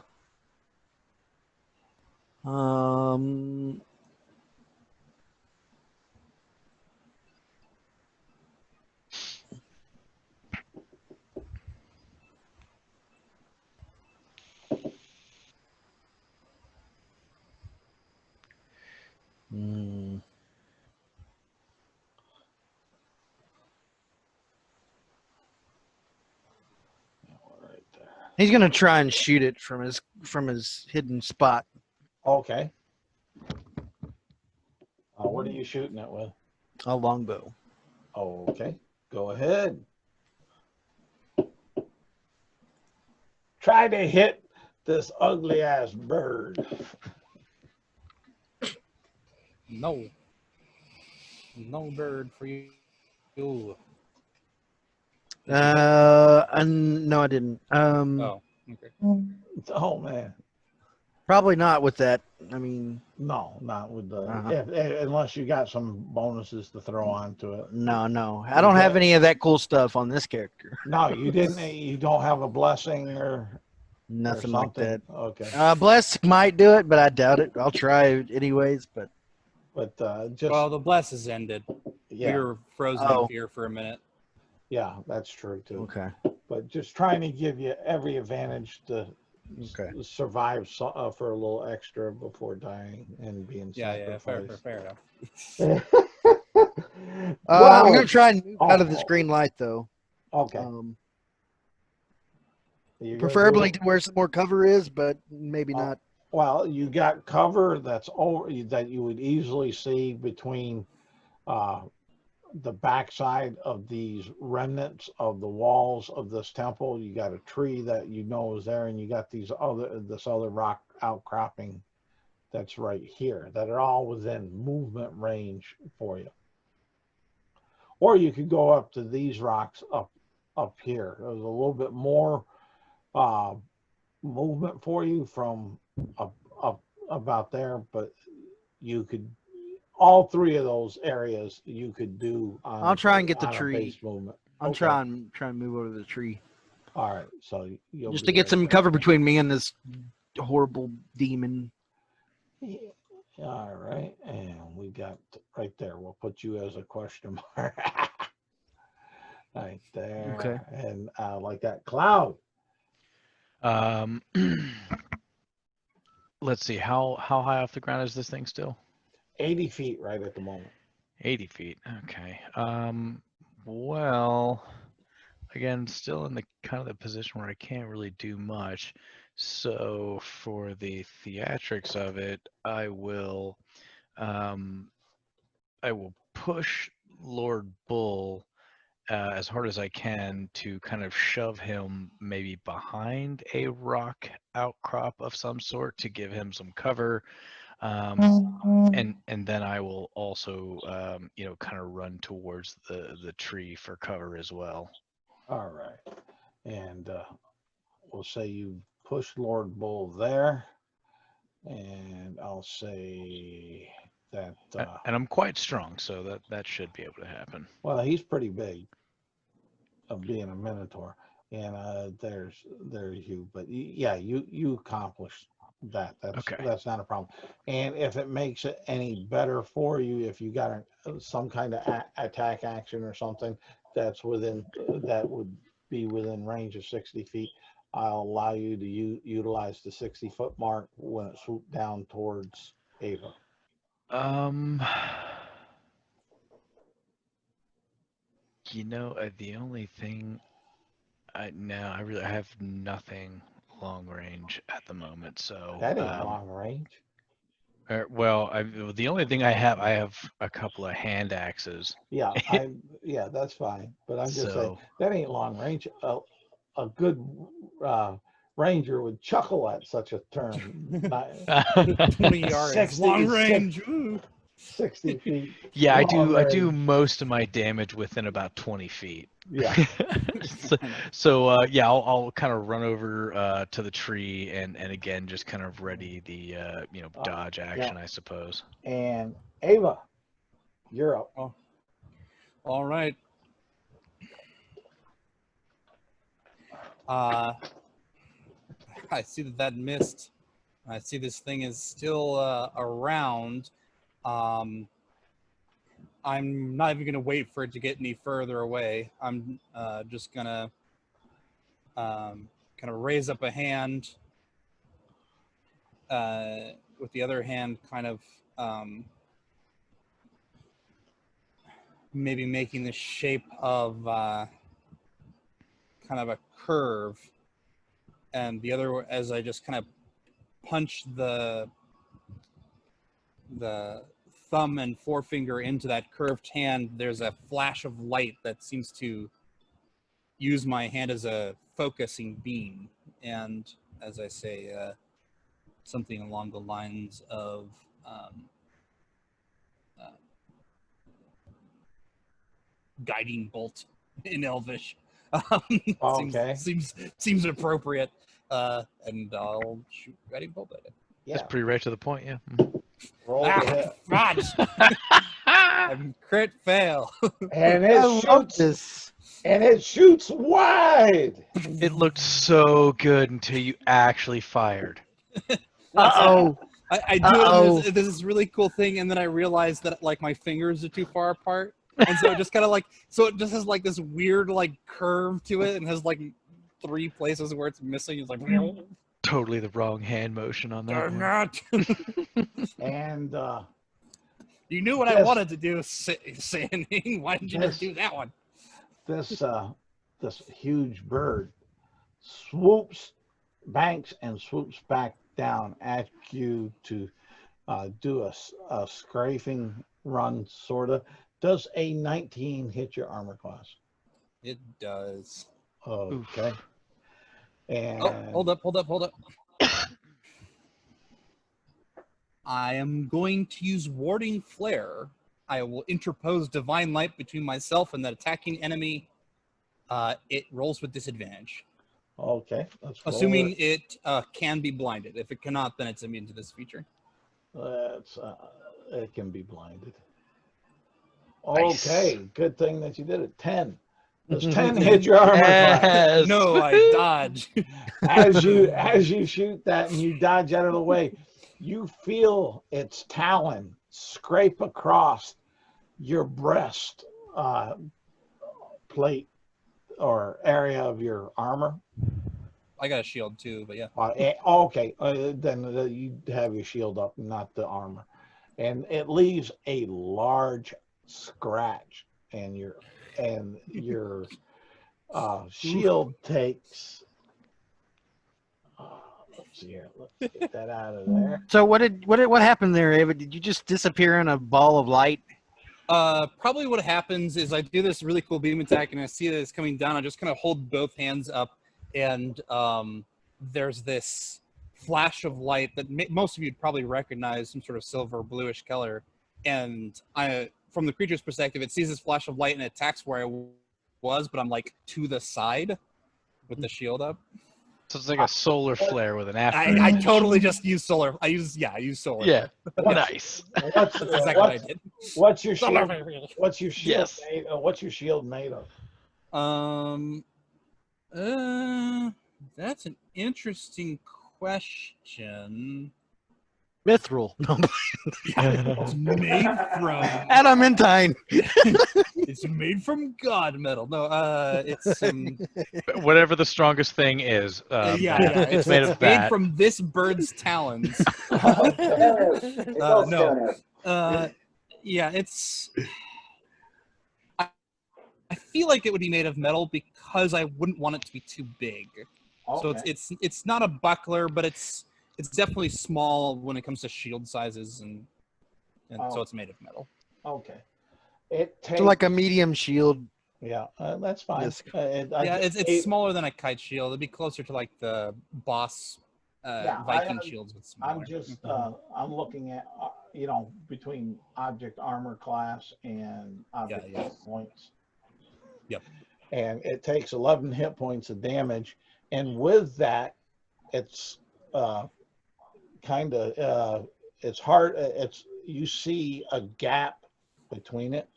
Speaker 1: right there.
Speaker 2: he's gonna try and shoot it from his hidden spot.
Speaker 1: Okay. What are you shooting it with?
Speaker 2: A longbow.
Speaker 1: Okay, go ahead. Try to hit this ugly ass bird.
Speaker 3: No. No bird for you.
Speaker 2: No, I didn't.
Speaker 3: Oh, okay.
Speaker 1: Oh man.
Speaker 2: Probably not with that. I mean,
Speaker 1: No, not with the
Speaker 2: Uh-huh.
Speaker 1: unless you got some bonuses to throw onto it.
Speaker 2: no. I don't have any of that cool stuff on this character.
Speaker 1: No, you didn't. You don't have a blessing or
Speaker 2: Nothing
Speaker 1: or
Speaker 2: like that.
Speaker 1: Okay,
Speaker 2: Bless might do it, but I doubt it. I'll try it anyways. But
Speaker 1: just
Speaker 3: Well, the bless is ended.
Speaker 1: yeah,
Speaker 3: We were frozen
Speaker 2: Oh.
Speaker 3: in fear for a minute.
Speaker 1: yeah, that's true too.
Speaker 2: okay.
Speaker 1: But just trying to give you every advantage to survive for a little extra before dying and being
Speaker 3: Yeah,
Speaker 1: sacrificed.
Speaker 3: fair enough.
Speaker 2: I'm gonna try and move out of this green light though.
Speaker 1: Okay. You gonna
Speaker 2: Preferably
Speaker 1: do
Speaker 2: to where some more cover is, but maybe not.
Speaker 1: Well, you got cover that's over that you would easily see between the backside of these remnants of the walls of this temple. You got a tree that you know is there, and you got this other rock outcropping that's right here that are all within movement range for you. or you could go up to these rocks up here. There's a little bit more movement for you from up about there, but you could all three of those areas you could do on
Speaker 2: I'll try and get the
Speaker 1: on a
Speaker 2: tree.
Speaker 1: base movement.
Speaker 2: I'm
Speaker 1: Okay.
Speaker 2: trying to move over to the tree.
Speaker 1: All right, so you'll
Speaker 2: Just
Speaker 1: be
Speaker 2: to get
Speaker 1: right
Speaker 2: some
Speaker 1: there.
Speaker 2: cover between me and this horrible demon.
Speaker 1: Yeah. All right, and we got right there. We'll put you as a question mark. Right there.
Speaker 2: Okay.
Speaker 1: And like that cloud.
Speaker 4: Let's see. How high off the ground is this thing still?
Speaker 1: 80 feet right at the moment.
Speaker 4: 80 feet. Okay. Well, again, still in the kind of the position where I can't really do much. So for the theatrics of it, I will push Lord Bull as hard as I can to kind of shove him maybe behind a rock outcrop of some sort to give him some cover. And then I will also kind of run towards the tree for cover as well.
Speaker 1: All right. And we'll say you push Lord Bull there. And I'll say that
Speaker 4: and I'm quite strong, so that should be able to happen.
Speaker 1: well, he's pretty big of being a minotaur. And there's you, but yeah, you accomplished that. That's not a problem. And if it makes it any better for you, if you got some kind of attack action or something that would be within range of 60 feet, I'll allow you to utilize the 60-foot mark when it swoops down towards Ava.
Speaker 4: The only thing I have nothing long range at the moment, so
Speaker 1: That ain't long range.
Speaker 4: The only thing I have a couple of hand axes.
Speaker 1: Yeah, yeah, that's fine. But I'm just saying that ain't long range. A good ranger would chuckle at such a term.
Speaker 3: 20 yards.
Speaker 1: 60,
Speaker 3: Long range.
Speaker 1: 60 feet.
Speaker 4: Yeah, I do
Speaker 1: range.
Speaker 4: most of my damage within about 20 feet.
Speaker 1: Yeah.
Speaker 4: I'll kind of run over to the tree and again just kind of ready the dodge action, I suppose.
Speaker 1: And Ava, you're up.
Speaker 3: Oh. All right. I see that missed. I see this thing is still around. I'm not even going to wait for it to get any further away. I'm just going to kind of raise up a hand with the other hand kind of maybe making the shape of kind of a curve, and the other as I just kind of punch the thumb and forefinger into that curved hand, there's a flash of light that seems to use my hand as a focusing beam. And as I say, something along the lines of guiding bolt in Elvish.
Speaker 1: Okay.
Speaker 3: Seems appropriate. And I'll shoot guiding bolt at it.
Speaker 1: Yeah.
Speaker 4: That's pretty right to the point, yeah.
Speaker 1: Roll the hit.
Speaker 3: Fudge! I'm crit fail.
Speaker 1: And
Speaker 2: I love
Speaker 1: it
Speaker 2: this.
Speaker 1: shoots wide.
Speaker 4: It looked so good until you actually fired.
Speaker 2: Uh-oh.
Speaker 3: I do it, this really cool thing, and then I realized that like my fingers are too far apart, and so it just kind of like, so it just has like this weird like curve to it, and has like 3 places where it's missing. It's like
Speaker 4: Totally the wrong hand motion on that
Speaker 3: darn
Speaker 4: one.
Speaker 3: not.
Speaker 1: And
Speaker 3: You knew what I wanted to do, Sanding. Why didn't you just do that one?
Speaker 1: this huge bird banks and swoops back down at you to do a scraping run, sort of. Does a 19 hit your armor class?
Speaker 3: It does.
Speaker 1: Okay.
Speaker 4: Oof.
Speaker 1: And
Speaker 3: Hold up. I am going to use Warding Flare. I will interpose divine light between myself and the attacking enemy. It rolls with disadvantage.
Speaker 1: Okay, let's roll
Speaker 3: Assuming
Speaker 1: it.
Speaker 3: it can be blinded. If it cannot, then it's immune to this feature.
Speaker 1: It can be blinded.
Speaker 4: Nice.
Speaker 1: Okay, good thing that you did it. 10. Does 10 hit your armor class?
Speaker 4: Yes.
Speaker 3: No, I dodge.
Speaker 1: As you shoot that and you dodge out of the way, you feel its talon scrape across your breast plate or area of your armor.
Speaker 3: I got a shield too, but yeah.
Speaker 1: Okay, then you have your shield up, not the armor, and it leaves a large scratch, and your shield takes. Let's see here. Let's get that out of there.
Speaker 2: So what happened there, Ava? Did you just disappear in a ball of light?
Speaker 3: Probably what happens is I do this really cool beam attack, and I see that it's coming down. I just kind of hold both hands up, and there's this flash of light that most of you'd probably recognize, some sort of silver bluish color. And from the creature's perspective, it sees this flash of light and it attacks where I was, but I'm like to the side with the shield up.
Speaker 4: So it's like a solar flare with an after.
Speaker 3: I totally just use solar. I use solar.
Speaker 4: Yeah, nice.
Speaker 1: That's
Speaker 3: exactly what I did.
Speaker 1: What's your shield? What's your shield?
Speaker 4: Yes.
Speaker 1: What's your shield made of?
Speaker 3: That's an interesting question.
Speaker 2: Mithril. No,
Speaker 3: It's made from
Speaker 2: adamantine.
Speaker 3: it's made from god metal. No, it's
Speaker 4: Whatever the strongest thing is. It's made of
Speaker 3: made
Speaker 4: that.
Speaker 3: from this bird's talons. Yeah, it's. I feel like it would be made of metal because I wouldn't want it to be too big.
Speaker 1: Okay.
Speaker 3: So it's not a buckler, but it's definitely small when it comes to shield sizes, and so it's made of metal.
Speaker 1: Okay. It takes
Speaker 2: So like a medium shield.
Speaker 1: Yeah, that's fine.
Speaker 2: Yes.
Speaker 3: It's smaller than a kite shield. It'd be closer to like the boss Viking shields with smaller.
Speaker 1: I'm just I'm looking at between object armor class and object hit points.
Speaker 3: Yep.
Speaker 1: And it takes 11 hit points of damage, and with that, it's it's hard. You see a gap between it,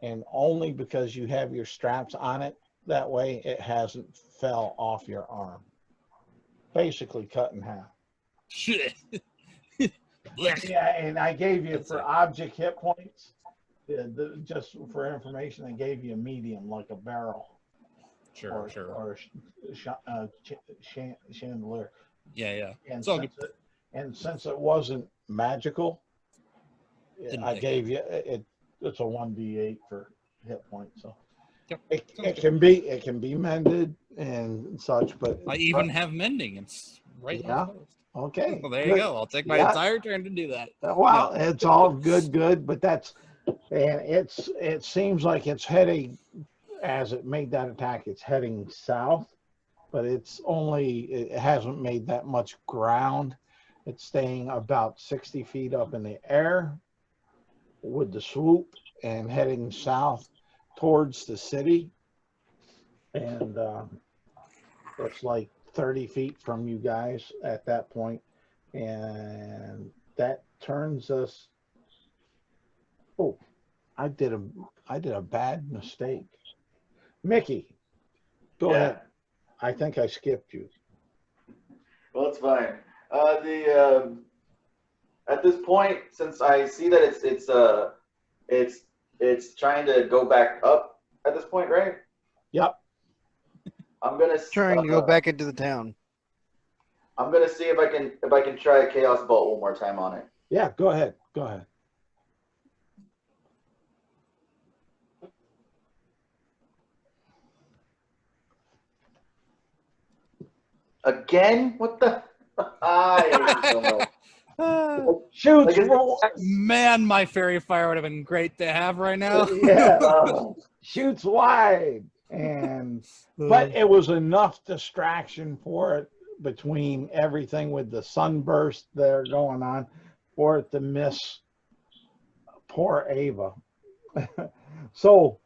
Speaker 1: and only because you have your straps on it that way, it hasn't fell off your arm. Basically cut in half.
Speaker 3: Shit.
Speaker 1: Yeah, and I gave you for object hit points, just for information, I gave you a medium, like a barrel.
Speaker 3: Sure.
Speaker 1: Or chandelier.
Speaker 3: Yeah.
Speaker 1: And since it wasn't magical, I gave you it's a 1d8 for hit points. So
Speaker 3: yep.
Speaker 1: it can be mended and such, but
Speaker 3: I even have mending. It's right.
Speaker 1: Yeah. Okay.
Speaker 3: Well, there you go. I'll take my entire turn to do that.
Speaker 1: Well, it's all good, but it seems like it's heading, as it made that attack, it's heading south, but it hasn't made that much ground. It's staying about 60 feet up in the air with the swoop and heading south towards the city. And it's like 30 feet from you guys at that point. And that turns us. Oh, I did a bad mistake. Mickey, go ahead. I think I skipped you.
Speaker 6: Well, it's fine. At this point, since I see that it's trying to go back up at this point, right?
Speaker 1: Yep.
Speaker 6: I'm gonna
Speaker 2: Trying to go back into the town.
Speaker 6: I'm gonna see if I can try a chaos bolt one more time on it.
Speaker 1: Yeah, go ahead.
Speaker 6: Again? What the? I hate it so much.
Speaker 1: Shoots.
Speaker 3: Man, my fairy fire would have been great to have right now.
Speaker 1: Yeah. Shoots wide, but it was enough distraction for it between everything with the sunburst there going on for it to miss poor Ava. So,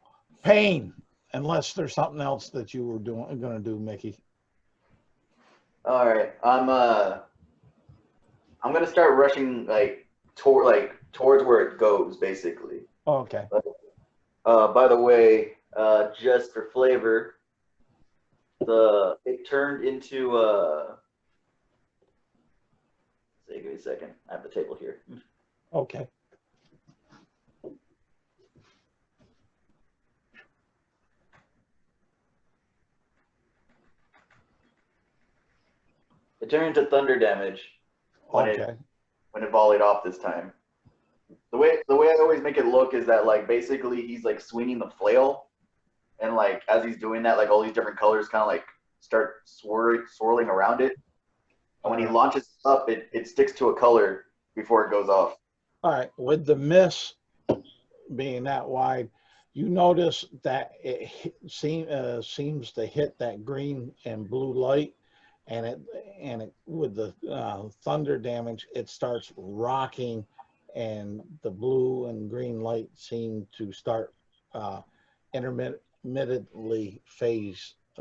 Speaker 1: Pain, unless there's something else that you were going to do, Mickey.
Speaker 7: All right, I'm gonna start rushing towards where it goes, basically.
Speaker 1: Okay.
Speaker 7: By the way, just for flavor, it turned into give me a second. I have the table here.
Speaker 1: Okay.
Speaker 7: It turned into thunder damage when
Speaker 1: Okay.
Speaker 7: it volleyed off this time. The way I always make it look is that like basically he's like swinging the flail, and like as he's doing that, like all these different colors kind of like start swirling around it. And when he launches up, it sticks to a color before it goes off.
Speaker 1: All right. With the miss being that wide, you notice that it seems to hit that green and blue light, and it with the thunder damage, it starts rocking, and the blue and green light seem to start intermittently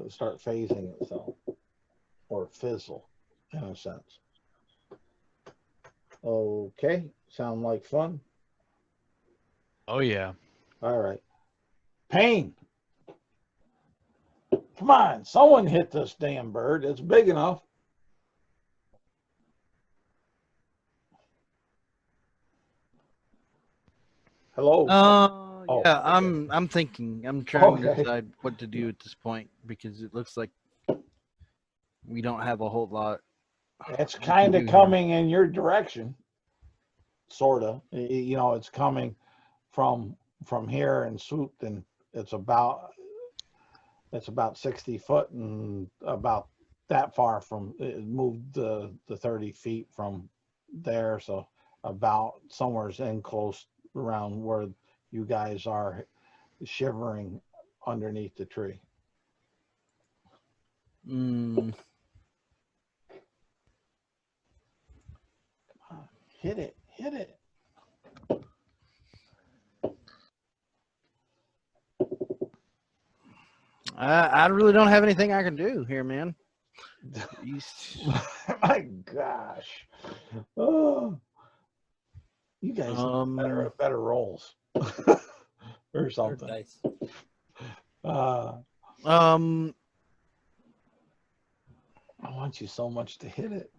Speaker 1: start phasing itself, or fizzle in a sense. Okay, sound like fun?
Speaker 4: Oh yeah.
Speaker 1: All right. Pain. Come on, someone hit this damn bird. It's big enough. Hello. Oh,
Speaker 2: Yeah,
Speaker 1: okay.
Speaker 2: I'm thinking. I'm trying to
Speaker 1: Okay.
Speaker 2: decide what to do at this point because it looks like we don't have a whole lot.
Speaker 1: It's
Speaker 2: we can
Speaker 1: kind
Speaker 2: do
Speaker 1: of
Speaker 2: here.
Speaker 1: coming in your direction. Sort of. You know, it's coming from here and swooped, and it's about 60 foot and about that far from it moved the 30 feet from there, so about somewhere's in close around where you guys are shivering underneath the tree.
Speaker 2: Mm,
Speaker 1: Come on, hit it.
Speaker 2: I really don't have anything I can do here, man.
Speaker 1: My gosh. Oh, you guys need better rolls or something.
Speaker 3: Dice.
Speaker 1: I want you so much to hit it.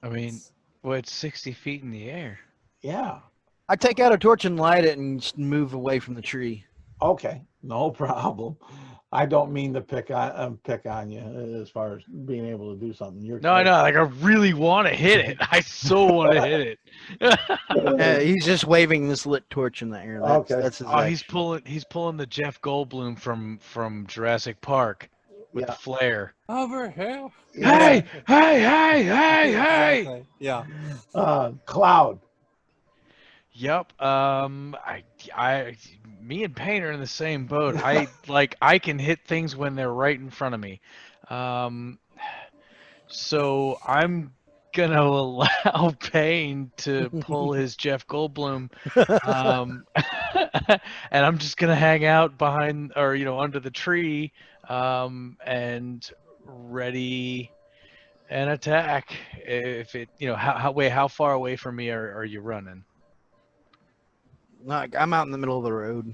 Speaker 4: I mean, well, it's 60 feet in the air.
Speaker 1: Yeah.
Speaker 2: I take out a torch and light it and just move away from the tree.
Speaker 1: Okay, no problem. I don't mean to pick on you as far as being able to do something.
Speaker 4: No, I know. Like I really want to hit it. I so want to hit it.
Speaker 2: He's just waving this lit torch in the air. That's his
Speaker 4: Oh,
Speaker 2: action.
Speaker 4: he's pulling the Jeff Goldblum from Jurassic Park with the flare.
Speaker 3: Over here.
Speaker 4: Hey, hey, hey, hey, hey.
Speaker 3: Exactly. Yeah.
Speaker 1: Cloud.
Speaker 4: Yep. Me and Payne are in the same boat. I can hit things when they're right in front of me. So I'm gonna allow Payne to pull his Jeff Goldblum, and I'm just gonna hang out behind or under the tree, and ready an attack. If it how far away from me are you running?
Speaker 2: I'm out in the middle of the road,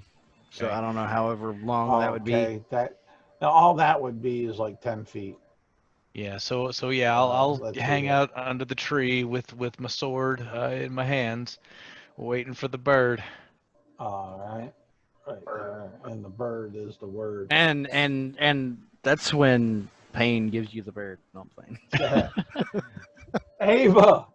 Speaker 2: so
Speaker 4: Okay.
Speaker 2: I don't know however long that would be.
Speaker 1: All that would be is like 10 feet.
Speaker 4: Yeah, so yeah, I'll
Speaker 1: let's
Speaker 4: hang
Speaker 1: see.
Speaker 4: out under the tree with my sword in my hands, waiting for the bird.
Speaker 1: All right. Right there. And the bird is the word.
Speaker 2: And that's when Pain gives you the bird. No, I'm playing.
Speaker 1: Ava.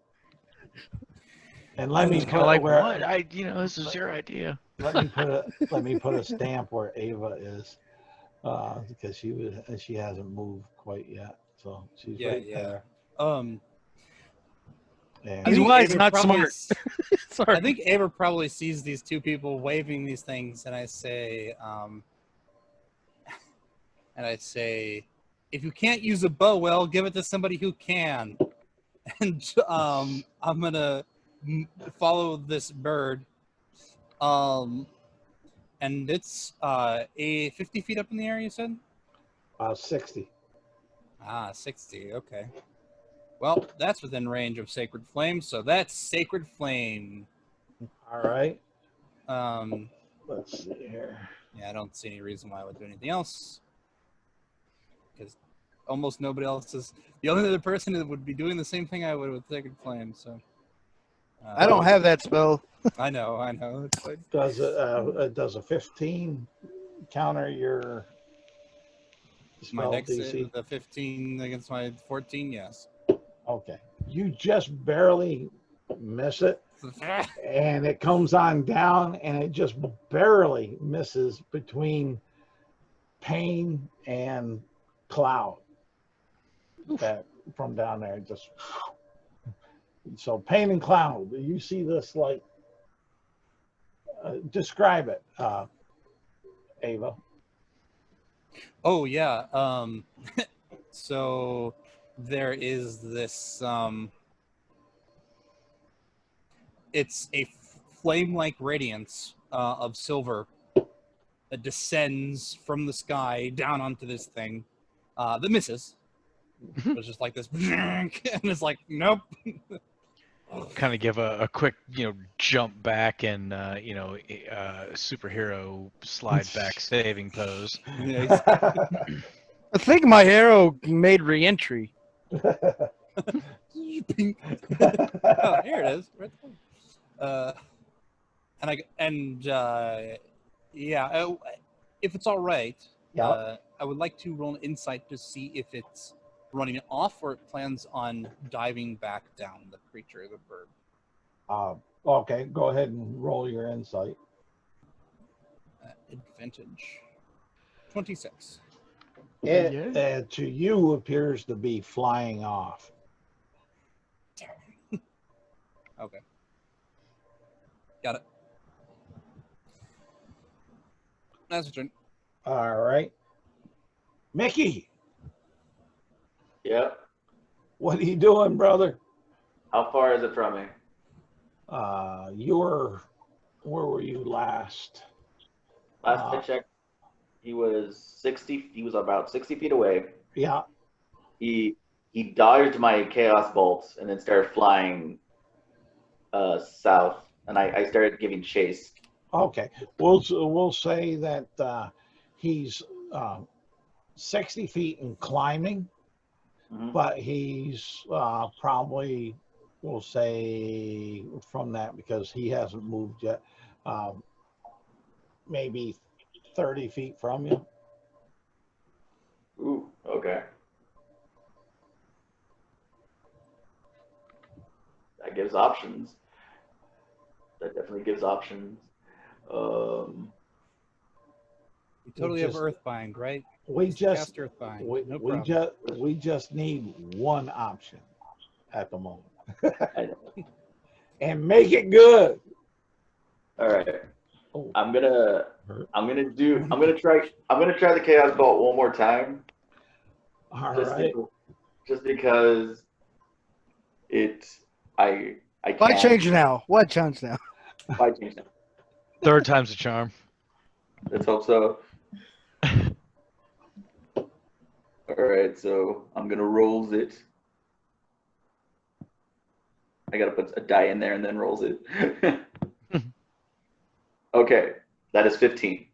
Speaker 1: And let me
Speaker 4: Kind
Speaker 1: put
Speaker 4: of like
Speaker 1: where
Speaker 4: what? This is your idea.
Speaker 1: let me put a stamp where Ava is, because she hasn't moved quite yet, so she's right there.
Speaker 3: I
Speaker 1: And
Speaker 2: He's
Speaker 3: think
Speaker 2: wise,
Speaker 3: Ava
Speaker 2: not
Speaker 3: probably
Speaker 2: smart. Sorry.
Speaker 3: I think Ava probably sees these two people waving these things, and I say, if you can't use a bow well, give it to somebody who can. And I'm gonna follow this bird, And it's 50 feet up in the air, you said?
Speaker 1: 60.
Speaker 3: Ah, 60. Okay. Well, that's within range of Sacred Flame, so that's Sacred Flame.
Speaker 1: All right.
Speaker 3: Um,
Speaker 1: Let's see here.
Speaker 3: yeah, I don't see any reason why I would do anything else. Because almost nobody else is. The only other person that would be doing the same thing I would with Sacred Flame, so.
Speaker 2: I don't have that spell.
Speaker 3: I know. It's like,
Speaker 1: Does a 15 counter your
Speaker 3: my
Speaker 1: spell
Speaker 3: next
Speaker 1: DC?
Speaker 3: the 15 against my 14, yes.
Speaker 1: Okay. You just barely miss it, and it comes on down, and it just barely misses between Pain and Cloud. That from down there, just so Pain and Cloud. You see this like describe it, Ava.
Speaker 3: Oh yeah. So there is this. It's a flame-like radiance of silver that descends from the sky down onto this thing that misses. It's just like this, and it's like, nope.
Speaker 4: Kind of give a quick, jump back and, superhero slide back saving pose.
Speaker 3: Yeah,
Speaker 2: I think my arrow made re-entry.
Speaker 3: Ping. Oh, here it is. Right there. Yeah, if it's all right,
Speaker 1: Yeah.
Speaker 3: I would like to roll an insight to see if it's running off or it plans on diving back down, the creature, the bird.
Speaker 1: Okay, go ahead and roll your insight.
Speaker 3: Advantage. 26.
Speaker 1: It to you appears to be flying off.
Speaker 3: Okay. Got it. That's your turn.
Speaker 1: All right. Mickey,
Speaker 6: Yep.
Speaker 1: what are you doing, brother?
Speaker 6: How far is it from me?
Speaker 1: Where were you last?
Speaker 6: Last I checked, he was about 60 feet away.
Speaker 1: Yeah.
Speaker 6: He dodged my chaos bolts and then started flying south, and I started giving chase.
Speaker 1: Okay. We'll say that he's 60 feet and climbing, but he's probably, we'll say from that, because he hasn't moved yet, maybe 30 feet from you.
Speaker 6: Ooh, okay. That gives options. That definitely gives options.
Speaker 3: You totally have Earthbind, right?
Speaker 1: We just
Speaker 3: Earthbind.
Speaker 1: we just need one option at the moment, and make it good.
Speaker 6: All right.
Speaker 1: Oh.
Speaker 6: I'm gonna try the chaos bolt one more time.
Speaker 1: All right.
Speaker 6: Just because I can't.
Speaker 2: Why change now? Why change now?
Speaker 6: Why change now?
Speaker 4: Third time's a charm.
Speaker 6: Let's hope so. All right, so I'm gonna rolls it. I gotta put a die in there and then rolls it. Okay, that is 15.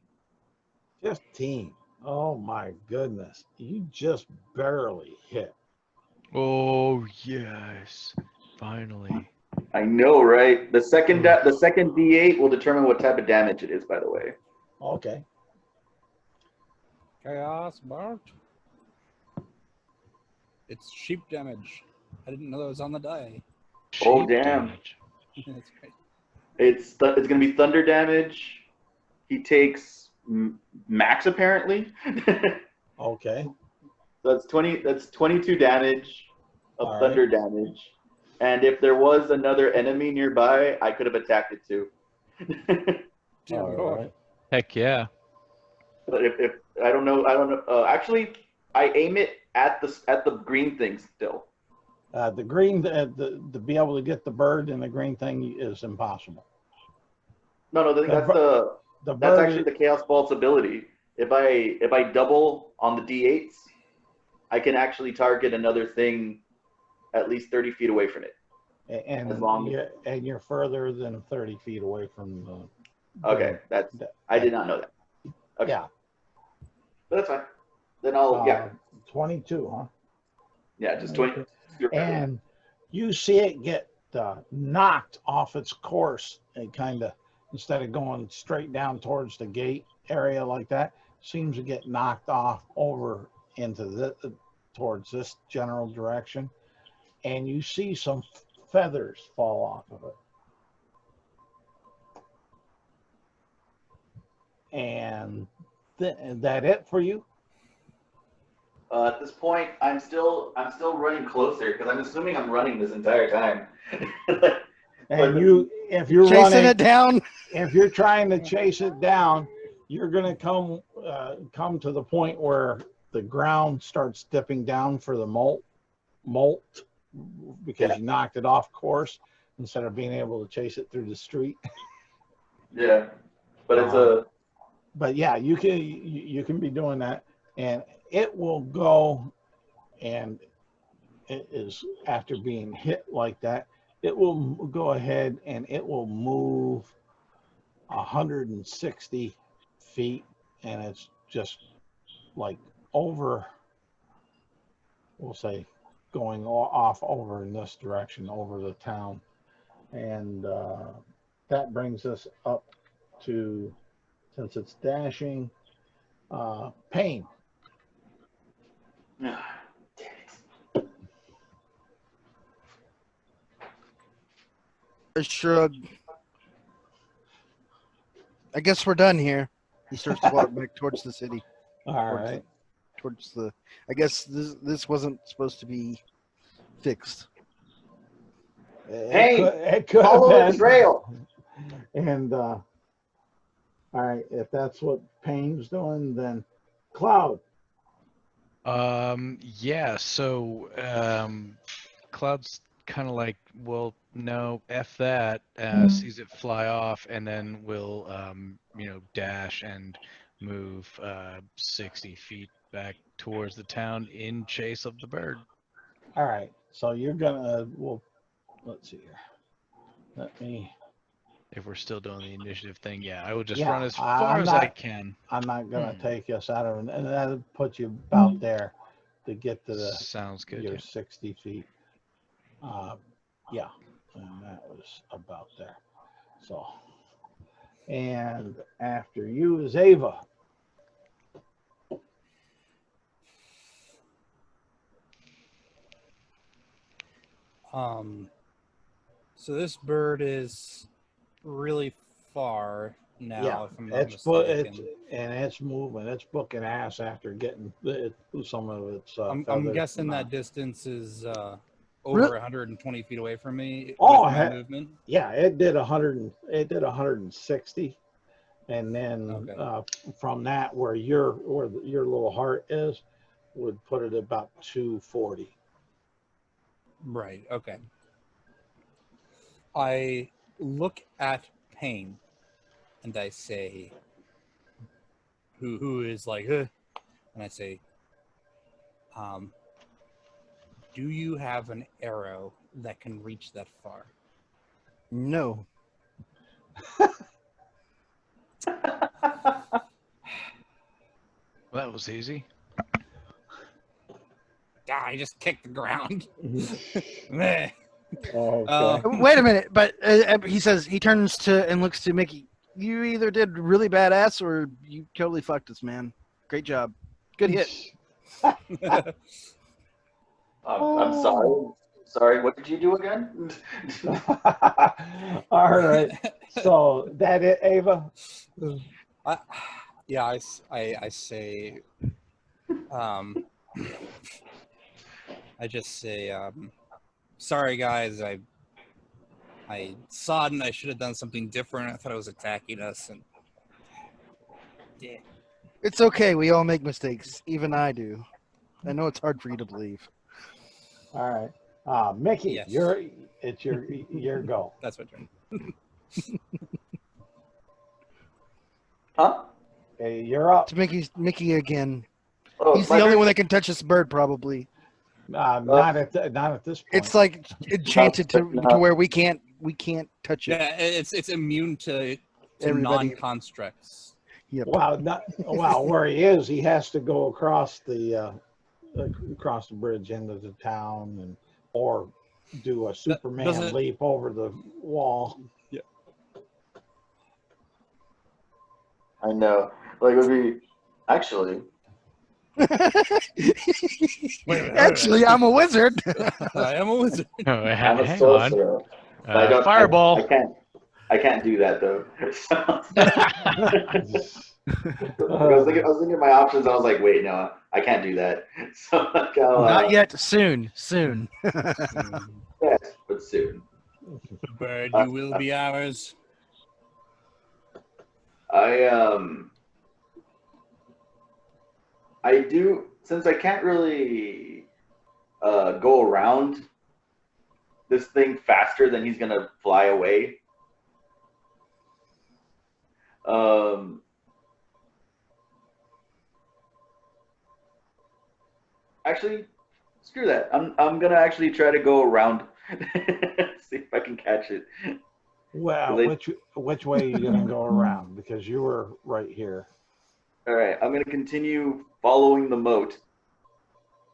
Speaker 1: 15. Oh my goodness! You just barely hit.
Speaker 4: Oh yes, finally.
Speaker 6: I know, right? The second D8 will determine what type of damage it is. By the way.
Speaker 1: Okay.
Speaker 3: Chaos Bart. It's sheep damage. I didn't know that was on the die.
Speaker 6: Oh
Speaker 4: Sheep
Speaker 6: damn!
Speaker 4: damage.
Speaker 3: That's great.
Speaker 6: It's gonna be thunder damage. He takes max apparently.
Speaker 1: Okay.
Speaker 6: That's 22 damage of
Speaker 1: All
Speaker 6: thunder
Speaker 1: right.
Speaker 6: damage. And if there was another enemy nearby, I could have attacked it too.
Speaker 3: Dear
Speaker 1: All
Speaker 3: Lord.
Speaker 1: right.
Speaker 4: Heck yeah.
Speaker 6: But if I don't know. Actually, I aim it at the green thing still.
Speaker 1: The green, to be able to get the bird and the green thing is impossible.
Speaker 6: No, I think that's
Speaker 1: The
Speaker 6: That's
Speaker 1: bird,
Speaker 6: actually the Chaos Bolt's ability. If I double on the D8s, I can actually target another thing at least 30 feet away from it.
Speaker 1: and
Speaker 6: as long-
Speaker 1: you're further than 30 feet away from the.
Speaker 6: Okay, I did not know that. Okay.
Speaker 1: Yeah.
Speaker 6: But that's fine. Then I'll
Speaker 1: 22, huh?
Speaker 6: yeah, just 20.
Speaker 1: And you see it get knocked off its course and kind of, instead of going straight down towards the gate area like that, seems to get knocked off over into towards this general direction. And you see some feathers fall off of it. And is that it for you?
Speaker 6: At this point, I'm still running closer because I'm assuming I'm running this entire time.
Speaker 1: And if you're
Speaker 2: Chasing
Speaker 1: running
Speaker 2: it down.
Speaker 1: if you're trying to chase it down, you're going to come to the point where the ground starts dipping down for the molt because you knocked it off course instead of being able to chase it through the street.
Speaker 6: Yeah, but it's
Speaker 1: But yeah, you can be doing that, and it will go, and it is after being hit like that, it will go ahead and it will move 160 feet, and it's just like over, we'll say, going off over in this direction over the town. And that brings us up to, since it's dashing, Pain.
Speaker 2: I shrug. I guess we're done here. He starts to walk back towards the city.
Speaker 1: All right.
Speaker 2: Towards the. I guess this wasn't supposed to be fixed.
Speaker 6: Hey,
Speaker 1: it could
Speaker 6: follow
Speaker 1: have
Speaker 6: the
Speaker 1: been.
Speaker 6: trail.
Speaker 1: And all right, if that's what Pain's doing, then Cloud.
Speaker 4: Yeah, so Cloud's kind of like, well, no, F that, sees it fly off, and then will dash and move 60 feet back towards the town in chase of the bird.
Speaker 1: All right, so you're gonna, well, let's see here. Let me.
Speaker 4: If we're still doing the initiative thing, yeah, I will just
Speaker 1: Yeah,
Speaker 4: run as far as I can.
Speaker 1: I'm not gonna take us out of it, and that'll put you about there to get to the.
Speaker 4: Sounds good.
Speaker 1: Your
Speaker 4: Yeah.
Speaker 1: 60 feet. Yeah, and that was about there. So, and after you is Ava.
Speaker 3: So this bird is really far now,
Speaker 1: Yeah,
Speaker 3: if I'm not
Speaker 1: it's
Speaker 3: mistaken.
Speaker 1: it's moving. It's booking ass after getting some of its.
Speaker 3: I'm
Speaker 1: feathers
Speaker 3: guessing that
Speaker 1: knocked.
Speaker 3: distance is over 120 feet away from me
Speaker 1: Oh,
Speaker 3: with my movement.
Speaker 1: Yeah, it did 100. It did 160, and then
Speaker 3: Okay.
Speaker 1: From that where your little heart is, would put it about 240.
Speaker 3: Right. Okay. I look at Pain, and I say, "Who is like?" And I say, "Do you have an arrow that can reach that far?"
Speaker 2: No.
Speaker 4: Well, that was easy.
Speaker 3: I just kicked the ground. Meh.
Speaker 1: Okay.
Speaker 2: Wait a minute, but he says he turns to and looks to Mickey. You either did really badass or you totally fucked us, man. Great job. Good hit.
Speaker 6: I'm sorry. Sorry, what did you do again?
Speaker 1: All right. So that it, Ava?
Speaker 3: I say, I just say, sorry guys, I saw it and I should have done something different. I thought it was attacking us, and yeah.
Speaker 2: It's okay. We all make mistakes. Even I do. I know it's hard for you to believe.
Speaker 1: All right. Mickey,
Speaker 3: Yes.
Speaker 1: it's your go.
Speaker 3: That's my turn.
Speaker 6: Huh?
Speaker 1: Hey, you're up.
Speaker 2: It's Mickey again.
Speaker 6: Oh,
Speaker 2: He's
Speaker 6: my
Speaker 2: the only
Speaker 6: turn?
Speaker 2: one that can touch this bird, probably.
Speaker 1: Not at this point.
Speaker 2: It's like enchanted to where we can't touch it.
Speaker 3: Yeah, it's immune to
Speaker 2: Everybody.
Speaker 3: non-constructs.
Speaker 2: Yep.
Speaker 1: Well, where he is, he has to go across the bridge into the town, or do a Superman leap over the wall.
Speaker 7: I know. Like, it would be actually.
Speaker 2: Actually, I'm a wizard.
Speaker 3: I am a wizard.
Speaker 4: Oh,
Speaker 7: I'm a
Speaker 4: hang on.
Speaker 7: sorcerer. But I don't.
Speaker 4: Fireball.
Speaker 7: I can't do that though. I was thinking of my options. I was like, wait, no, I can't do that. So like,
Speaker 2: Not yet. Soon.
Speaker 7: Yes, but soon.
Speaker 3: Bird, you will be ours.
Speaker 7: I do, since I can't really go around this thing faster than he's gonna fly away. Actually, screw that. I'm gonna actually try to go around, see if I can catch it.
Speaker 1: Well, which way are you gonna go around? Because you were right here.
Speaker 7: All right, I'm gonna continue following the moat.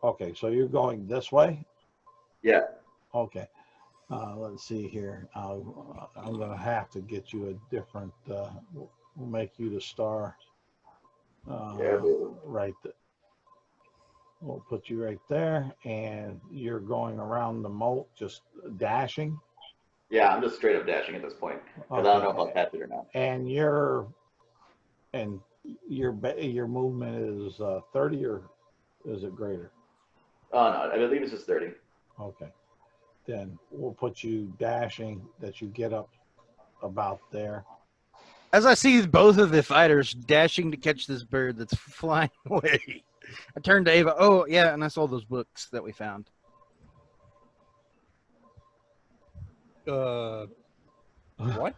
Speaker 1: Okay, so you're going this way?
Speaker 7: Yeah.
Speaker 1: Okay. Let's see here. I'm gonna have to get you a different. We'll make you the star. Right. We'll put you right there, and you're going around the moat, just dashing.
Speaker 7: Yeah, I'm just straight up dashing at this point because I don't know if I'll catch it or not.
Speaker 1: And your movement is 30, or is it greater?
Speaker 7: Oh no, I believe it's just 30.
Speaker 1: Okay. Then we'll put you dashing, that you get up about there.
Speaker 2: As I see both of the fighters dashing to catch this bird that's flying away, I turned to Ava. Oh, yeah, and I saw those books that we found.
Speaker 3: What?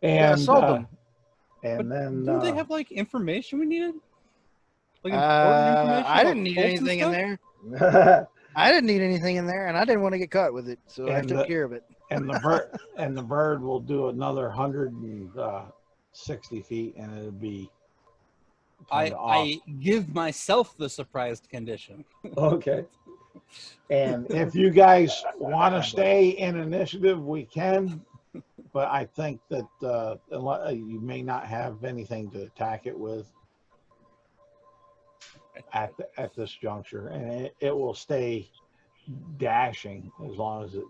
Speaker 1: And
Speaker 2: Yeah, I saw them.
Speaker 1: And then
Speaker 3: didn't they have like information we needed? Like important information?
Speaker 2: I
Speaker 3: about
Speaker 2: didn't need
Speaker 3: cults and
Speaker 2: anything in
Speaker 3: stuff?
Speaker 2: there. I didn't need anything in there, and I didn't want to get caught with it, so I took care of it.
Speaker 1: And the bird will do another 160 feet, and it'll be.
Speaker 3: I give myself the surprised condition.
Speaker 1: Okay. And if you guys want to stay in initiative, we can. But I think that you may not have anything to attack it with at this juncture, and it will stay dashing as long as it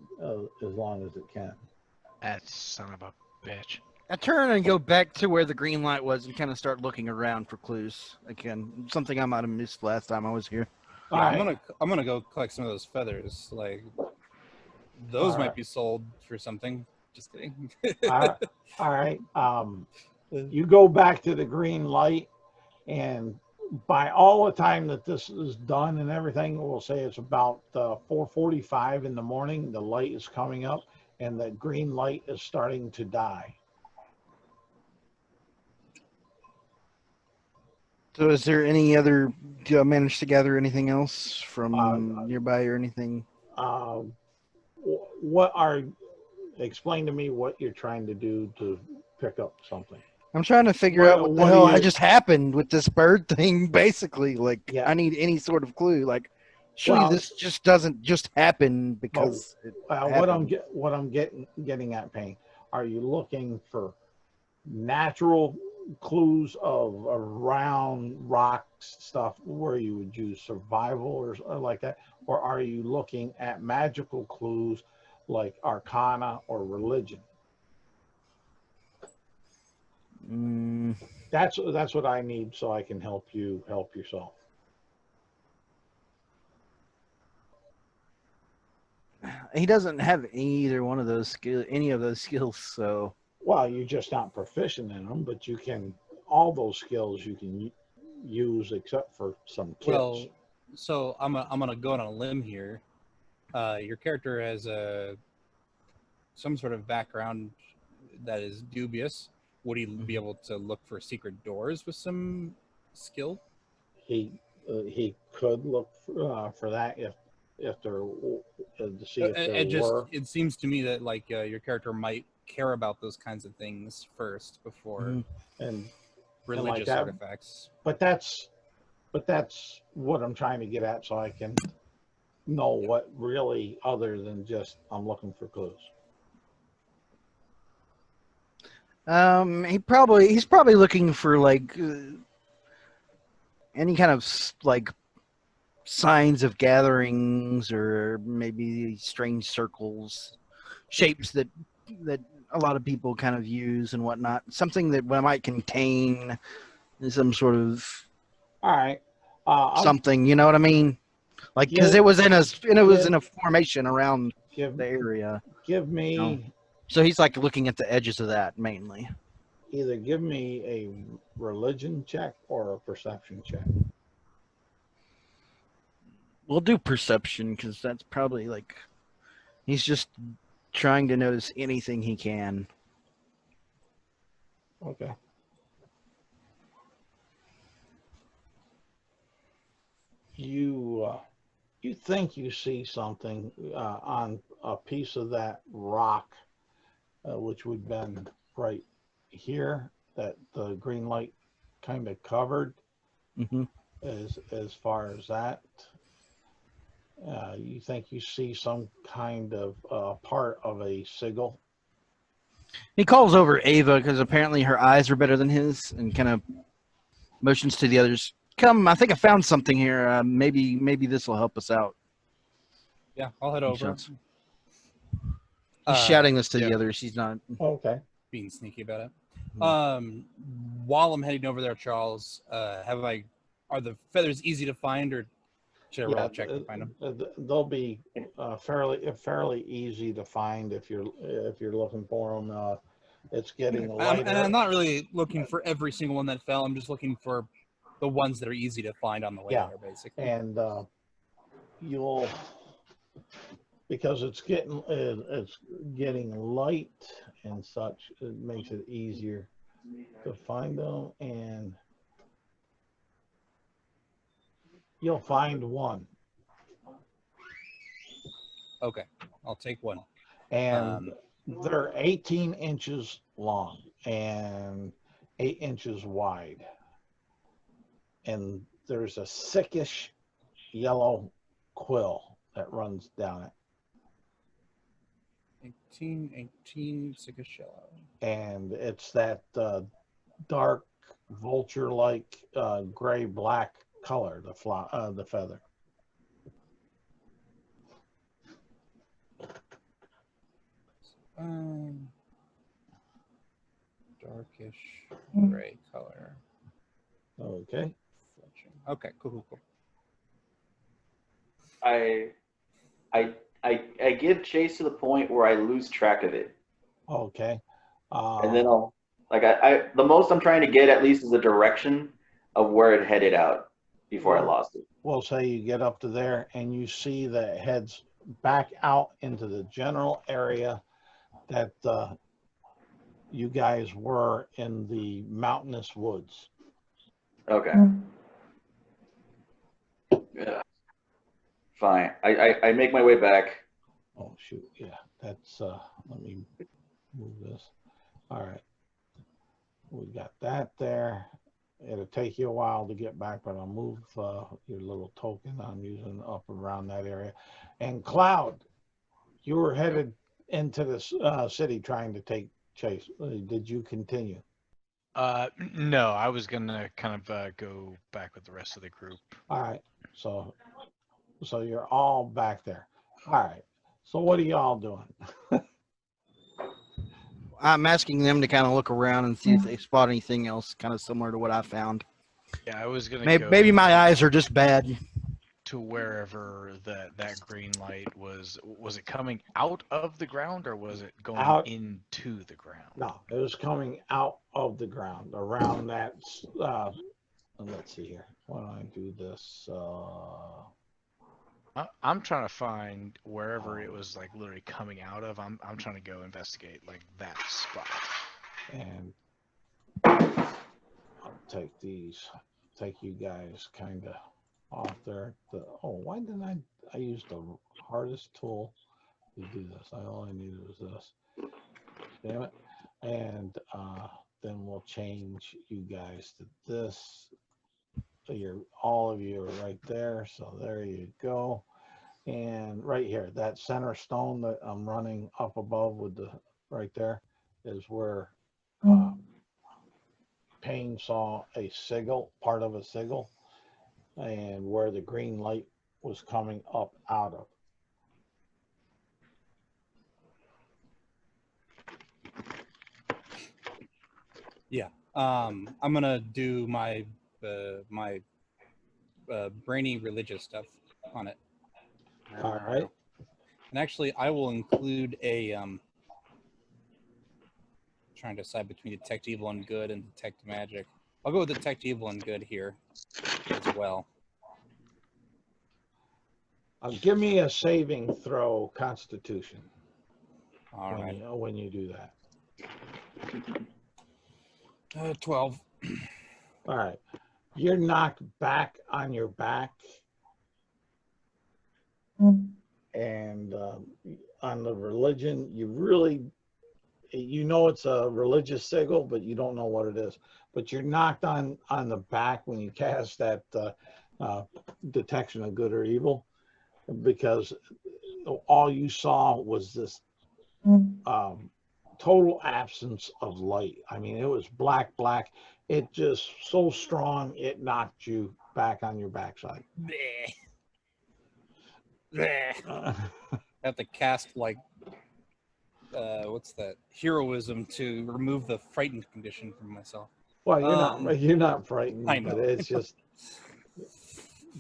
Speaker 1: can.
Speaker 4: That son of a bitch.
Speaker 2: I turn and go back to where the green light was and kind of start looking around for clues. Again, something I might have missed last time I was here.
Speaker 3: Yeah,
Speaker 1: All
Speaker 3: I'm gonna go collect some of those feathers. Like those
Speaker 1: All
Speaker 3: might
Speaker 1: right.
Speaker 3: be sold for something. Just kidding.
Speaker 1: All right. You go back to the green light, and by all the time that this is done and everything, we'll say it's about 4:45 in the morning. The light is coming up, and the green light is starting to die.
Speaker 2: So is there any other, do I manage to gather anything else from nearby or anything?
Speaker 1: Explain to me what you're trying to do to pick up something.
Speaker 2: I'm trying to figure out what the hell just happened with this bird thing, basically. Like,
Speaker 1: Yeah.
Speaker 2: I need any sort of clue. Like, surely this just doesn't just happen because
Speaker 1: what I'm getting at, Payne, are you looking for natural clues of around rocks stuff where you would use survival or like that, or are you looking at magical clues like arcana or religion? That's what I need, so I can help you help yourself.
Speaker 2: He doesn't have either one of those any of those skills, so.
Speaker 1: Well, you're just not proficient in them, but you can, all those skills you can use except for some kits.
Speaker 3: Well, so I'm gonna go on a limb here. Your character has some sort of background that is dubious. would he be able to look for secret doors with some skill?
Speaker 1: He could look for that if there to see if there were.
Speaker 3: It seems to me that like your character might care about those kinds of things first before
Speaker 1: and
Speaker 3: religious
Speaker 1: like that.
Speaker 3: artifacts.
Speaker 1: But that's what I'm trying to get at, so I can know what really, other than just I'm looking for clues.
Speaker 2: He's probably looking for like any kind of like signs of gatherings, or maybe strange circles, shapes that a lot of people kind of use and whatnot. Something that might contain some sort of
Speaker 1: All right.
Speaker 2: something, you know what I mean? Like, because it was in a formation around the area.
Speaker 1: Give me.
Speaker 2: You know? So he's like looking at the edges of that mainly.
Speaker 1: Either give me a religion check or a perception check.
Speaker 2: We'll do perception, because that's probably like he's just trying to notice anything he can.
Speaker 1: Okay. You think you see something on a piece of that rock, which would have been right here, that the green light kind of covered. As far as that, you think you see some kind of part of a sigil.
Speaker 2: He calls over Ava, because apparently her eyes are better than his, and kind of motions to the others. Come, I think I found something here. Maybe this will help us out.
Speaker 3: Yeah, I'll head over.
Speaker 2: He's shouting this to the others. He's not.
Speaker 1: Okay.
Speaker 3: Being sneaky about it. While I'm heading over there, Charles, are the feathers easy to find, or should I roll a check to find them?
Speaker 1: They'll be fairly easy to find if you're looking for them. It's getting lighter.
Speaker 3: And I'm not really looking for every single one that fell. I'm just looking for the ones that are easy to find on the way there, basically.
Speaker 1: And you'll, because it's getting light and such, it makes it easier to find them, and you'll find one.
Speaker 3: Okay, I'll take one.
Speaker 1: And they're 18 inches long and 8 inches wide. And there's a sickish yellow quill that runs down it.
Speaker 3: 18, sickish yellow.
Speaker 1: And it's that dark vulture-like gray-black color, the feather.
Speaker 3: Darkish gray color.
Speaker 1: Okay.
Speaker 3: Okay, cool.
Speaker 6: I give chase to the point where I lose track of it.
Speaker 1: Okay.
Speaker 6: And then I'll the most I'm trying to get at least is the direction of where it headed out before I lost it.
Speaker 1: We'll say you get up to there and you see that it heads back out into the general area that you guys were in the mountainous woods.
Speaker 6: Okay. Yeah. Fine. I make my way back.
Speaker 1: Oh shoot, yeah. That's let me move this. All right. We got that there. It'll take you a while to get back, but I'll move your little token I'm using up around that area. And Cloud, you were headed into this city trying to take chase. Did you continue?
Speaker 4: No, I was gonna kind of go back with the rest of the group.
Speaker 1: All right. So you're all back there. All right. So what are y'all doing?
Speaker 2: I'm asking them to kind of look around and see if they spot anything else kind of similar to what I found.
Speaker 4: Yeah, I was gonna
Speaker 2: maybe my eyes are just bad.
Speaker 4: To wherever that green light was. Was it coming out of the ground, or was it going into the ground?
Speaker 1: No, it was coming out of the ground around that. Let's see here. Why don't I do this?
Speaker 4: I'm trying to find wherever it was like literally coming out of. I'm trying to go investigate like that spot.
Speaker 1: And I'll take you guys kind of off there. Why didn't I use the hardest tool to do this? All I needed was this. Damn it. And then we'll change you guys to this. So all of you are right there. So there you go. And right here, that center stone that I'm running up above with the right there is where Payne saw a sigil, part of a sigil, and where the green light was coming up out of.
Speaker 3: Yeah. I'm gonna do my brainy religious stuff on it.
Speaker 1: All right.
Speaker 3: And actually, I will include a trying to decide between detect evil and good and detect magic. I'll go with detect evil and good here as well.
Speaker 1: Give me a saving throw, Constitution.
Speaker 3: All right.
Speaker 1: When you do that.
Speaker 3: 12.
Speaker 1: All right. You're knocked back on your back. And on the religion, you know it's a religious sigil, but you don't know what it is. But you're knocked on the back when you cast that detection of good or evil, because all you saw was this total absence of light. I mean, it was black. It just so strong, it knocked you back on your backside.
Speaker 3: I have to cast like what's that? Heroism to remove the frightened condition from myself.
Speaker 1: Well, you're not frightened,
Speaker 3: I know.
Speaker 1: but it's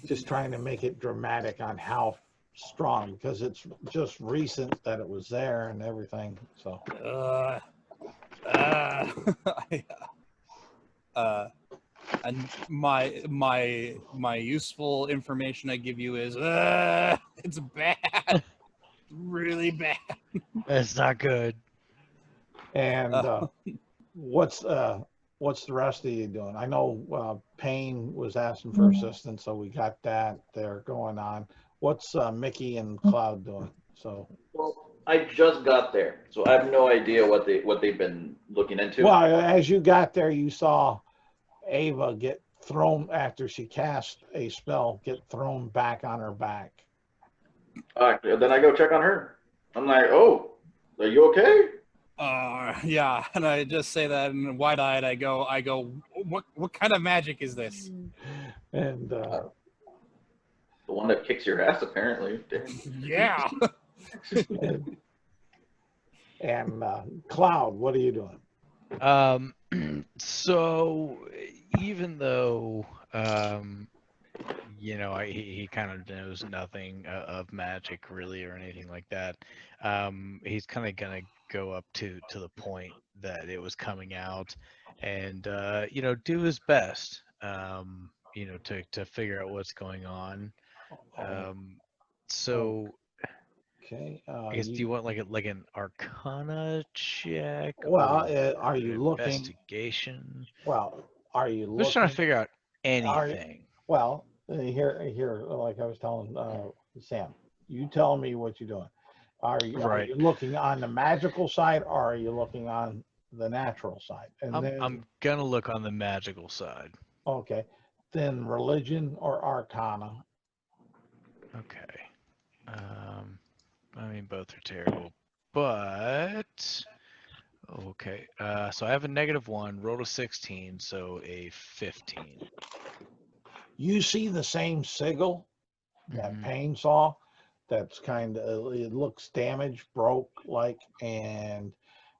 Speaker 1: just trying to make it dramatic on how strong, because it's just recent that it was there and everything. So
Speaker 3: and my useful information I give you is it's bad, really bad.
Speaker 4: That's not good.
Speaker 1: And what's the rest of you doing? I know Payne was asking for assistance, so we got that there going on. What's Mickey and Cloud doing?
Speaker 6: Well, I just got there, so I have no idea what they've been looking into.
Speaker 1: Well, as you got there, you saw Ava get thrown after she cast a spell, get thrown back on her back.
Speaker 6: Then I go check on her. I'm like, "Oh, are you okay?"
Speaker 3: Yeah, and I just say that, and wide-eyed, I go, what kind of magic is this?
Speaker 1: And
Speaker 6: The one that kicks your ass, apparently.
Speaker 3: Yeah.
Speaker 1: and Cloud, what are you doing?
Speaker 4: So even though he kind of knows nothing of magic really or anything like that, he's kind of gonna go up to the point that it was coming out and do his best to figure out what's going on. So
Speaker 1: okay,
Speaker 4: I guess do you want like an Arcana check?
Speaker 1: Well,
Speaker 4: or
Speaker 1: are you looking?
Speaker 4: Investigation.
Speaker 1: Well, are you looking?
Speaker 4: I'm just trying to figure out anything.
Speaker 1: Well, here, like I was telling Sam, you tell me what you're doing. Are you looking on the magical side, or are you looking on the natural side? And
Speaker 4: I'm gonna look on the magical side.
Speaker 1: Okay, then religion or Arcana.
Speaker 4: Okay. I mean, both are terrible, but okay. So I have a -1, rolled a 16, so a 15.
Speaker 1: You see the same sigil that Payne saw. That's it looks damaged, broke, and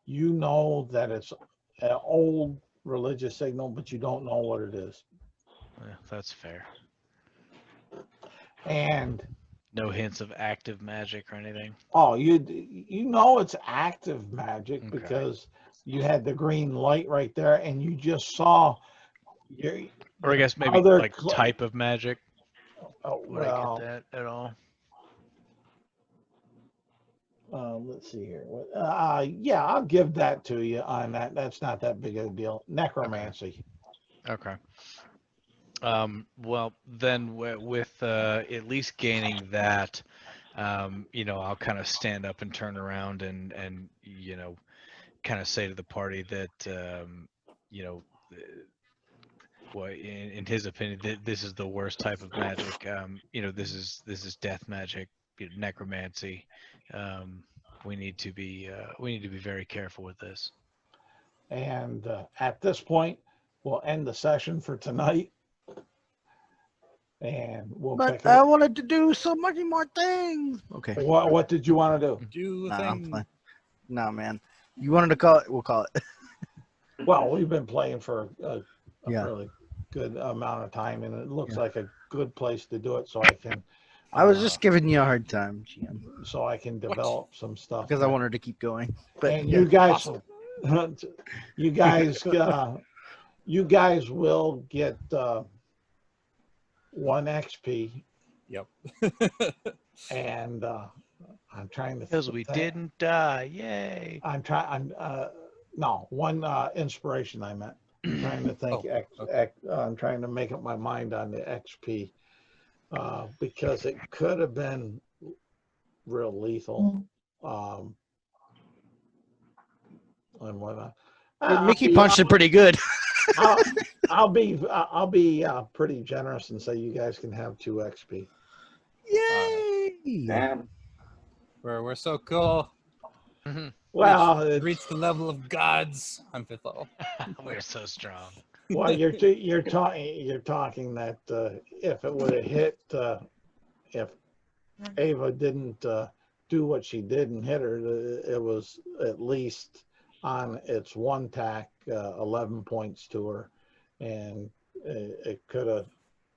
Speaker 1: you know that it's an old religious signal, but you don't know what it is.
Speaker 4: Yeah, that's fair.
Speaker 1: And
Speaker 4: no hints of active magic or anything.
Speaker 1: Oh, you know it's active magic because you had the green light right there, and you just saw
Speaker 4: or I guess maybe like type of magic.
Speaker 1: Oh,
Speaker 4: Would I get that at all?
Speaker 1: let's see here. Yeah, I'll give that to you on that. That's not that big of a deal. Necromancy.
Speaker 4: Okay. Well, then with at least gaining that, I'll kind of stand up and turn around and kind of say to the party that, well, in his opinion, this is the worst type of magic. This is death magic, necromancy. We need to be very careful with this.
Speaker 1: And at this point, we'll end the session for tonight. And we'll pick
Speaker 2: But I
Speaker 1: up.
Speaker 2: wanted to do so many more things. Okay.
Speaker 1: What did you want to do?
Speaker 3: Do the
Speaker 2: Nah, I'm
Speaker 3: thing.
Speaker 2: fine. No, man. You wanted to call it? We'll call it.
Speaker 1: Well, we've been playing for a
Speaker 2: Yeah.
Speaker 1: really good amount of time, and it looks like a good place to do it. So I can.
Speaker 2: I was just giving you a hard time, GM,
Speaker 1: so I can develop some stuff
Speaker 2: because I wanted to keep going. But
Speaker 1: and
Speaker 2: yeah,
Speaker 1: you guys,
Speaker 3: awesome.
Speaker 1: you guys will get 1 XP,
Speaker 3: Yep.
Speaker 1: and I'm trying to.
Speaker 4: Because we didn't die, yay!
Speaker 1: I'm trying. No, 1 inspiration. I meant. I'm trying to think. I'm trying to make up my mind on the XP because it could have been real lethal. And whatnot.
Speaker 2: Mickey punched it pretty good.
Speaker 1: I'll be pretty generous and say you guys can have 2 XP.
Speaker 2: Yay!
Speaker 6: Damn.
Speaker 3: We're so cool.
Speaker 1: Well,
Speaker 3: Reach the level of gods on 5th level.
Speaker 4: We're so strong.
Speaker 1: well, you're talking that if it would have hit, if Ava didn't do what she did and hit her, it was at least on its 1 tack 11 points to her, and it could have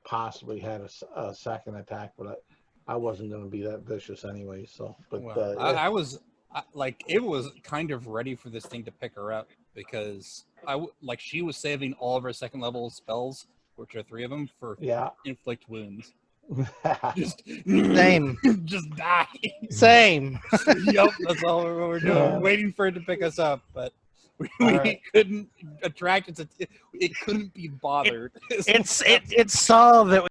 Speaker 1: possibly had a second attack, but I wasn't going to be that vicious anyway. So, but
Speaker 3: Well, I was like, it was kind of ready for this thing to pick her up because she was saving all of her 2nd level spells, which are 3 of them, for inflict wounds. Just
Speaker 2: Same.
Speaker 3: just die.
Speaker 2: Same.
Speaker 3: Yep, that's all we were doing.
Speaker 1: Yeah.
Speaker 3: Waiting for it to pick us up, but we
Speaker 1: right.
Speaker 3: couldn't attract it. It couldn't be bothered.
Speaker 2: It saw that